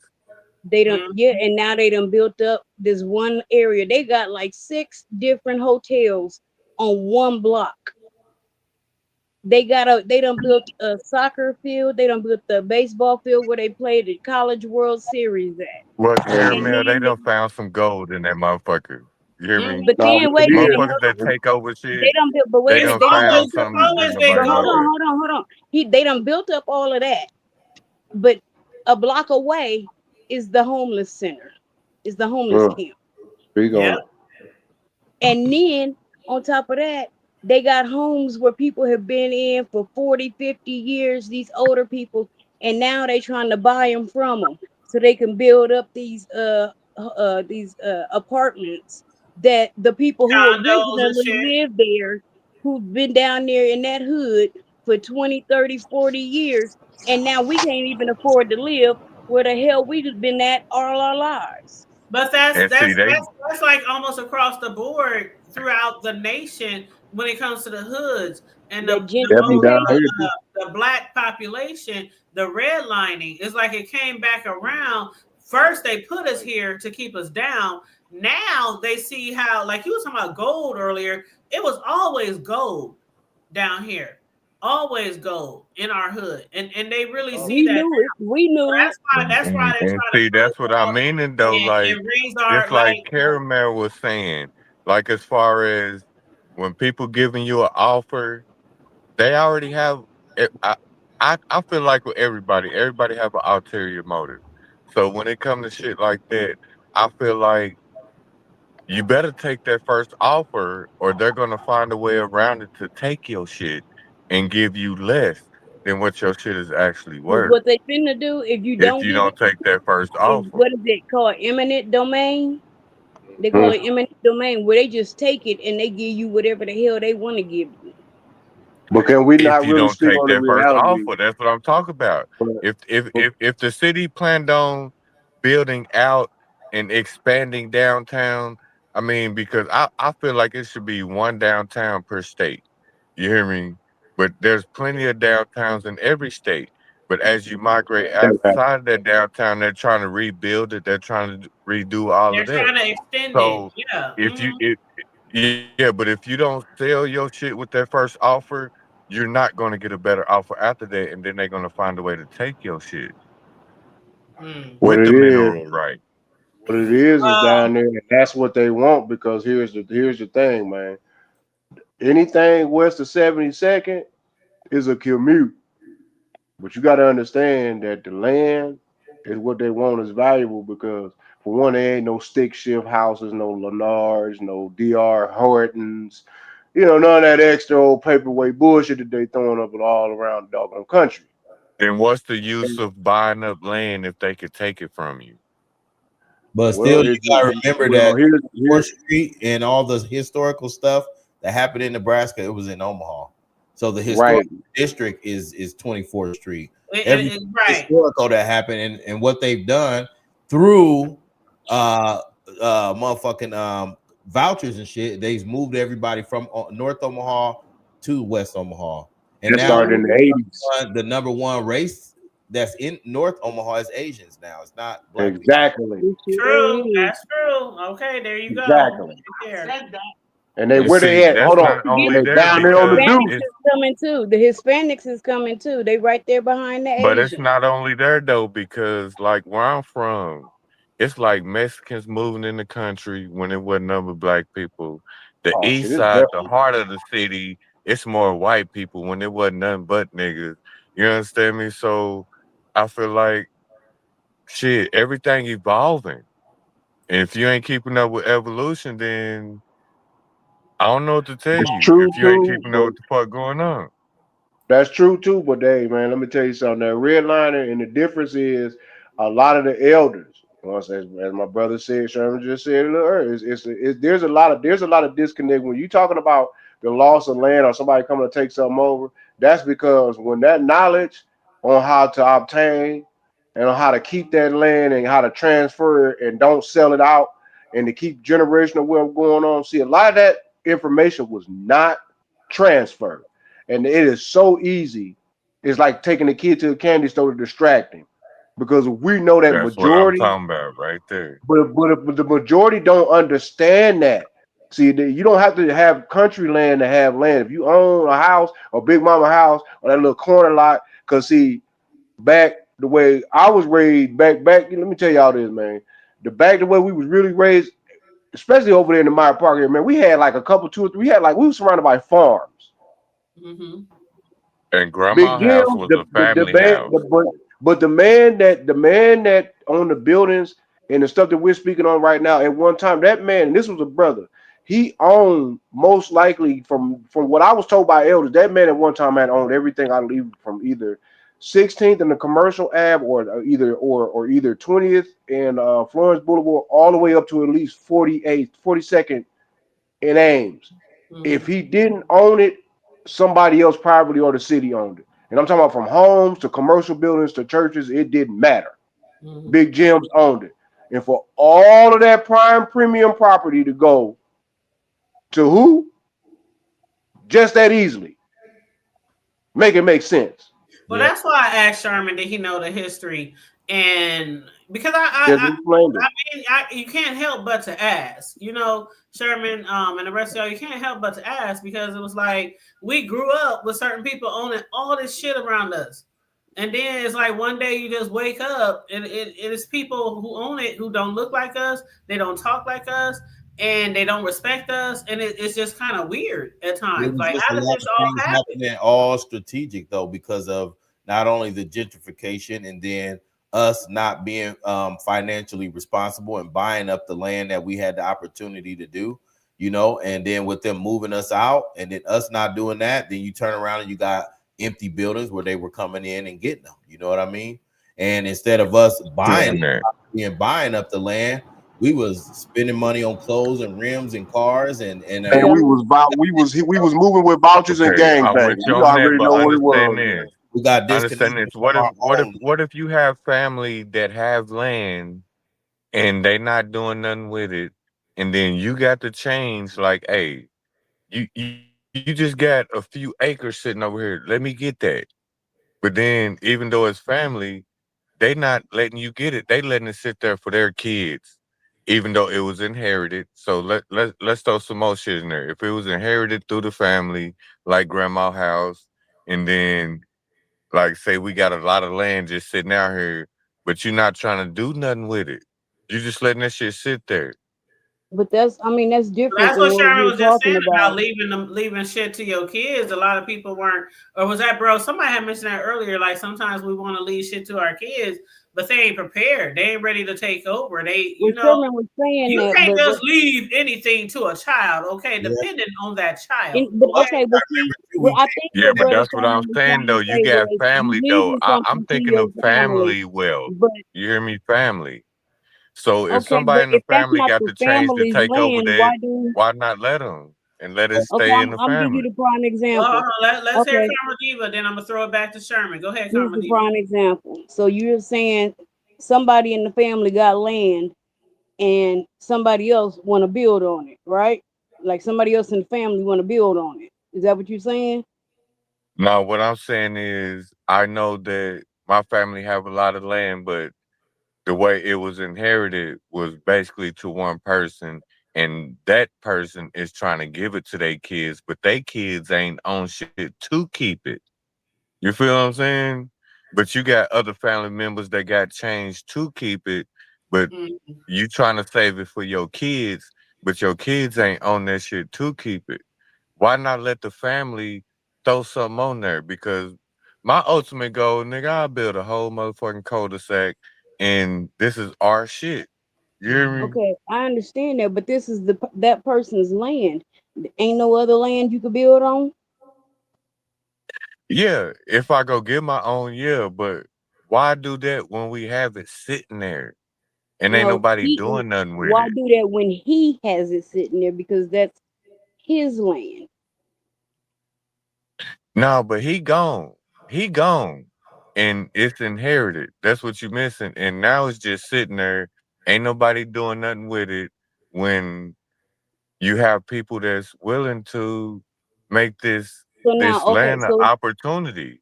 Speaker 3: They don't, yeah, and now they done built up this one area. They got like 6 different hotels on one block. They done built a soccer field. They done built the baseball field where they played the College World Series at.
Speaker 10: Well,
Speaker 3: And
Speaker 10: Caramel, they
Speaker 3: then
Speaker 10: done found some gold in that motherfucker. You hear me?
Speaker 3: but then wait a minute,
Speaker 10: Motherfuckers that take over shit,
Speaker 3: they done built, but
Speaker 10: they
Speaker 3: wait a minute,
Speaker 10: done
Speaker 3: they done
Speaker 10: found
Speaker 3: built up.
Speaker 10: something that nobody
Speaker 3: But hold
Speaker 10: know.
Speaker 3: on. They done built up all of that, but a block away is the homeless center, is the homeless camp.
Speaker 7: Yeah.
Speaker 3: And then on top of that, they got homes where people have been in for 40, 50 years, these older people, and now they trying to buy them from them so they can build up these apartments that the people who originally lived there, who've been down there in that hood for 20, 30, 40 years, and now we can't even afford to live where the hell we've been at all our lives.
Speaker 2: But that's like almost across the board throughout the nation when it comes to the hoods and the black population. The redlining is like it came back around. First, they put us here to keep us down. Now they see how, like you were talking about gold earlier, it was always gold down here. Always gold in our hood, and they really see that.
Speaker 3: We knew
Speaker 2: it. That's why they
Speaker 10: And see, that's what I mean. And though, like, just like Caramel was saying, like as far as when people giving you an offer, they already have. I feel like with everybody have an ulterior motive. So when it comes to shit like that, I feel like you better take that first offer, or they're gonna find a way around it to take your shit and give you less than what your shit is actually worth.
Speaker 3: What they finna do if you don't
Speaker 10: take that first offer.
Speaker 3: What is it called? Eminent domain. They call it eminent domain, where they just take it and they give you whatever the hell they want to give you.
Speaker 7: But can we not
Speaker 10: if you
Speaker 7: really
Speaker 10: don't
Speaker 7: speak
Speaker 10: take
Speaker 7: on
Speaker 10: that
Speaker 7: the
Speaker 10: first
Speaker 7: reality?
Speaker 10: offer, that's what I'm talking about. If the city planned on building out and expanding downtown, I mean, because I feel like it should be one downtown per state. You hear me? But there's plenty of downtowns in every state. But as you migrate outside of that downtown, they're trying to rebuild it. They're trying to redo all of that.
Speaker 2: They're trying to extend
Speaker 10: so
Speaker 2: it. Yeah.
Speaker 10: But if you don't sell your shit with that first offer, you're not going to get a better offer after that, and then they're going to find a way to take your shit with the mineral right.
Speaker 7: What it is down there, and that's what they want. Because here's the thing, man. Anything west of 72nd is a commute, but you got to understand that the land is what they want is valuable. Because for one, there ain't no stick shift houses, no Lennar's, no DR Hortons, none of that extra old paperweight bullshit that they throwing up all around the doggone country.
Speaker 10: Then what's the use of buying up land if they could take it from you?
Speaker 13: But still, you gotta remember that 4th Street and all the historical stuff that happened in Nebraska, it was in Omaha. So the historical district is 24th Street. Every historical that happened and what they've done through motherfucking vouchers and shit, they've moved everybody from North Omaha to West Omaha. And now
Speaker 7: started in the 80s.
Speaker 13: The number one race that's in North Omaha is Asians now. It's not black
Speaker 7: exactly
Speaker 13: people.
Speaker 2: True. That's true. Okay, there you go.
Speaker 7: Exactly.
Speaker 2: Right.
Speaker 7: And they where they at? Hold on. They down there on the
Speaker 3: Hispanics is coming too. The Hispanics is coming too. They right there behind the Asians.
Speaker 10: But it's not only there though, because like where I'm from, it's like Mexicans moving in the country when it wasn't number black people. The east side, the heart of the city, it's more white people when it wasn't nothing but niggas. You understand me? So I feel like shit, everything evolving. And if you ain't keeping up with evolution, then I don't know what to tell you. If you ain't keeping up with the fuck going on.
Speaker 7: That's true too, but hey, man, let me tell you something. That redlining, and the difference is a lot of the elders. As my brother said, Sherman just said it earlier. There's a lot of disconnect when you talking about the loss of land or somebody coming to take something over. That's because when that knowledge on how to obtain and on how to keep that land and how to transfer it and don't sell it out and to keep generational wealth going on. See, a lot of that information was not transferred. And it is so easy. It's like taking a kid to a candy store to distract him. because we know that
Speaker 10: That's what I'm
Speaker 7: majority,
Speaker 10: talking about right there.
Speaker 7: but the majority don't understand that. See, you don't have to have country land to have land. If you own a house or big mama house or that little corner lot, because see, back the way I was raised, back. Let me tell y'all this, man. The way we was really raised, especially over there in the Meyer Park area, man. We had like a couple, 2 or 3. We were surrounded by farms.
Speaker 2: Mm-hmm.
Speaker 10: And grandma's
Speaker 7: Big Jim,
Speaker 10: house was a family house.
Speaker 7: but the man that owned the buildings and the stuff that we're speaking on right now, at one time, that man, and this was a brother, he owned, most likely from what I was told by elders, that man at one time had owned everything I leave from either 16th and the Commercial Ave or either 20th and Florence Boulevard all the way up to at least 42nd in Ames. If he didn't own it, somebody else privately or the city owned it. And I'm talking about from homes to commercial buildings to churches, it didn't matter. Big Jim's owned it. And for all of that prime premium property to go to who? Just that easily. Make it make sense.
Speaker 2: Well, that's why I asked Sherman, did he know the history? And because I mean, you can't help but to ask, you know, Sherman, and the rest of y'all, you can't help but to ask, because it was like we grew up with certain people owning all this shit around us. And then it's like one day you just wake up and it is people who own it who don't look like us, they don't talk like us, and they don't respect us, and it's just kind of weird at times. Like, how does this all happen?
Speaker 13: All strategic though, because of not only the gentrification and then us not being financially responsible and buying up the land that we had the opportunity to do, you know, and then with them moving us out and then us not doing that, then you turn around and you got empty buildings where they were coming in and getting them. You know what I mean? And instead of us buying up the land, we was spending money on clothes and rims and cars and we
Speaker 7: was moving with vouchers and gangbangs. You already know what it was.
Speaker 13: We got
Speaker 10: understand this. What if you have family that have land and they not doing nothing with it, and then you got to change, like, hey, you just got a few acres sitting over here. Let me get that. But then even though it's family, they not letting you get it. They letting it sit there for their kids, even though it was inherited. So let's throw some more shit in there. If it was inherited through the family, like grandma's house, and then like say we got a lot of land just sitting out here, but you're not trying to do nothing with it. You're just letting that shit sit there.
Speaker 3: But that's different.
Speaker 2: That's what Sharon was just saying about leaving shit to your kids. A lot of people weren't, or was that, bro? Somebody had mentioned that earlier. Like, sometimes we want to leave shit to our kids, but they ain't prepared. They ain't ready to take over. They, you know, you can't just leave anything to a child, okay? Depending on that child.
Speaker 3: But I think
Speaker 10: but that's what I'm saying though. You got family though. I'm thinking of family wealth. You hear me? Family. So if somebody in the family got the change to take over that, why not let them and let it stay in the family?
Speaker 3: I'm giving you the prime example.
Speaker 2: Let's hear Karma Diva, then I'm gonna throw it back to Sherman. Go ahead, Karma Diva.
Speaker 3: Here's the prime example. So you're saying somebody in the family got land and somebody else want to build on it, right? Like somebody else in the family want to build on it. Is that what you're saying?
Speaker 10: No, what I'm saying is I know that my family have a lot of land, but the way it was inherited was basically to one person, and that person is trying to give it to their kids, but their kids ain't on shit to keep it. You feel what I'm saying? But you got other family members that got changed to keep it, but you trying to save it for your kids, but your kids ain't on that shit to keep it. Why not let the family throw something on there? Because my ultimate goal, nigga, I'll build a whole motherfucking cul-de-sac, and this is our shit. You hear me?
Speaker 3: Okay, I understand that, but this is that person's land. Ain't no other land you could build on.
Speaker 10: Yeah, if I go get my own, yeah, but why do that when we have it sitting there and ain't nobody doing nothing with it?
Speaker 3: Why do that when he has it sitting there? Because that's his land.
Speaker 10: No, but he gone. He gone. And it's inherited. That's what you're missing. And now it's just sitting there. Ain't nobody doing nothing with it when you have people that's willing to make this land an opportunity.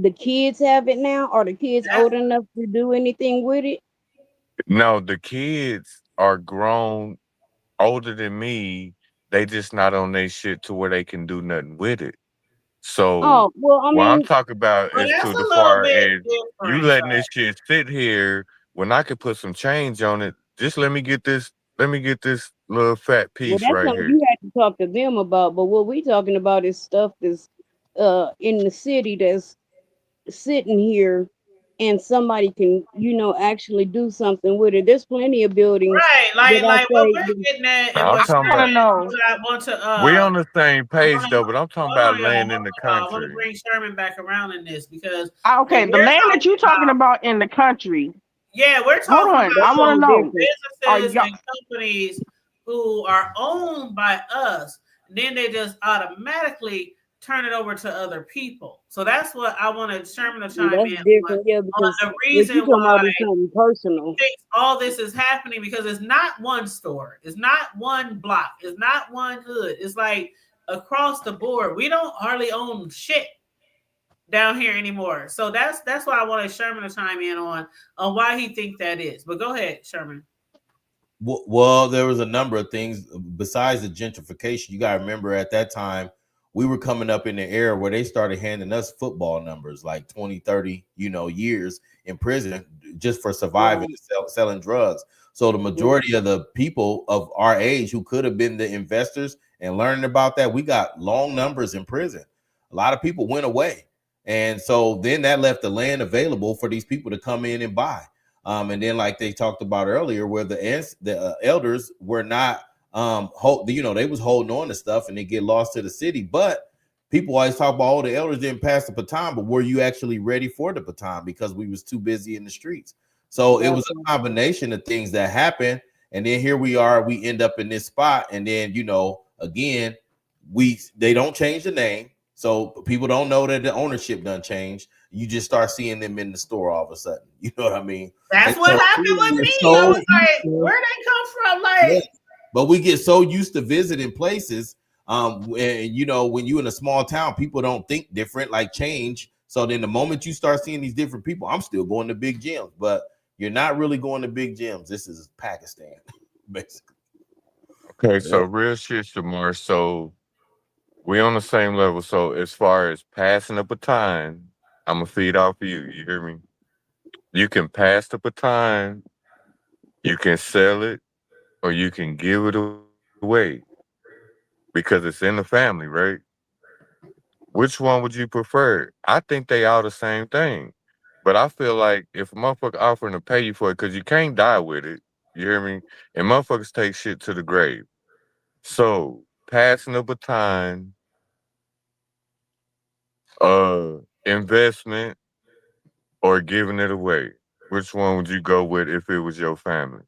Speaker 3: the kids have it now? Are the kids old enough to do anything with it?
Speaker 10: No, the kids are grown, older than me. They just not on their shit to where they can do nothing with it. So
Speaker 3: Oh, well, I
Speaker 10: what I'm
Speaker 3: mean,
Speaker 10: talking about
Speaker 2: Well,
Speaker 10: is
Speaker 2: that's
Speaker 10: to
Speaker 2: a
Speaker 10: the
Speaker 2: little
Speaker 10: far
Speaker 2: bit
Speaker 10: as you
Speaker 2: different.
Speaker 10: letting this shit sit here when I could put some change on it. Just let me get this little fat
Speaker 3: well,
Speaker 10: piece
Speaker 3: that's
Speaker 10: right
Speaker 3: something
Speaker 10: here.
Speaker 3: you had to talk to them about. But what we talking about is stuff that's in the city that's sitting here, and somebody can, actually do something with it. There's plenty of buildings
Speaker 2: Right,
Speaker 3: that I
Speaker 2: like what
Speaker 3: say.
Speaker 2: we're getting at and
Speaker 10: I'm
Speaker 2: what
Speaker 10: talking
Speaker 2: Sherman,
Speaker 10: about
Speaker 2: what I want to
Speaker 10: we on the same
Speaker 2: I
Speaker 10: page
Speaker 2: wanna,
Speaker 10: though, but I'm talking
Speaker 2: hold on,
Speaker 10: about
Speaker 2: y'all.
Speaker 10: land in the
Speaker 2: I want to
Speaker 10: country.
Speaker 2: bring Sherman back around in this because
Speaker 6: Okay,
Speaker 2: what
Speaker 6: the
Speaker 2: we're
Speaker 6: land that
Speaker 2: talking
Speaker 6: you're talking about in the country.
Speaker 2: yeah, we're
Speaker 6: Hold
Speaker 2: talking
Speaker 6: on, I
Speaker 2: about
Speaker 6: want to know. Are
Speaker 2: businesses
Speaker 6: y'all?
Speaker 2: and companies who are owned by us. Then they just automatically turn it over to other people. So that's what I wanted Sherman to chime
Speaker 3: That's
Speaker 2: in
Speaker 3: different, yeah,
Speaker 2: on
Speaker 3: because
Speaker 2: the
Speaker 3: what
Speaker 2: reason
Speaker 3: you talking
Speaker 2: why
Speaker 3: about is something personal.
Speaker 2: all this is happening, because it's not one store, it's not one block, it's not one hood. It's like across the board. We don't hardly own shit down here anymore. So that's why I wanted Sherman to chime in on why he think that is. But go ahead, Sherman.
Speaker 13: Well, there was a number of things besides the gentrification. You got to remember at that time, we were coming up in the era where they started handing us football numbers like 20, 30, years in prison just for surviving and selling drugs. So the majority of the people of our age who could have been the investors and learning about that, we got long numbers in prison. A lot of people went away. And so then that left the land available for these people to come in and buy. And then, like they talked about earlier, where the elders were not, they was holding on to stuff and they get lost to the city. But people always talk about, oh, the elders didn't pass the baton, but were you actually ready for the baton? Because we was too busy in the streets. So it was a combination of things that happened. And then here we are, we end up in this spot. And then, again, they don't change the name. So people don't know that the ownership done changed. You just start seeing them in the store all of a sudden. You know what I mean?
Speaker 2: That's
Speaker 13: and
Speaker 2: what
Speaker 13: so,
Speaker 2: happened with me. I was like, where they come from? Like,
Speaker 13: yeah. But we get so used to visiting places. And when you're in a small town, people don't think different, like change. So then the moment you start seeing these different people, I'm still going to big gyms, but you're not really going to big gyms. This is Pakistan, basically.
Speaker 10: Okay, so real shit, Shamar. So we on the same level. So as far as passing the baton, I'm gonna feed off of you. You hear me? You can pass the baton, you can sell it, or you can give it away because it's in the family, right? Which one would you prefer? I think they all the same thing. But I feel like if a motherfucker offering to pay you for it, because you can't die with it, you hear me? And motherfuckers take shit to the grave. So passing the baton, investment, or giving it away. Which one would you go with if it was your family?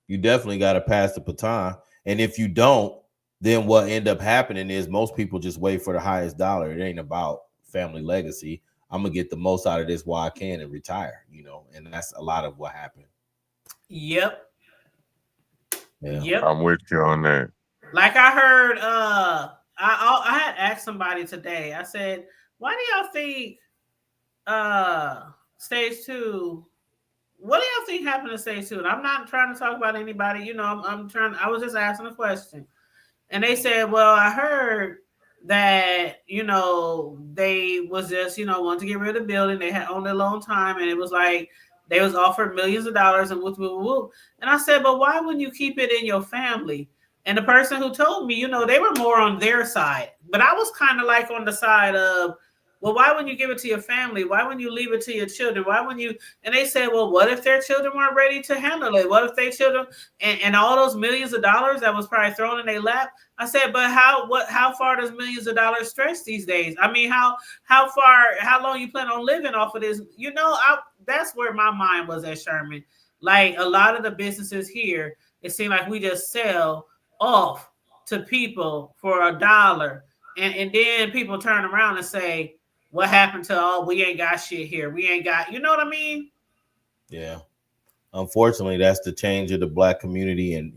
Speaker 13: You definitely got to pass the baton. And if you don't, then what end up happening is most people just wait for the highest dollar. It ain't about family legacy. I'm going to get the most out of this while I can and retire, and that's a lot of what happened.
Speaker 2: Yep.
Speaker 13: Yeah.
Speaker 2: Yep.
Speaker 10: I'm with you on that.
Speaker 2: Like I heard, I had asked somebody today. I said, why do y'all think stage 2? What do y'all think happened to stage 2? And I'm not trying to talk about anybody. I was just asking a question. And they said, well, I heard that, they was just, wanted to get rid of the building. They had owned it a long time. And it was like, they was offered millions of dollars and whoop, whoop, whoop. And I said, but why wouldn't you keep it in your family? And the person who told me, they were more on their side. But I was kind of like on the side of, well, why wouldn't you give it to your family? Why wouldn't you leave it to your children? Why wouldn't you? And they said, well, what if their children weren't ready to handle it? What if their children and all those millions of dollars that was probably thrown in their lap? I said, but how far does millions of dollars stretch these days? I mean, how long you plan on living off of this? That's where my mind was at, Sherman. Like a lot of the businesses here, it seemed like we just sell off to people for $1. And then people turn around and say, what happened to, we ain't got shit here. We ain't got, you know what I mean?
Speaker 13: Yeah. Unfortunately, that's the change of the Black community. And,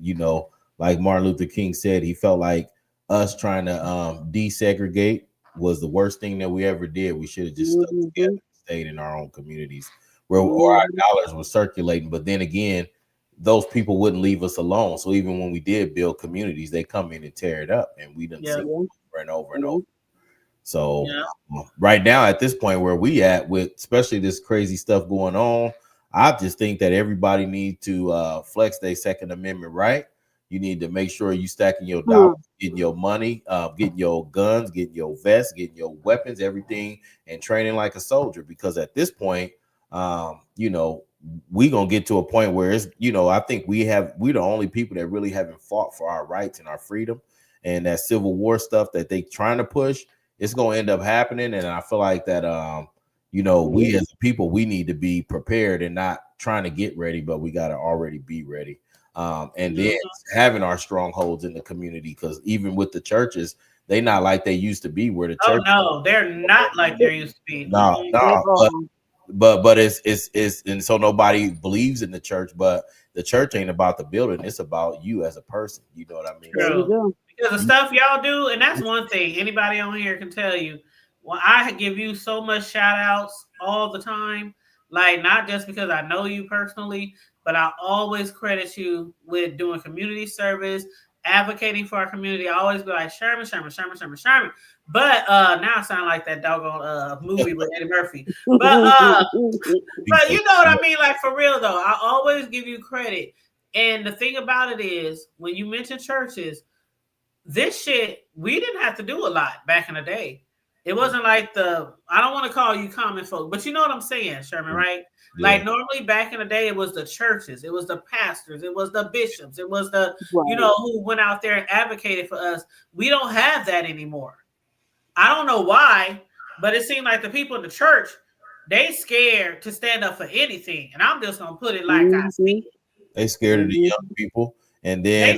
Speaker 13: like Martin Luther King said, he felt like us trying to desegregate was the worst thing that we ever did. We should have just stuck together and stayed in our own communities where our dollars were circulating. But then again, those people wouldn't leave us alone. So even when we did build communities, they come in and tear it up, and we didn't see it over and over and over. So right now, at this point where we at, with especially this crazy stuff going on, I just think that everybody needs to flex their Second Amendment right. You need to make sure you stacking your dollars, getting your money, getting your guns, getting your vests, getting your weapons, everything, and training like a soldier. Because at this point, you know, we gonna get to a point where it's, you know, I think we're the only people that really haven't fought for our rights and our freedom, and that Civil War stuff that they trying to push, it's gonna end up happening. And I feel like that, you know, we as a people, we need to be prepared and not trying to get ready, but we gotta already be ready. And then having our strongholds in the community, because even with the churches, they not like they used to be. Where the church,
Speaker 2: no, they're not like they used to be.
Speaker 13: No, but it's and so nobody believes in the church. But the church ain't about the building; it's about you as a person. You know what I mean?
Speaker 2: True. Because the stuff y'all do, and that's one thing anybody on here can tell you. Well, I give you so much shout outs all the time, like not just because I know you personally, but I always credit you with doing community service, advocating for our community. I always be like, Sherman. But now I sound like that doggone movie with Eddie Murphy. But you know what I mean? Like, for real though, I always give you credit. And the thing about it is, when you mention churches, this shit, we didn't have to do a lot back in the day. It wasn't like I don't want to call you common folk, but you know what I'm saying, Sherman, right? Yeah. Like normally back in the day, it was the churches, it was the pastors, it was the bishops, it was the, you know, who went out there and advocated for us. We don't have that anymore. I don't know why, but it seemed like the people in the church, they scared to stand up for anything. And I'm just going to put it like I see it.
Speaker 13: They scared of the young people. And then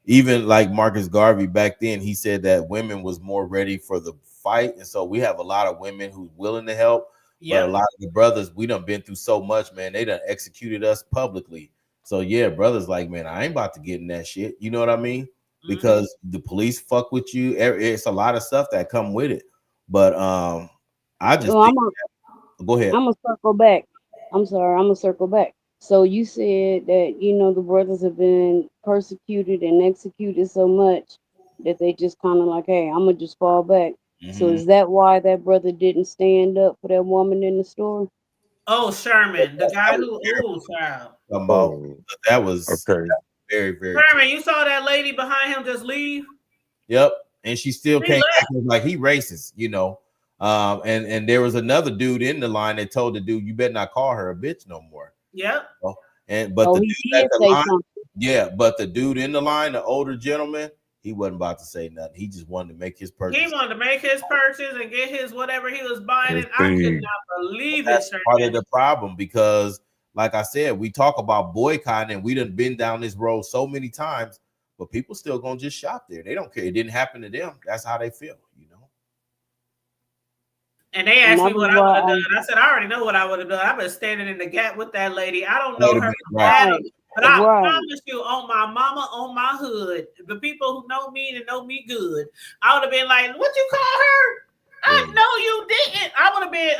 Speaker 13: even like Marcus Garvey back then, he said that women was more ready for the fight. And so we have a lot of women who's willing to help. But a lot of the brothers, we done been through so much, man. They done executed us publicly. So yeah, brothers like, man, I ain't about to get in that shit. You know what I mean? Because the police fuck with you. It's a lot of stuff that come with it. But I just go ahead.
Speaker 3: I'm gonna circle back. I'm sorry, I'm gonna circle back. So you said that, you know, the brothers have been persecuted and executed so much that they just kind of like, hey, I'm gonna just fall back. So is that why that brother didn't stand up for that woman in the store?
Speaker 2: Oh, Sherman, the guy who
Speaker 13: that was very, very
Speaker 2: Sherman, you saw that lady behind him just leave?
Speaker 13: Yep. And she still came back like he racist, you know. And there was another dude in the line that told the dude, you better not call her a bitch no more.
Speaker 2: Yep.
Speaker 13: But the dude in the line, the older gentleman, he wasn't about to say nothing. He just wanted to make his purchase.
Speaker 2: He wanted to make his purchase and get his whatever he was buying. And I could not believe it.
Speaker 13: Part of the problem, because like I said, we talk about boycotting and we done been down this road so many times, but people still gonna just shop there. They don't care. It didn't happen to them. That's how they feel, you know.
Speaker 2: And they asked me what I would have done. I said, I already know what I would have done. I've been standing in the gap with that lady. I don't know her from Adam, but I promise you, on my mama, on my hood, the people who know me and know me good, I would have been like, what you call her? No, you didn't. I would have been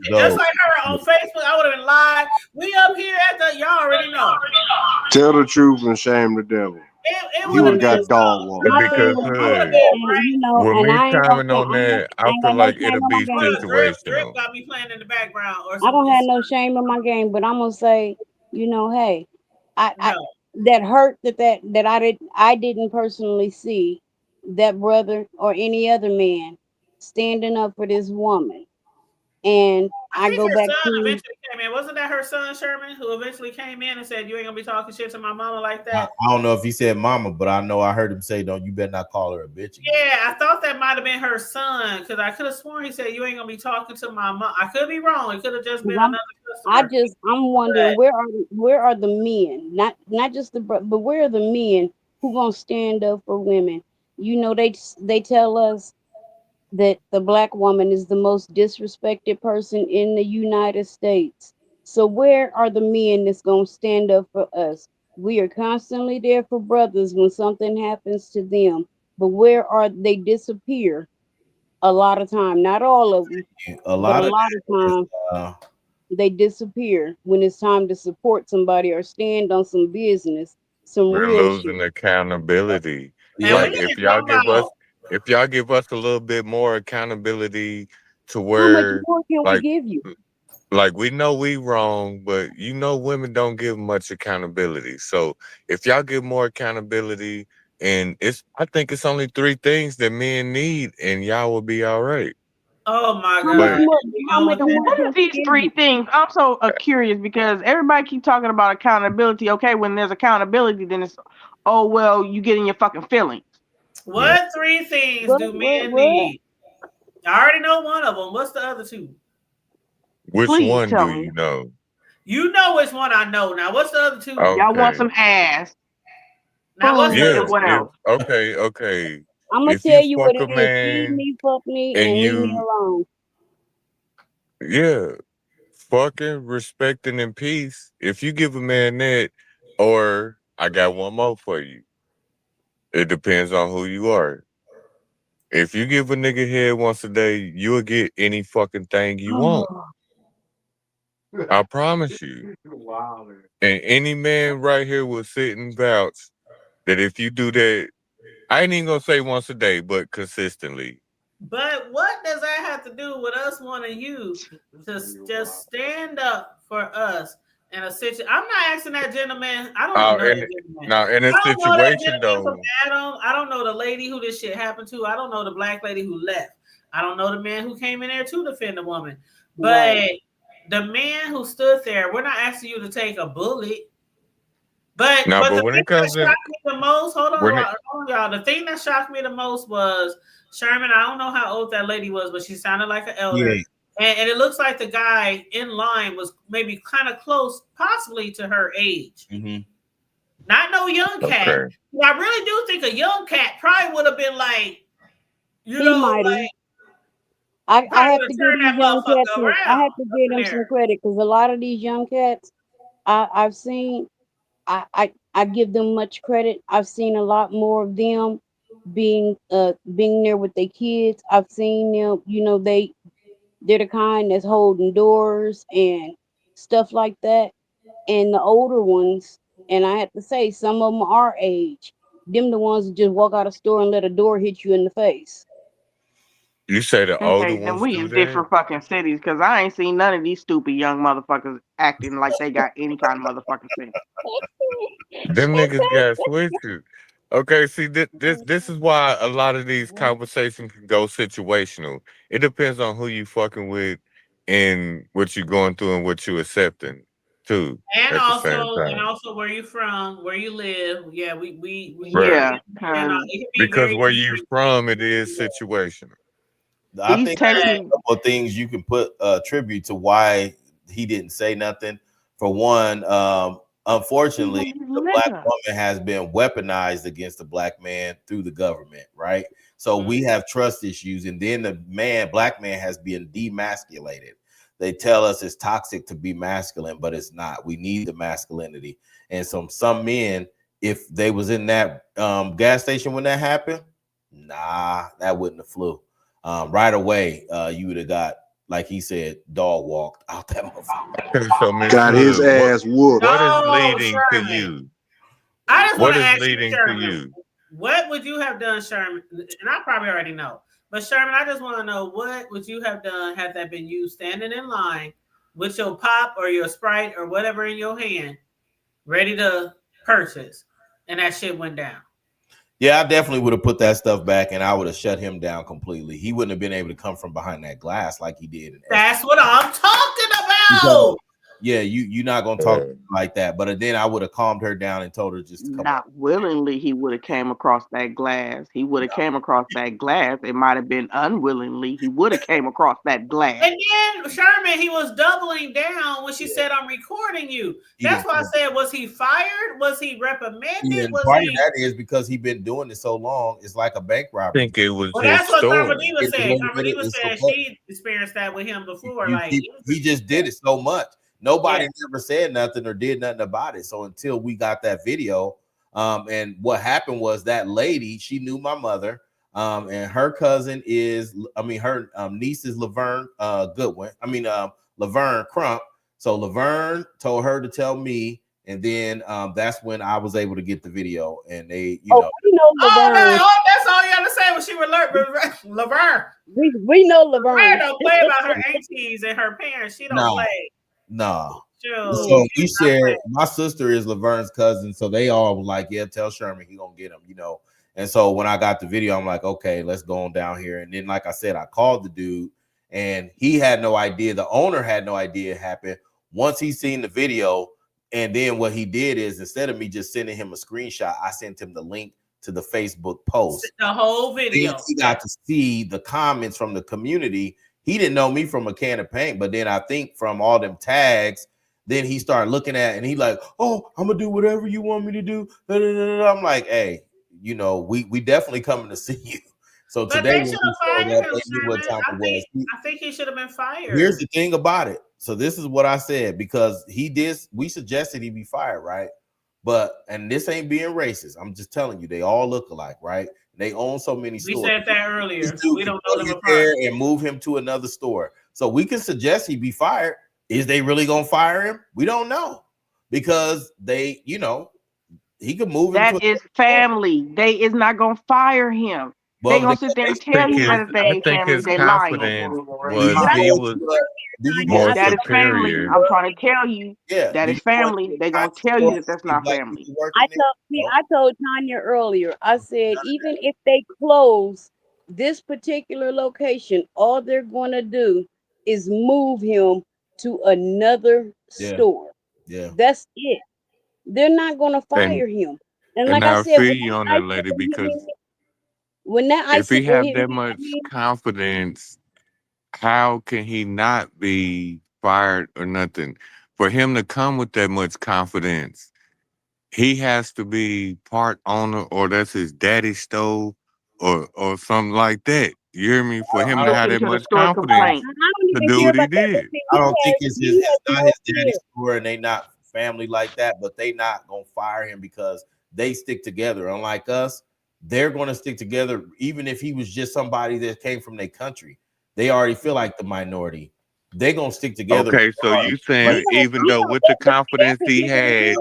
Speaker 2: just like her on Facebook. I would have been live. We up here at the, y'all already know.
Speaker 7: Tell the truth and shame the devil.
Speaker 2: You
Speaker 7: would have got dog walk.
Speaker 10: Because when we comment on that, I feel like it'll be situational.
Speaker 2: Drip got me playing in the background.
Speaker 3: I don't have no shame in my game, but I'm gonna say, you know, hey, I that hurt that I didn't personally see that brother or any other man standing up for this woman. And I go back to
Speaker 2: eventually came in. Wasn't that her son Sherman who eventually came in and said, you ain't gonna be talking shit to my mama like that?
Speaker 13: I don't know if he said mama, but I know I heard him say, don't, you better not call her a bitch again.
Speaker 2: Yeah, I thought that might have been her son, because I could have sworn he said, you ain't gonna be talking to my mom. I could be wrong. It could have just been another customer.
Speaker 3: I'm wondering where are the men, not just but where are the men who gonna stand up for women? You know, they tell us that the Black woman is the most disrespected person in the United States. So where are the men that's going to stand up for us? We are constantly there for brothers when something happens to them, but where are they disappear A lot of time, not all of them,
Speaker 13: A
Speaker 3: but
Speaker 13: lot
Speaker 3: a
Speaker 13: of
Speaker 3: lot of time they disappear when it's time to support somebody or stand on some business, some
Speaker 10: We're
Speaker 3: real
Speaker 10: losing
Speaker 3: shit.
Speaker 10: accountability.
Speaker 2: And we
Speaker 10: Like
Speaker 2: ain't talking
Speaker 10: if y'all give us a little bit more accountability to
Speaker 3: How much
Speaker 10: where
Speaker 3: more can we
Speaker 10: like
Speaker 3: give you?
Speaker 10: like we know we wrong, but you know women don't give much accountability. So if y'all give more accountability, and I think it's only 3 things that men need, and y'all will be all right.
Speaker 2: Oh my
Speaker 3: How much
Speaker 2: God.
Speaker 10: But
Speaker 3: more?
Speaker 2: You
Speaker 3: How
Speaker 2: going
Speaker 3: much
Speaker 2: with
Speaker 3: more
Speaker 6: What
Speaker 3: can
Speaker 6: are
Speaker 3: we
Speaker 6: these
Speaker 3: give
Speaker 6: 3
Speaker 3: you?
Speaker 6: things? I'm so curious because everybody keep talking about accountability. Okay, when there's accountability, then it's, oh well, you get in your fucking feelings.
Speaker 2: What 3 things do men need? I already know one of them. What's the other 2?
Speaker 10: which
Speaker 6: Please
Speaker 10: one
Speaker 6: tell
Speaker 10: do
Speaker 6: me.
Speaker 10: you know?
Speaker 2: You know which one I know. Now, what's the other 2?
Speaker 6: Y'all want
Speaker 10: Okay.
Speaker 6: some ass,
Speaker 2: Now, what's
Speaker 6: food,
Speaker 2: the
Speaker 6: and what else?
Speaker 10: Okay.
Speaker 3: I'm gonna
Speaker 10: If you
Speaker 3: tell you what
Speaker 10: fuck
Speaker 3: it
Speaker 10: a
Speaker 3: is. Feed
Speaker 10: man
Speaker 3: me, fuck me,
Speaker 10: and
Speaker 3: and leave me
Speaker 10: you,
Speaker 3: alone.
Speaker 10: yeah, fucking, respecting, and peace. If you give a man that, or I got one more for you. It depends on who you are. If you give a nigga head once a day, you'll get any fucking thing you want. I promise you. And any man right here will sit and vouch that if you do that, I ain't even gonna say once a day, but consistently.
Speaker 2: But what does that have to do with us wanting you to just stand up for us in a situation? I'm not asking that gentleman. I don't even know that gentleman.
Speaker 10: Now in a
Speaker 2: I don't know that
Speaker 10: situation
Speaker 2: gentleman from
Speaker 10: though,
Speaker 2: Adam. I don't know the lady who this shit happened to. I don't know the black lady who left. I don't know the man who came in there to defend the woman. But the man who stood there, we're not asking you to take a bullet. But
Speaker 10: but
Speaker 2: the
Speaker 10: when
Speaker 2: thing
Speaker 10: it comes
Speaker 2: that
Speaker 10: in,
Speaker 2: shocked me the most, hold
Speaker 10: when
Speaker 2: on, y'all. The thing that shocked me the most was Sherman. I don't know how old that lady was, but she sounded like an elder.
Speaker 13: Yeah.
Speaker 2: And it looks like the guy in line was maybe kind of close, possibly to her age. Not no young cat.
Speaker 10: Okay.
Speaker 2: I really do think a young cat probably would have been like, you
Speaker 3: He
Speaker 2: know,
Speaker 3: might have.
Speaker 2: like
Speaker 3: I have
Speaker 2: probably
Speaker 3: to
Speaker 2: would
Speaker 3: give
Speaker 2: have turned
Speaker 3: these
Speaker 2: that
Speaker 3: young cats
Speaker 2: motherfucker
Speaker 3: some. I
Speaker 2: around.
Speaker 3: have to give them some credit because a lot of these young cats, I've seen. I give them much credit. I've seen a lot more of them being there with their kids. I've seen them. You know, they're the kind that's holding doors and stuff like that. And the older ones, and I have to say, some of them are our age. Them the ones that just walk out of store and let a door hit you in the face.
Speaker 10: You say the older
Speaker 6: Okay, then
Speaker 10: ones
Speaker 6: we
Speaker 10: do
Speaker 6: in
Speaker 10: that?
Speaker 6: different fucking cities because I ain't seen none of these stupid young motherfuckers acting like they got any kind of motherfucking sense.
Speaker 10: Them niggas got switches. Okay, see, this is why a lot of these conversations can go situational. It depends on who you fucking with and what you're going through and what you're accepting too
Speaker 2: And
Speaker 10: at the same time.
Speaker 2: also where you from, where you live. Yeah, we
Speaker 10: Right.
Speaker 2: and it can be
Speaker 10: Because
Speaker 2: very
Speaker 10: where you from, it is situational.
Speaker 13: I think there's a couple of things you can put tribute to why he didn't say nothing. For one, unfortunately, the black woman has been weaponized against the black man through the government, right? So we have trust issues, and then the black man has been demasculated. They tell us it's toxic to be masculine, but it's not. We need the masculinity. And some men, if they was in that gas station when that happened, nah, that wouldn't have flew. Right away, you would have got, like he said, dog walked out that motherfucker.
Speaker 7: Got his ass whooped.
Speaker 10: What is
Speaker 2: No,
Speaker 10: leading to
Speaker 2: Sherman.
Speaker 10: you?
Speaker 2: I just want
Speaker 10: What
Speaker 2: to
Speaker 10: is
Speaker 2: ask you,
Speaker 10: leading to
Speaker 2: Sherman,
Speaker 10: you?
Speaker 2: what would you have done, Sherman? And I probably already know, but Sherman, I just want to know what would you have done had that been you standing in line with your pop or your Sprite or whatever in your hand, ready to purchase, and that shit went down.
Speaker 13: Yeah, I definitely would have put that stuff back, and I would have shut him down completely. He wouldn't have been able to come from behind that glass like he did.
Speaker 2: That's what I'm talking about.
Speaker 13: Yeah, you're not gonna talk like that. But then I would have calmed her down and told her just to come.
Speaker 6: Not willingly, he would have came across that glass. He would have came across that glass. It might have been unwillingly. He would have came across that glass.
Speaker 2: And then Sherman, he was doubling down when she said, "I'm recording you." That's why I said, was he fired? Was he reprimanded?
Speaker 13: Yeah, part of that is because he's been doing it so long. It's like a bank robbery.
Speaker 10: I think it was
Speaker 2: Well,
Speaker 10: his
Speaker 2: that's what
Speaker 10: story.
Speaker 2: Carmeliva said. Carmeliva said she experienced that with him before.
Speaker 13: He just did it so much. Nobody never said nothing or did nothing about it. So until we got that video, and what happened was that lady, she knew my mother. And her cousin is, her niece is Laverne Goodwin. Laverne Crump. So Laverne told her to tell me, and then that's when I was able to get the video. And they,
Speaker 3: we know Laverne.
Speaker 2: That's all you got to say when she Laverne.
Speaker 3: We know Laverne.
Speaker 2: Laverne don't play about her aunties and her parents. She don't play.
Speaker 13: No.
Speaker 2: Sure.
Speaker 13: So we shared. My sister is Laverne's cousin, so they all were like, "Yeah, tell Sherman he gonna get him," you know. And so when I got the video, I'm like, "Okay, let's go on down here." And then, like I said, I called the dude, and he had no idea. The owner had no idea it happened. Once he seen the video, and then what he did is, instead of me just sending him a screenshot, I sent him the link to the Facebook post.
Speaker 2: The whole video.
Speaker 13: Then he got to see the comments from the community. He didn't know me from a can of paint, but then I think from all them tags, then he started looking at, and he like, "Oh, I'm gonna do whatever you want me to do." I'm like, "Hey, you know, we definitely coming to see you." So
Speaker 2: but
Speaker 13: today,
Speaker 2: they should have fired him. I think he should have been fired.
Speaker 13: Here's the thing about it. So this is what I said, because we suggested he be fired, right? And this ain't being racist. I'm just telling you, they all look alike, right? They own so many stores.
Speaker 2: We said that earlier. We don't know them
Speaker 13: there and move him to another store. So we can suggest he be fired. Is they really gonna fire him? We don't know, because they, you know, he could move.
Speaker 6: That is family. They is not gonna fire him. They gonna sit there and tell you that they ain't family. They lying. That is family. I'm trying to tell you.
Speaker 13: Yeah,
Speaker 6: that is family. They gonna tell you that that's not family.
Speaker 3: I told Tanya earlier. I said, even if they close this particular location, all they're gonna do is move him to another store.
Speaker 13: Yeah,
Speaker 3: that's it. They're not gonna fire him. And like I said,
Speaker 10: feel you on that, lady, because
Speaker 3: when that
Speaker 10: if he have that much confidence, how can he not be fired or nothing? For him to come with that much confidence, he has to be part owner, or that's his daddy's stove, or something like that. You hear me? For him to have that much confidence to do what he did.
Speaker 13: I don't think it's not his daddy's store, and they not family like that, but they not gonna fire him because they stick together. Unlike us, they're gonna stick together even if he was just somebody that came from their country. They already feel like the minority. They gonna stick together.
Speaker 10: Okay, so you saying even though with the confidence he had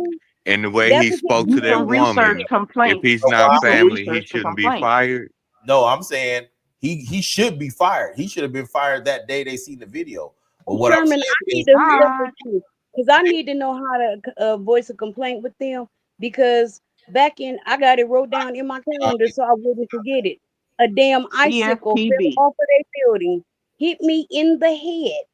Speaker 10: and the way he spoke to that woman, if he's not family, he shouldn't be fired?
Speaker 13: No, I'm saying he should be fired. He should have been fired that day they seen the video. But what I'm saying is,
Speaker 3: because I need to know how to voice a complaint with them, because I got it wrote down in my calendar so I wouldn't forget it. A damn icicle fell off of their building, hit me in the head.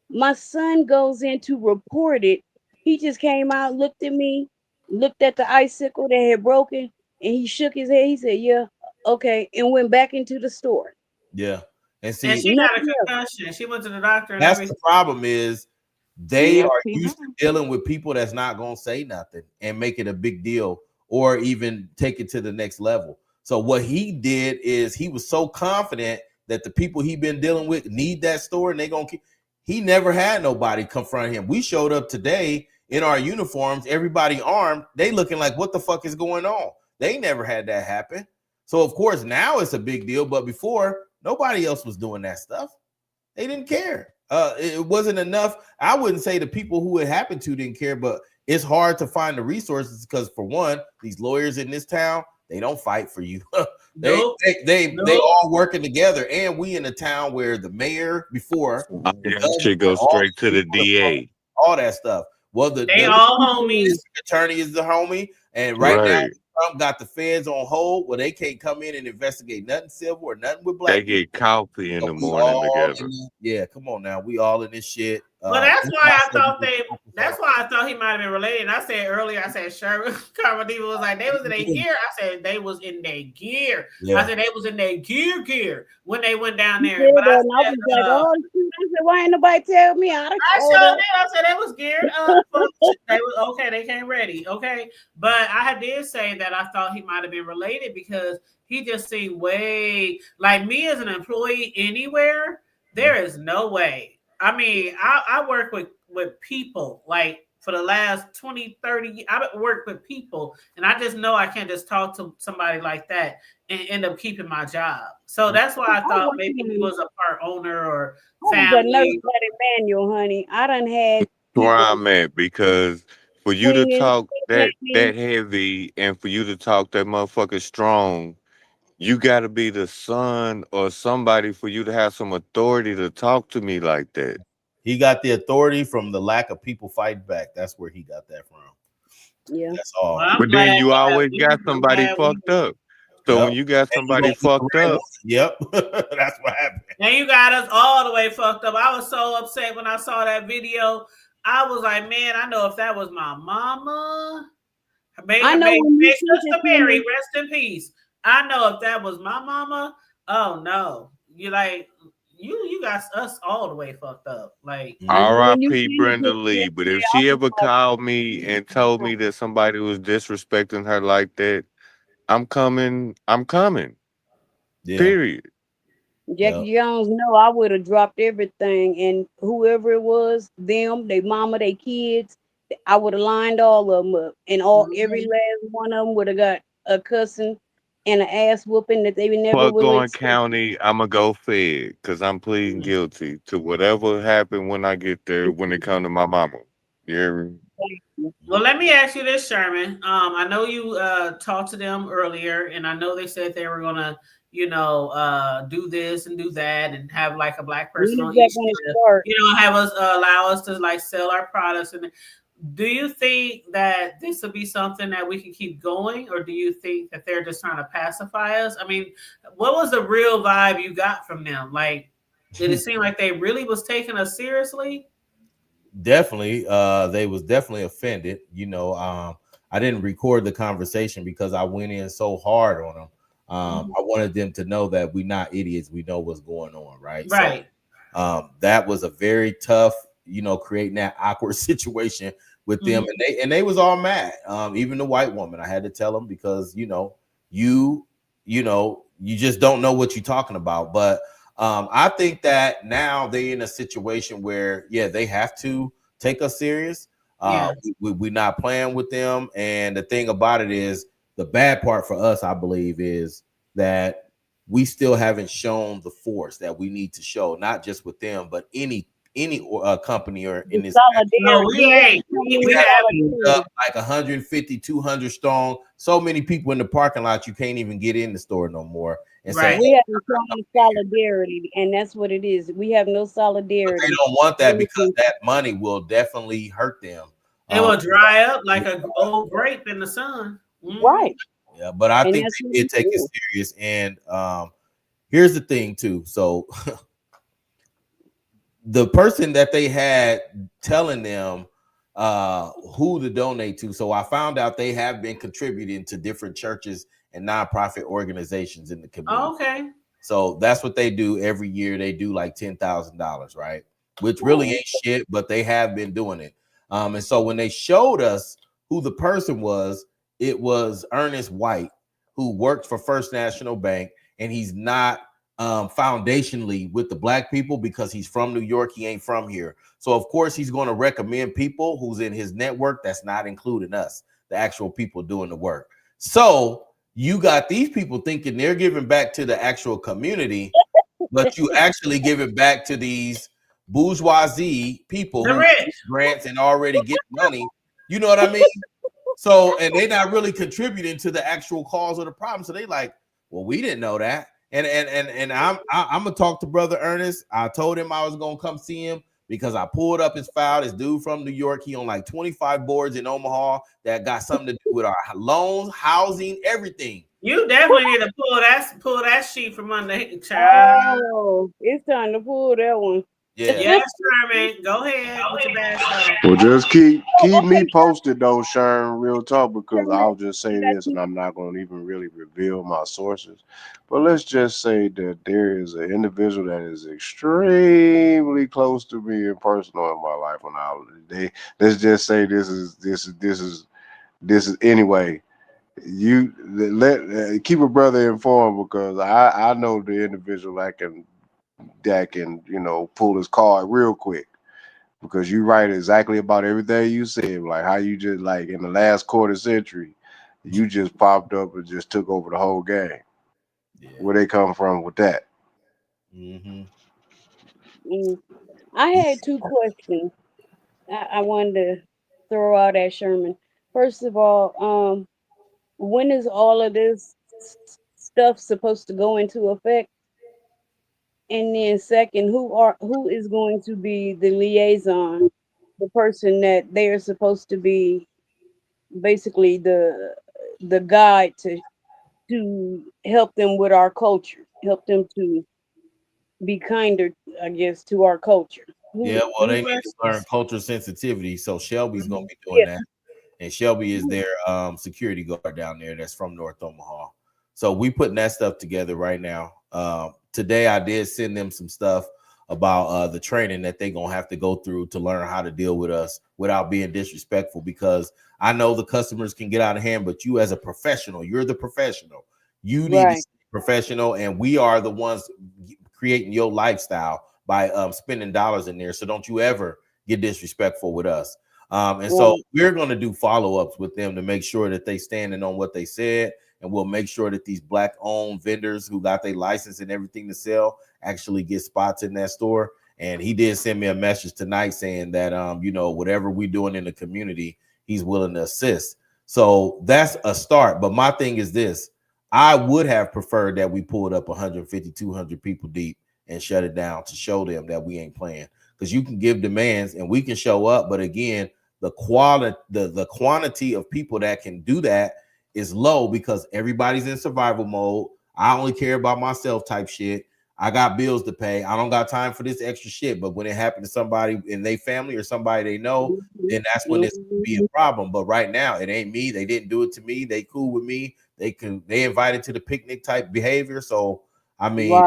Speaker 3: My son goes in to report it. He just came out, looked at me, looked at the icicle that had broken, and he shook his head. He said, "Yeah, okay," and went back into the store.
Speaker 13: Yeah. And see,
Speaker 2: and she got a concussion. She went to the doctor. And
Speaker 13: that's the problem is they are used to dealing with people that's not going to say nothing and make it a big deal or even take it to the next level. So what he did is he was so confident that the people he been dealing with need that store and they going to keep. He never had nobody confront him. We showed up today in our uniforms, everybody armed. They looking like, what the fuck is going on? They never had that happen. So of course now it's a big deal, but before nobody else was doing that stuff. They didn't care. It wasn't enough. I wouldn't say the people who it happened to didn't care, but it's hard to find the resources because, for one, these lawyers in this town, they don't fight for you. They all working together, and we in a town where the mayor before
Speaker 10: shit goes straight to the DA,
Speaker 13: all that stuff. Well,
Speaker 2: they all homies.
Speaker 13: Attorney is the homie, and right now Trump got the feds on hold where they can't come in and investigate nothing civil or nothing with black.
Speaker 10: They get coffee in the morning together.
Speaker 13: Yeah, come on now, we all in this shit.
Speaker 2: Well, that's why I thought that's why I thought he might have been related. And I said earlier, I said Sherman Carmodiva was like they was in their gear. I said they was in their gear. Yeah. I said they was in their gear when they went down there.
Speaker 3: Yeah, but I said, why ain't nobody tell me? I
Speaker 2: showed it. I said they was geared up. They was okay. They came ready. Okay, but I did say that I thought he might have been related because he just seemed way like me as an employee anywhere. There is no way. I mean, I work with people, like for the last 20, 30 years. I've worked with people, and I just know I can't just talk to somebody like that and end up keeping my job. So that's why I thought maybe he was a part owner or family.
Speaker 3: I was a nurse at Emmanuel, honey. I done had
Speaker 10: Where I'm at, because for you to
Speaker 3: cleaning,
Speaker 10: talk that
Speaker 3: cleaning.
Speaker 10: heavy and for you to talk that motherfucker strong, you got to be the son or somebody for you to have some authority to talk to me like that.
Speaker 13: He got the authority from the lack of people fighting back. That's where he got that from.
Speaker 3: Yeah,
Speaker 13: that's all.
Speaker 2: Well,
Speaker 10: But then you always got somebody fucked up. So when you got somebody fucked up,
Speaker 13: yep, that's what happened.
Speaker 2: And you got us all the way fucked up. I was so upset when I saw that video. I was like, man, I know if that was my mama,
Speaker 3: I know
Speaker 2: Sister Mary, rest in peace. I know if that was my mama, oh no, you like you got us all the way fucked up. Like
Speaker 10: R.I.P. Brenda Lee. But if she ever called me and told me that somebody was disrespecting her like that, I'm coming.
Speaker 13: Yeah.
Speaker 10: Period.
Speaker 3: Jackie Jones, no, I would have dropped everything, and whoever it was, them, their mama, their kids, I would have lined all of them up, and every last one of them would have got a cussing and an ass whooping that they never
Speaker 10: Fuck
Speaker 3: would
Speaker 10: going
Speaker 3: expect.
Speaker 10: county, I'ma go fed because I'm pleading guilty to whatever happened when I get there when it come to my mama. You hear me?
Speaker 2: Well, let me ask you this, Sherman. I know you talked to them earlier, and I know they said they were gonna, do this and do that, and have like a black person on each, have us allow us to like sell our products. And do you think that this will be something that we can keep going, or do you think that they're just trying to pacify us? I mean, what was the real vibe you got from them? Like, did it seem like they really was taking us seriously?
Speaker 13: Definitely, they was definitely offended. I didn't record the conversation because I went in so hard on them. I wanted them to know that we're not idiots. We know what's going on, right?
Speaker 2: Right.
Speaker 13: So, that was a very tough, creating that awkward situation with them, and they was all mad. Even the white woman, I had to tell them because you just don't know what you're talking about. But I think that now they're in a situation where, they have to take us serious. We're not playing with them. And the thing about it is, the bad part for us, I believe, is that we still haven't shown the force that we need to show, not just with them, but any company or in this.
Speaker 2: No, we ain't. We
Speaker 13: have like 150, 200 strong. So many people in the parking lot, you can't even get in the store no more. And
Speaker 3: right. We have no solidarity, and that's what it is. We have no solidarity.
Speaker 13: But they don't want that because that money will definitely hurt them.
Speaker 2: It will dry up like an old grape in the sun.
Speaker 3: Right.
Speaker 13: Yeah, but I think they did take it serious. And here's the thing too. So the person that they had telling them who to donate to. So I found out they have been contributing to different churches and nonprofit organizations in the community.
Speaker 2: Oh, okay.
Speaker 13: So that's what they do every year. They do like $10,000, right? Which really ain't shit, but they have been doing it. And so when they showed us who the person was, it was Ernest White, who worked for First National Bank, and he's not foundationally with the black people because he's from New York. He ain't from here. So of course he's going to recommend people who's in his network that's not including us, the actual people doing the work. So you got these people thinking they're giving back to the actual community, but you actually give it back to these bourgeoisie people who get grants and already get money. You know what I mean? So, and they're not really contributing to the actual cause of the problem. So they like, well, we didn't know that. And I'm gonna talk to Brother Ernest. I told him I was gonna come see him because I pulled up his file. This dude from New York, he on like 25 boards in Omaha that got something to do with our loans, housing, everything.
Speaker 2: You definitely need to pull that sheet from under, child.
Speaker 3: Oh, it's time to pull that one.
Speaker 13: Yeah.
Speaker 2: Yes, Sherman. Go ahead with your bad stuff.
Speaker 7: Well, just keep me posted though, Sharon, real talk, because I'll just say this, and I'm not going to even really reveal my sources. But let's just say that there is an individual that is extremely close to me and personal in my life. Let's just say this is anyway. You keep a brother informed because I know the individual that can pull his card real quick. because you right exactly about everything you said. Like how you just like in the last quarter century, you just popped up and just took over the whole game. Yeah. Where they come from with that?
Speaker 3: I had two questions I wanted to throw out at Sherman. First of all, when is all of this stuff supposed to go into effect? And then second, who is going to be the liaison, the person that they are supposed to be basically the guide to help them with our culture, help them to be kinder, I guess, to our culture.
Speaker 13: Yeah, well, they need to learn culture sensitivity. So Shelby's gonna be doing that, and Shelby is their security guard down there. That's from North Omaha. So we putting that stuff together right now. Today I did send them some stuff about the training that they're gonna have to go through to learn how to deal with us without being disrespectful, because I know the customers can get out of hand, but you as a professional, you're the professional. You need to be professional, and we are the ones creating your lifestyle by spending dollars in there. So don't you ever get disrespectful with us. So we're going to do follow-ups with them to make sure that they standing on what they said, and we'll make sure that these black-owned vendors who got their license and everything to sell actually get spots in that store. And he did send me a message tonight saying that, you know, whatever we're doing in the community, he's willing to assist. So that's a start. But my thing is this. I would have preferred that we pulled up 150, 200 people deep and shut it down to show them that we ain't playing. Because you can give demands and we can show up, but again, the quantity of people that can do that is low because everybody's in survival mode. I only care about myself type shit. I got bills to pay. I don't got time for this extra shit. But when it happened to somebody in their family or somebody they know, then that's when it's gonna be a problem. But right now, it ain't me. They didn't do it to me. They cool with me. They invited to the picnic type behavior. So I mean,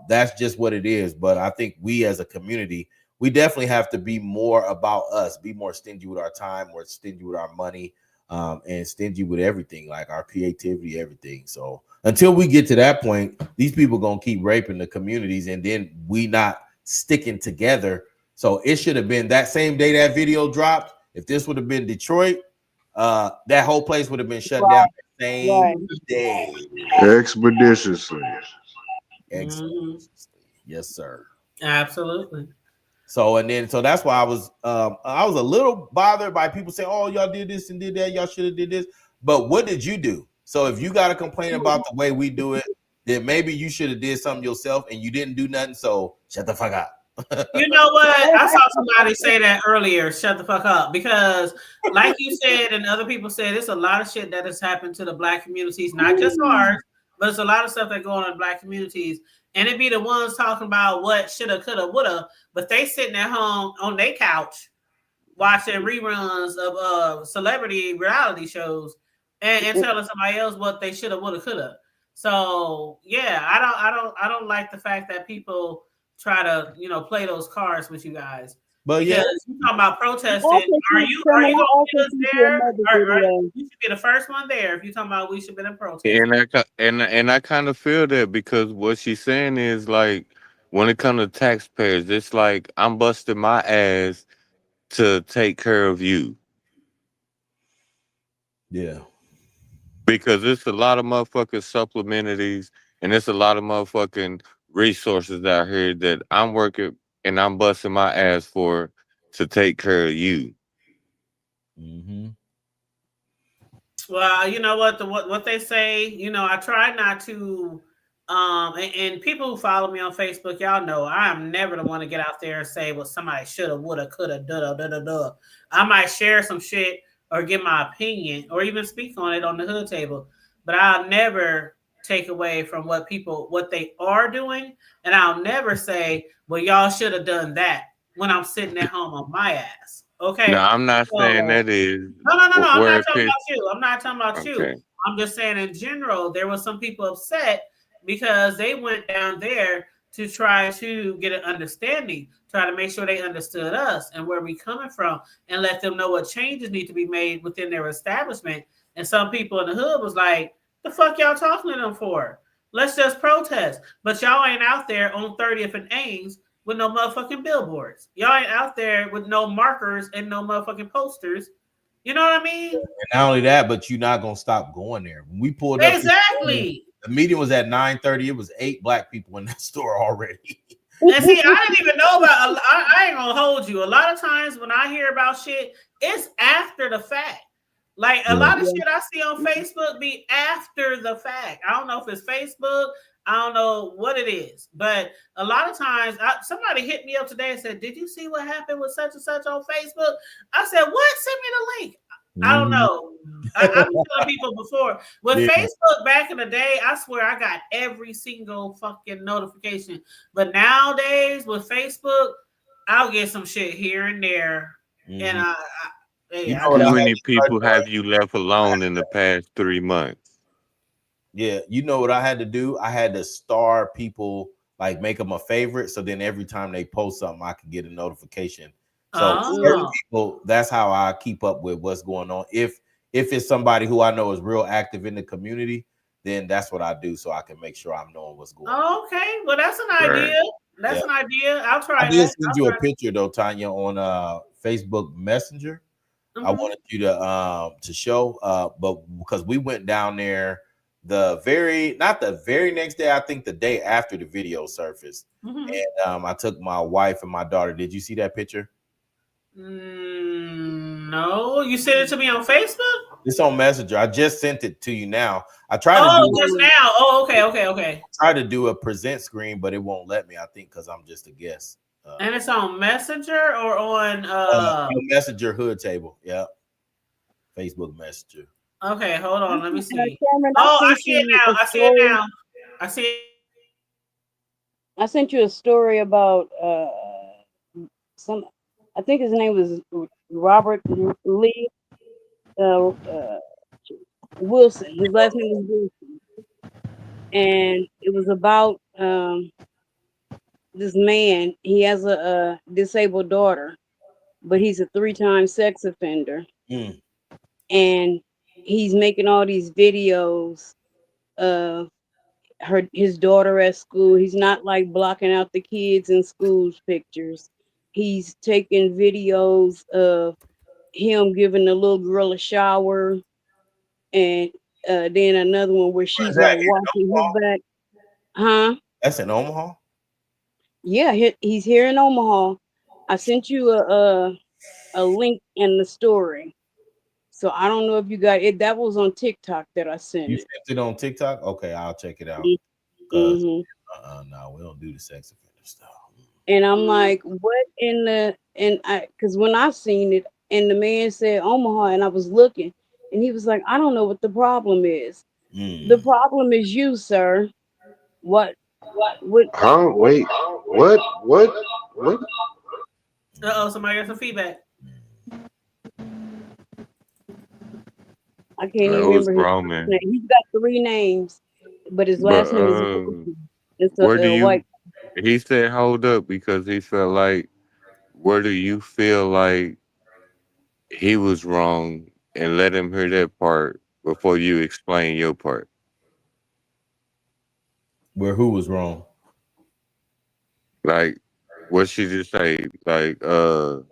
Speaker 13: that's just what it is. But I think we as a community, we definitely have to be more about us, be more stingy with our time, more stingy with our money, and stingy with everything, like our creativity, everything. So until we get to that point, these people gonna keep raping the communities, and then we not sticking together. So it should have been that same day that video dropped. If this would have been Detroit, that whole place would have been shut down the same day.
Speaker 7: Expeditiously.
Speaker 13: Yes, sir.
Speaker 2: Absolutely.
Speaker 13: So that's why I was a little bothered by people saying, "Oh, y'all did this and did that. Y'all should have did this." But what did you do? So if you got to complain about the way we do it, then maybe you should have did something yourself, and you didn't do nothing. So shut the fuck up.
Speaker 2: You know what? I saw somebody say that earlier. Shut the fuck up, because, like you said, and other people said, there's a lot of shit that has happened to the black communities, not just ours, but it's a lot of stuff that go on in black communities. And it be the ones talking about what shoulda, coulda, woulda, but they sitting at home on their couch watching reruns of celebrity reality shows and telling somebody else what they shoulda, woulda, coulda. So yeah, I don't like the fact that people try to, you know, play those cards with you guys.
Speaker 13: But yeah,
Speaker 2: you talking about protesting. Are you gonna get us there? You should be the first one there if you're talking about we should be in protest.
Speaker 10: And I kind of feel that, because what she's saying is, like, when it comes to taxpayers, it's like I'm busting my ass to take care of you.
Speaker 13: Yeah.
Speaker 10: Because it's a lot of motherfucking supplementaries, and it's a lot of motherfucking resources out here that I'm working and I'm busting my ass for to take care of you.
Speaker 2: Well, you know what they say, you know, I try not to and people who follow me on Facebook, y'all know I am never the one to get out there and say what somebody shoulda, woulda, coulda, da. I might share some shit or give my opinion or even speak on it on the hood table, but I'll never take away from what they are doing, and I'll never say, well, y'all should have done that when I'm sitting at home on my ass. Okay.
Speaker 10: No, I'm not saying that is.
Speaker 2: No. I'm not talking about you. I'm not talking about you. I'm just saying in general, there were some people upset because they went down there to try to get an understanding, try to make sure they understood us and where we coming from, and let them know what changes need to be made within their establishment. And some people in the hood was like, the fuck y'all talking to them for? Let's just protest. But y'all ain't out there on 30th and Ames with no motherfucking billboards. Y'all ain't out there with no markers and no motherfucking posters. You know what I mean?
Speaker 13: And not only that, but you're not gonna stop going there. When we pulled up,
Speaker 2: exactly.
Speaker 13: The meeting was at 9:30. It was 8 black people in that store already.
Speaker 2: And see, I didn't even know about. I ain't gonna hold you. A lot of times when I hear about shit, it's after the fact. Like a lot of shit I see on Facebook be after the fact. I don't know if it's Facebook. I don't know what it is, but a lot of times somebody hit me up today and said, "Did you see what happened with such and such on Facebook?" I said, "What? Send me the link." I don't know. I've been telling people before. With Facebook back in the day, I swear I got every single fucking notification. But nowadays with Facebook, I'll get some shit here and there. And
Speaker 10: How many people have you left alone in the past 3 months?
Speaker 13: Yeah, you know what I had to do? I had to star people, like make them a favorite. So then every time they post something, I can get a notification. So certain people, that's how I keep up with what's going on. If it's somebody who I know is real active in the community, then that's what I do, so I can make sure I'm knowing what's going on.
Speaker 2: Okay, well that's an idea. That's an idea. I'll try.
Speaker 13: I did send you a picture though, Tanya, on Facebook Messenger. I wanted you to show, but because we went down there not the very next day, I think the day after the video surfaced, and I took my wife and my daughter. Did you see that picture?
Speaker 2: No, you sent it to me on Facebook.
Speaker 13: It's on Messenger. I just sent it to you now. I tried to do
Speaker 2: just now. Oh, okay.
Speaker 13: I tried to do a present screen, but it won't let me. I think because I'm just a guest.
Speaker 2: And it's on Messenger or on
Speaker 13: Messenger hood table. Yeah, Facebook Messenger.
Speaker 2: Okay, hold on. Let me see. I see it now. I see it.
Speaker 3: I sent you a story about I think his name was Robert Lee Wilson. His last name was Wilson. And it was about this man. He has a disabled daughter, but he's a 3-time sex offender. And he's making all these videos of his daughter at school. He's not like blocking out the kids in school's pictures. He's taking videos of him giving the little girl a shower, and then another one where she's like washing his back.
Speaker 13: That's in Omaha?
Speaker 3: Yeah, he's here in Omaha. I sent you a link in the story. So I don't know if you got it. That was on TikTok that I sent.
Speaker 13: You sent it on TikTok? Okay, I'll check it out. No, we don't do the sex offender stuff.
Speaker 3: And I'm like, what because when I seen it, and the man said Omaha, and I was looking, and he was like, I don't know what the problem is. The problem is you, sir. What?
Speaker 7: Huh? Wait. What?
Speaker 2: Somebody got some feedback.
Speaker 3: I can't even remember his name. He's got 3 names, but his last name is Wilson. It's white.
Speaker 10: He said, hold up, because he felt like, where do you feel like he was wrong, and let him hear that part before you explain your part?
Speaker 13: Where who was wrong?
Speaker 10: Like, what she just say? Like, the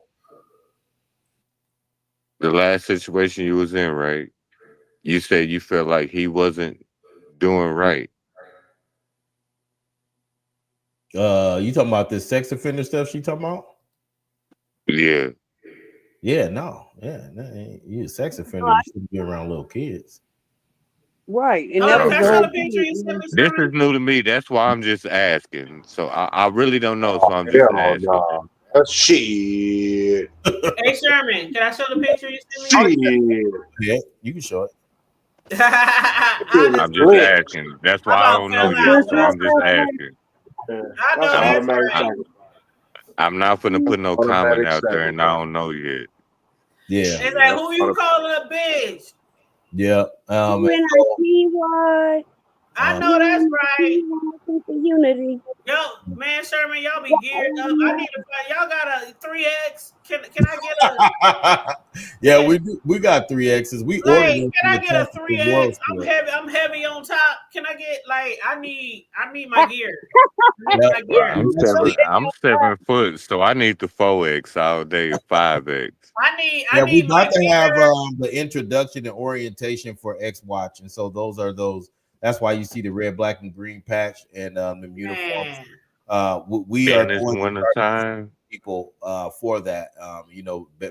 Speaker 10: last situation you was in, right? You said you felt like he wasn't doing right.
Speaker 13: You talking about this sex offender stuff she talking about?
Speaker 10: Yeah.
Speaker 13: Yeah, no. Yeah, you a sex offender, you shouldn't be around little kids.
Speaker 3: Right. And
Speaker 10: this is new to me. That's why I'm just asking. So I really don't know. So I'm just asking.
Speaker 7: No. That's shit.
Speaker 2: Hey Sherman, can I show the picture you sent me?
Speaker 13: Yeah, you can show it.
Speaker 10: I'm just asking. That's why I don't know yet. So I'm just asking. I'm not gonna put no comment out there, and I don't know yet.
Speaker 13: Yeah.
Speaker 2: It's like, who you calling a bitch?
Speaker 13: Yeah.
Speaker 3: When I see what?
Speaker 2: I know that's right.
Speaker 3: Unity.
Speaker 2: Yo, man, Sherman, y'all be geared up. I need to find. Y'all got a 3X? Can I get a?
Speaker 13: Yeah, we got 3Xs. We ordered
Speaker 2: Like,
Speaker 13: them
Speaker 2: can I
Speaker 13: from the
Speaker 2: get a
Speaker 13: Tactical
Speaker 2: 3X?
Speaker 13: World
Speaker 2: I'm
Speaker 13: Store.
Speaker 2: heavy on top. Can I get like I need my gear.
Speaker 10: I'm 7 foot, so I need the 4X all day, 5X.
Speaker 2: I
Speaker 13: we
Speaker 2: need my
Speaker 13: about to
Speaker 2: gear.
Speaker 13: have the introduction and orientation for X Watch, and so those. That's why you see the red, black, and green patch and the uniforms. We are
Speaker 10: in this
Speaker 13: going
Speaker 10: winter
Speaker 13: to start
Speaker 10: time
Speaker 13: people for that.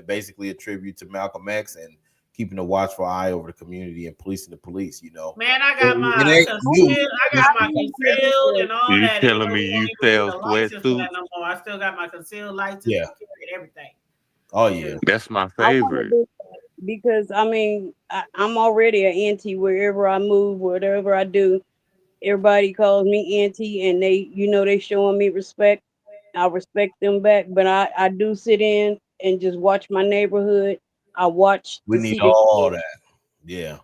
Speaker 13: Basically a tribute to Malcolm X and keeping a watchful eye over the community and policing the police.
Speaker 2: Man, I got my concealed and all
Speaker 10: you
Speaker 2: that.
Speaker 10: telling me you sell sweatsuits?
Speaker 2: No more. I still got my concealed lights
Speaker 13: Yeah.
Speaker 2: and everything.
Speaker 13: Oh yeah,
Speaker 10: that's my
Speaker 3: I wanna
Speaker 10: favorite.
Speaker 3: do that because I mean I'm already an auntie wherever I move, whatever I do. Everybody calls me auntie, and they showing me respect. I respect them back, but I do sit in and just watch my neighborhood. I watch
Speaker 13: we
Speaker 3: to
Speaker 13: need
Speaker 3: see the
Speaker 13: all
Speaker 3: kids,
Speaker 13: that. Yeah,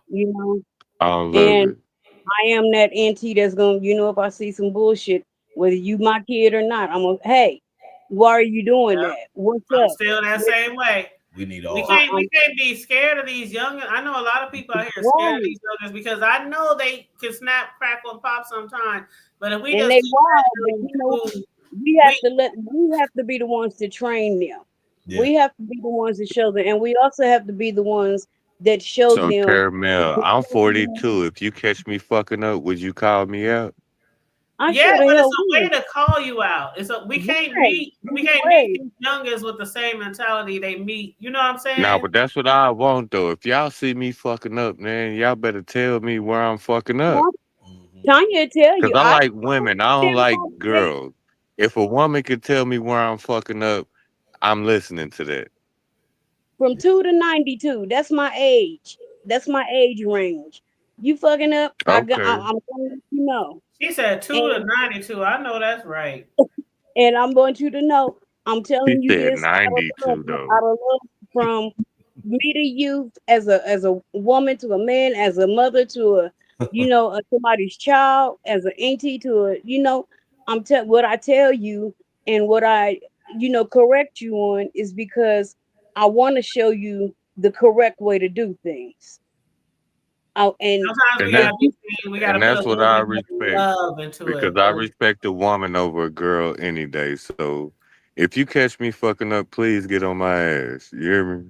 Speaker 10: I love
Speaker 3: and
Speaker 10: it.
Speaker 3: I am that auntie that's gonna, if I see some bullshit, whether you my kid or not, I'm gonna, hey, why are you doing that? What's
Speaker 2: I'm
Speaker 3: up?
Speaker 2: still that same way.
Speaker 13: we need all.
Speaker 2: We can't be scared of these young. I know a lot of people out here scared of these youngers because I know they can snap, crackle, and pop sometimes. But if we
Speaker 3: And
Speaker 2: just
Speaker 3: they
Speaker 2: keep
Speaker 3: wild, but we have to be the ones to train them.
Speaker 13: Yeah.
Speaker 3: We have to be the ones to show them, and we also have to be the ones that show
Speaker 10: So
Speaker 3: them.
Speaker 10: Caramel, I'm 42. If you catch me fucking up, would you call me out?
Speaker 3: I
Speaker 2: yeah,
Speaker 3: sure the
Speaker 2: but
Speaker 3: hell
Speaker 2: it's a way
Speaker 3: would.
Speaker 2: to call you out. We can't
Speaker 3: Right.
Speaker 2: meet these youngers with the same mentality they meet. You know what I'm saying?
Speaker 10: Nah, but that's what I want though. If y'all see me fucking up, man, y'all better tell me where I'm fucking up.
Speaker 3: Tanya tell you.
Speaker 10: Cause I like women. I don't like girls. If a woman can tell me where I'm fucking up, I'm listening to that.
Speaker 3: From 2 to 92. That's my age. That's my age range. You fucking up, I'm
Speaker 10: Okay.
Speaker 3: going to let you know.
Speaker 2: She said 2 to 92. I know that's right.
Speaker 3: And I'm going to know. I'm telling
Speaker 10: She
Speaker 3: you
Speaker 10: said
Speaker 3: this
Speaker 10: 92 though.
Speaker 3: out of love from me to you as a woman to a man, as a mother to somebody's child, as an auntie to what I tell you and what I correct you on is because I want to show you the correct way to do things. And
Speaker 10: that's what I respect.
Speaker 2: Love into
Speaker 10: because
Speaker 2: it.
Speaker 10: I respect a woman over a girl any day. So if you catch me fucking up, please get on my ass. You hear me?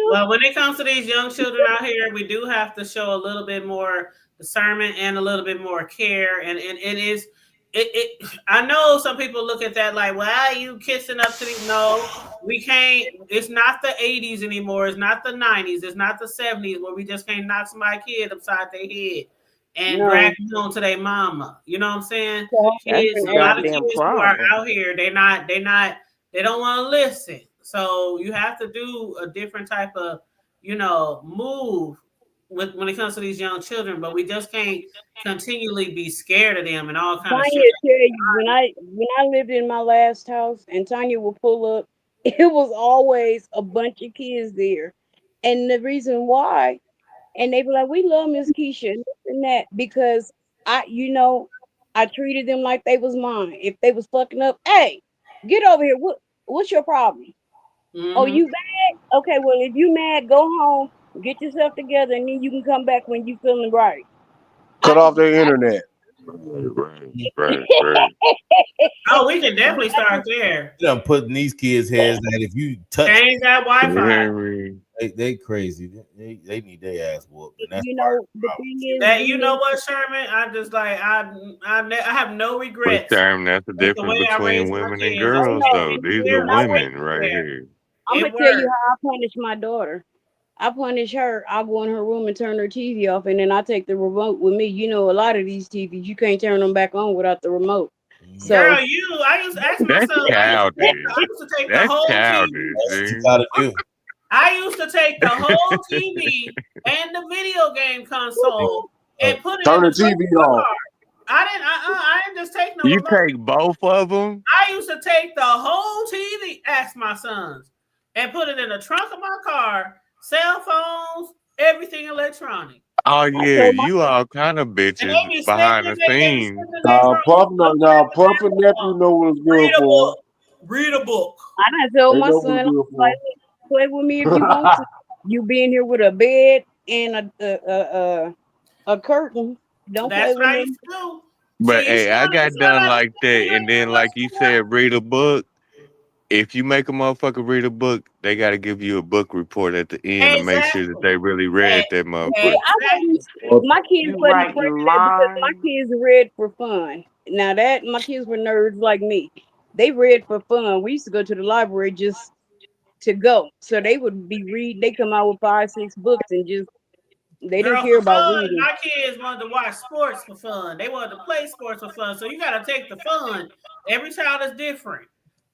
Speaker 2: Well, when it comes to these young children out here, we do have to show a little bit more discernment and a little bit more care. And it is. I know some people look at that like, well, are you kissing up to these? No, we can't. It's not the 80s anymore. It's not the 90s. It's not the 70s where we just can't knock somebody's kid upside their head and drag them home to their mama. You know what I'm saying? Kids, a lot of kids who are out here, they don't want to listen. So you have to do a different type of, move when it comes to these young children, but we just can't continually be scared of them and all kind of shit.
Speaker 3: Tanya tell you when I lived in my last house and Tanya would pull up, it was always a bunch of kids there. And the reason why, and they be like, we love Miss Keisha and that because I treated them like they was mine. If they was fucking up, hey, get over here. What's your problem? Oh, you mad? Okay, well, if you mad, go home, get yourself together, and then you can come back when you feeling right.
Speaker 7: Cut off their internet.
Speaker 10: Right.
Speaker 2: Oh, we can definitely start there.
Speaker 13: I'm putting these kids' heads that if you touch
Speaker 2: change that Wi-Fi,
Speaker 13: they crazy. They need their ass whooped. And that's
Speaker 3: the thing is
Speaker 2: that you know what, Sherman, I just like I have no regrets.
Speaker 10: But Sherman, that's the difference between women and girls, though. These are women right here.
Speaker 3: I'm gonna tell you how I punish my daughter. I punish her. I go in her room and turn her TV off, and then I take the remote with me. You know, a lot of these TVs you can't turn them back on without the remote. So,
Speaker 2: girl, I used to ask myself. I used to take the whole TV. I used to take the whole TV and the video game console and put it
Speaker 7: turn
Speaker 2: in
Speaker 7: the TV off.
Speaker 2: I didn't just take no.
Speaker 10: You take both of them.
Speaker 2: I used to take the whole TV. Ask my sons and put it in the trunk of my car. Cell phones, Everything electronic.
Speaker 10: Oh yeah, you all kind of bitches behind the scenes.
Speaker 7: Puff and nephew know what's good for him.
Speaker 2: Read a book.
Speaker 3: I done told
Speaker 7: They
Speaker 3: my
Speaker 7: know
Speaker 3: son,
Speaker 7: what's good for
Speaker 3: like,
Speaker 7: him.
Speaker 3: play with me if you want to. You be in here with a bed and a curtain. Don't play
Speaker 2: That's
Speaker 3: with
Speaker 2: right,
Speaker 3: me.
Speaker 2: too.
Speaker 10: But hey, I got done like that, and then like you said, read a book. If you make a motherfucker read a book, they got to give you a book report at the end to make sure that they really read that motherfucker.
Speaker 3: My kids wasn't afraid of that because my kids read for fun. Now that my kids were nerds like me, they read for fun. We used to go to the library just to go, so they would be read. They come out with 5, 6 books and just they didn't care about reading.
Speaker 2: My kids wanted to watch sports for fun. They wanted to play sports for fun. So you got to take the fun. Every child is different.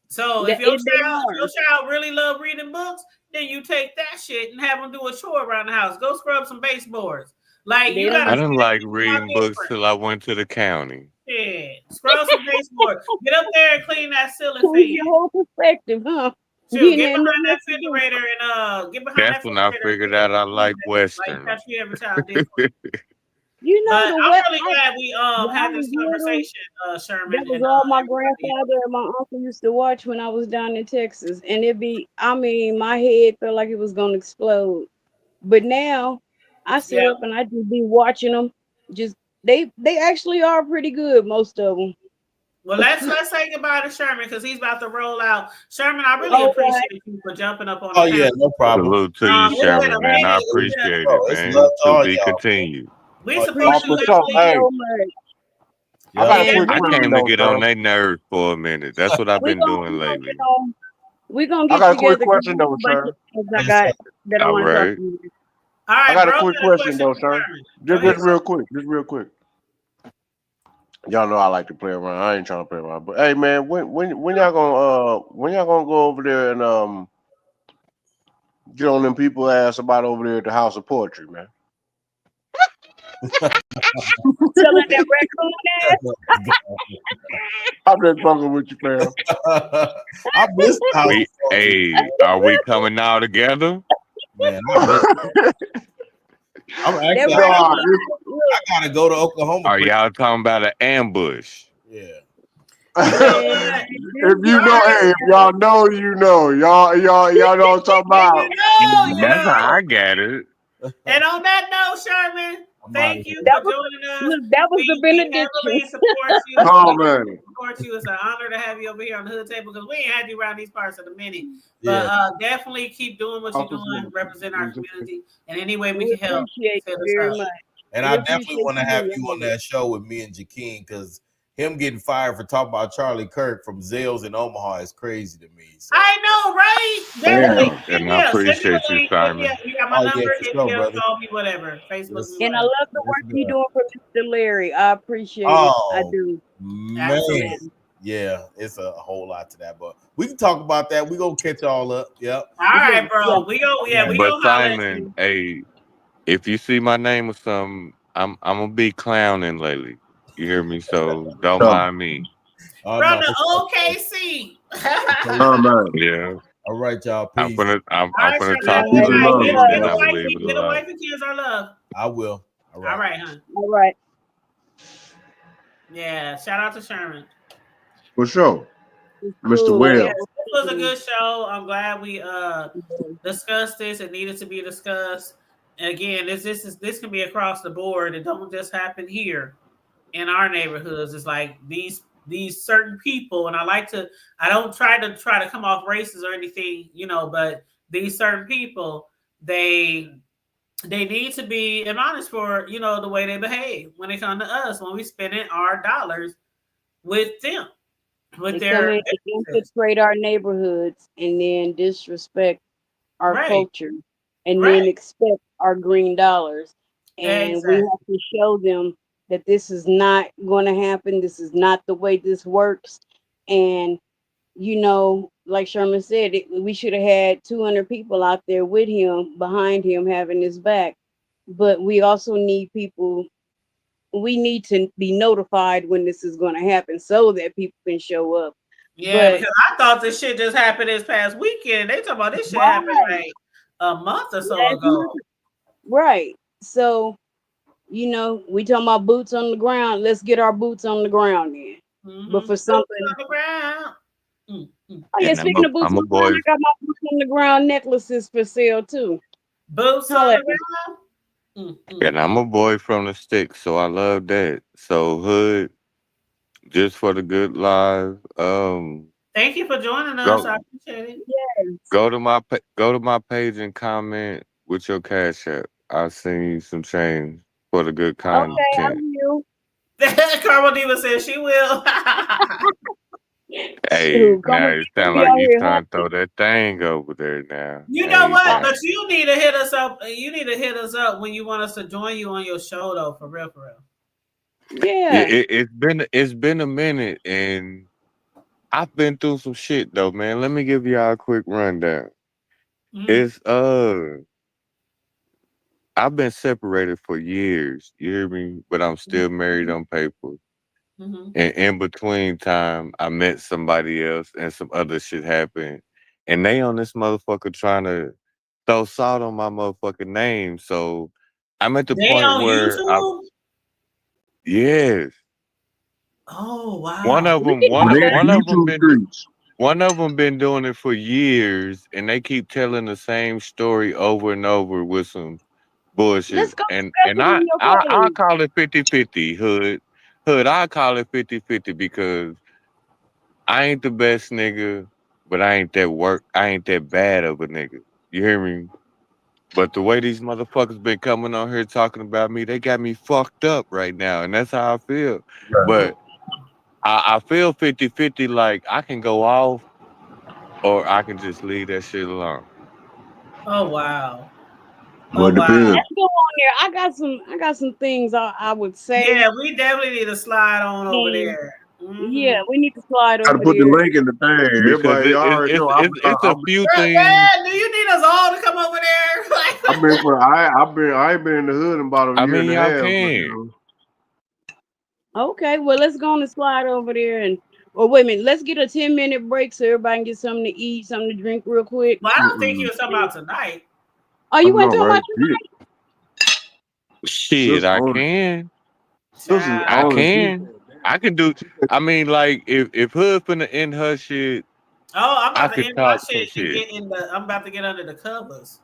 Speaker 2: So if your child really love reading books, then you take that shit and have them do a chore around the house. Go scrub some baseboards. Like you gotta.
Speaker 10: I didn't like reading books till I went to the county.
Speaker 2: Yeah, scrub some baseboards. Get up there and clean that ceiling fan.
Speaker 3: Your whole perspective, huh?
Speaker 2: Get behind that refrigerator and get behind that.
Speaker 10: That's when I figured out I like Western.
Speaker 2: Like every child different.
Speaker 3: You know,
Speaker 2: I'm really glad we had this conversation, Sherman.
Speaker 3: That was all my grandfather and my uncle used to watch when I was down in Texas, and my head felt like it was gonna explode. But now, I sit up and I just be watching them. Just they actually are pretty good, most of them.
Speaker 2: Well, let's say goodbye to Sherman because he's about to roll out. Sherman, I really appreciate you for jumping up on.
Speaker 13: Oh yeah, no problem.
Speaker 10: Salute to you, Sherman, man. I appreciate it, man. To be continued.
Speaker 2: We supposed to
Speaker 10: I came to get on their nerves for a minute. That's what I've been doing lately.
Speaker 3: We're gonna get
Speaker 7: I got
Speaker 3: together.
Speaker 7: a quick question though, sir.
Speaker 3: I got that I want to talk to you.
Speaker 2: All right,
Speaker 7: I got a quick question though, sir. Just real quick. Y'all know I like to play around. I ain't trying to play around, but hey, man, when y'all gonna go over there and get on them people ass about over there at the House of Poetry, man?
Speaker 3: Selling that raccoon ass.
Speaker 7: I'm just fucking with you, fam.
Speaker 13: I missed
Speaker 10: Hey, are we coming now together?
Speaker 13: Man, I'm actually, I gotta go to Oklahoma.
Speaker 10: Are y'all talking about an ambush?
Speaker 13: Yeah.
Speaker 7: If you know, hey, if y'all know, you know. Y'all know what I'm talking about.
Speaker 10: That's how I got it.
Speaker 2: And on that note, Sherman, thank you for joining us.
Speaker 3: That was the benediction.
Speaker 2: Support you.
Speaker 7: Oh man,
Speaker 2: support you. It's an honor to have you over here on the Hood Table because we ain't had you around these parts of the minute. But definitely keep doing what you're doing, represent our community in any way we can help.
Speaker 3: Appreciate you very much.
Speaker 13: And I definitely want to have you on that show with me and Jakeem because him getting fired for talking about Charlie Kirk from Zales in Omaha is crazy to me. So.
Speaker 2: I know, right?
Speaker 10: Yeah, and I appreciate you, Simon.
Speaker 2: You got my number. Call me, whatever. Facebook.
Speaker 3: And I love the work you're doing for Mr. Larry. I appreciate it. I do.
Speaker 13: Man. Yeah, it's a whole lot to that, but we can talk about that. We're gonna catch all up. Yep.
Speaker 2: All right, bro. We go.
Speaker 10: But Simon, hey, if you see my name or something, I'm gonna be clowning lately. You hear me? So don't mind me.
Speaker 2: From the OKC.
Speaker 7: Oh man.
Speaker 10: Yeah.
Speaker 13: All right, y'all. Peace.
Speaker 10: I'm gonna talk to you and then I'm gonna leave it
Speaker 2: Get a
Speaker 10: alone.
Speaker 2: wife and kids our love.
Speaker 13: I will.
Speaker 2: All right, hon.
Speaker 3: All right.
Speaker 2: Yeah. Shout out to Sherman.
Speaker 7: For sure. Mr. Wells.
Speaker 2: Yeah, this was a good show. I'm glad we discussed this. It needed to be discussed. And again, this can be across the board. It don't just happen here in our neighborhoods. It's like these certain people, and I don't try to come off racist or anything, but these certain people, they need to be admonished for, the way they behave when it comes to us, when we spending our dollars with them.
Speaker 3: They infiltrate our neighborhoods and then disrespect our culture and then expect our green dollars. And we have to show them that this is not going to happen. This is not the way this works. And, like Sherman said, we should have had 200 people out there with him, behind him, having his back. But we also need people. We need to be notified when this is going to happen so that people can show up.
Speaker 2: Yeah, because I thought this shit just happened this past weekend. They talking about this shit happened like a month or so ago.
Speaker 3: Right. So, you know, we talking about boots on the ground. Let's get our boots on the ground then. But for something.
Speaker 2: On the ground.
Speaker 3: Oh yeah,
Speaker 10: And
Speaker 3: speaking of boots on
Speaker 10: I'm a
Speaker 3: the ground,
Speaker 10: boy.
Speaker 3: I got my boots on the ground necklaces for sale too.
Speaker 2: Boots on
Speaker 3: Holla at
Speaker 2: the
Speaker 3: me.
Speaker 2: ground.
Speaker 10: And I'm a boy from the sticks, so I love that. So hood, just for the good live.
Speaker 2: Thank you for joining us.
Speaker 10: Go
Speaker 2: I appreciate it.
Speaker 3: Yes.
Speaker 10: go to my page and comment with your cash app. I'll send you some change for the good
Speaker 3: Okay, I
Speaker 10: content.
Speaker 3: will.
Speaker 2: Carmel Diva says she will.
Speaker 10: Hey,
Speaker 3: Shoot,
Speaker 10: now
Speaker 3: Carmel
Speaker 10: it
Speaker 3: Diva
Speaker 10: sound
Speaker 3: be
Speaker 10: like
Speaker 3: out
Speaker 10: you
Speaker 3: here
Speaker 10: trying to
Speaker 3: hustling.
Speaker 10: throw that thing over there now.
Speaker 2: You know
Speaker 10: Hey,
Speaker 2: what?
Speaker 10: now.
Speaker 2: But you need to hit us up. You need to hit us up when you want us to join you on your show, though. For real, for real.
Speaker 3: Yeah.
Speaker 10: It's been a minute, and I've been through some shit though, man. Let me give y'all a quick rundown. It's I've been separated for years. You hear me? But I'm still married on paper. And in between time, I met somebody else, and some other shit happened. And they on this motherfucker trying to throw salt on my motherfucking name. So I'm at the
Speaker 2: They
Speaker 10: point
Speaker 2: on
Speaker 10: where
Speaker 2: YouTube?
Speaker 10: yes.
Speaker 2: Oh wow.
Speaker 10: One of them been doing it for years, and they keep telling the same story over and over with some bullshit.
Speaker 3: Let's go
Speaker 10: And
Speaker 3: discuss it on your
Speaker 10: I
Speaker 3: page.
Speaker 10: call it 50-50, hood. I call it 50-50 because I ain't the best nigga, but I ain't that bad of a nigga. You hear me? But the way these motherfuckers been coming on here talking about me, they got me fucked up right now, and that's how I feel. But I feel 50-50, like I can go off or I can just leave that shit alone.
Speaker 2: Oh wow.
Speaker 7: Well, it depends.
Speaker 3: Let's go on there. I got some things I would say.
Speaker 2: Yeah, we definitely need to slide on over there.
Speaker 3: Yeah, we need to slide
Speaker 7: Gotta
Speaker 3: over
Speaker 7: put the
Speaker 3: there.
Speaker 7: link in the thing.
Speaker 10: Because
Speaker 7: Everybody already know.
Speaker 10: it's a few
Speaker 2: Bruh,
Speaker 10: things.
Speaker 2: man, do you need us all to come over there?
Speaker 7: I ain't been in the hood in about a
Speaker 10: I
Speaker 7: year
Speaker 10: mean,
Speaker 7: and a
Speaker 10: y'all
Speaker 7: half. But,
Speaker 10: can.
Speaker 7: you
Speaker 3: Okay, well let's go on and slide over there and or wait a minute, let's get a 10-minute break so everybody can get something to eat, something to drink real quick.
Speaker 2: Well, I don't think you were talking about tonight.
Speaker 3: Oh, you weren't talking about tonight?
Speaker 10: Shit, I can.
Speaker 2: Child.
Speaker 10: I can. I can do. I mean, like if Hood finna end her shit,
Speaker 2: Oh, I'm
Speaker 10: I
Speaker 2: about to
Speaker 10: could
Speaker 2: end my
Speaker 10: talk some
Speaker 2: shit and
Speaker 10: shit.
Speaker 2: get in the. I'm about to get under the covers.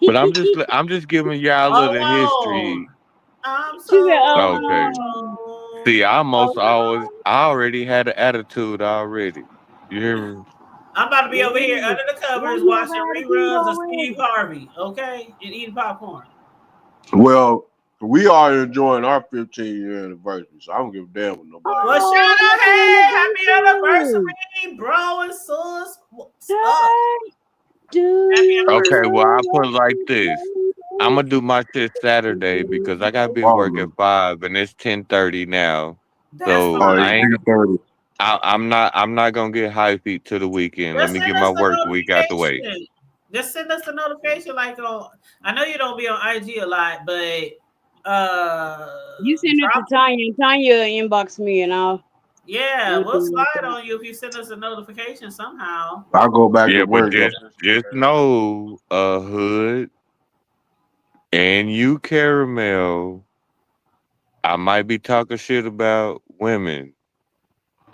Speaker 10: But I'm just giving y'all a little history.
Speaker 2: I'm
Speaker 3: She said,
Speaker 10: Okay. See, I already had an attitude already. You hear me?
Speaker 2: I'm about to be over here under the covers watching reruns of
Speaker 3: already.
Speaker 2: Steve Harvey, okay, and eating popcorn.
Speaker 7: Well, we are enjoying our 15-year anniversary, so I don't give a damn with nobody.
Speaker 2: Well,
Speaker 3: Oh,
Speaker 2: shout out,
Speaker 3: happy
Speaker 2: hey, happy
Speaker 3: anniversary.
Speaker 2: anniversary, bro and sis. What's
Speaker 3: Hey,
Speaker 2: up?
Speaker 3: dude.
Speaker 2: Happy anniversary.
Speaker 10: Okay, well I put it like this. I'm gonna do my shit Saturday because I gotta be at work at 5 and it's 10:30 now.
Speaker 2: That's
Speaker 10: So
Speaker 2: fine.
Speaker 10: I ain't.
Speaker 7: 10:30.
Speaker 10: I'm not gonna get high feet to the weekend. Let
Speaker 2: Just
Speaker 10: me
Speaker 2: send
Speaker 10: get
Speaker 2: us
Speaker 10: my
Speaker 2: the
Speaker 10: work week out the way.
Speaker 2: notification. Just send us the notification, like on. I know you don't be on IG a lot, but
Speaker 3: you send it to Tanya. Tanya inbox me and I'll.
Speaker 2: Yeah, we'll slide on you if you send us a notification somehow.
Speaker 7: I'll go back to
Speaker 10: Yeah, but
Speaker 7: work.
Speaker 10: just know, Hood, and you, Caramel, I might be talking shit about women.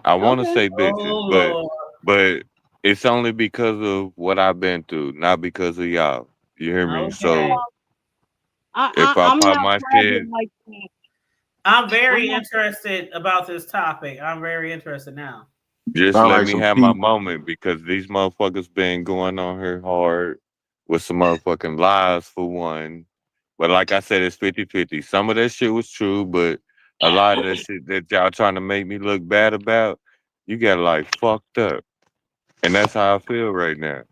Speaker 10: I want to say bitches, but it's only because of what I've been through, not because of y'all. You hear me? So if I
Speaker 3: I'm
Speaker 10: pop
Speaker 3: not
Speaker 10: my
Speaker 3: private
Speaker 10: shit,
Speaker 3: like that.
Speaker 2: I'm very interested about this topic. I'm very interested now.
Speaker 10: just
Speaker 7: Sound
Speaker 10: let
Speaker 7: like
Speaker 10: me
Speaker 7: some
Speaker 10: have my
Speaker 7: people.
Speaker 10: moment because these motherfuckers been going on here hard with some motherfucking lies for one. But like I said, it's 50-50. Some of that shit was true, but a lot of that shit that y'all trying to make me look bad about, you got like fucked up. And that's how I feel right now.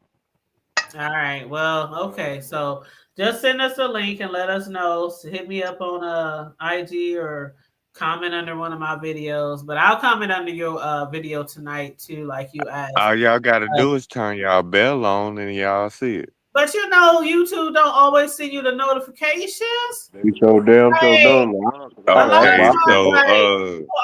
Speaker 2: All right. Well, okay. So just send us a link and let us know. So hit me up on IG or comment under one of my videos. But I'll comment under your video tonight too, like you asked.
Speaker 10: All y'all gotta do is turn y'all bell on and y'all see it.
Speaker 2: But you know, YouTube don't always send you the notifications.
Speaker 7: They so damn so dumb.
Speaker 10: Okay, so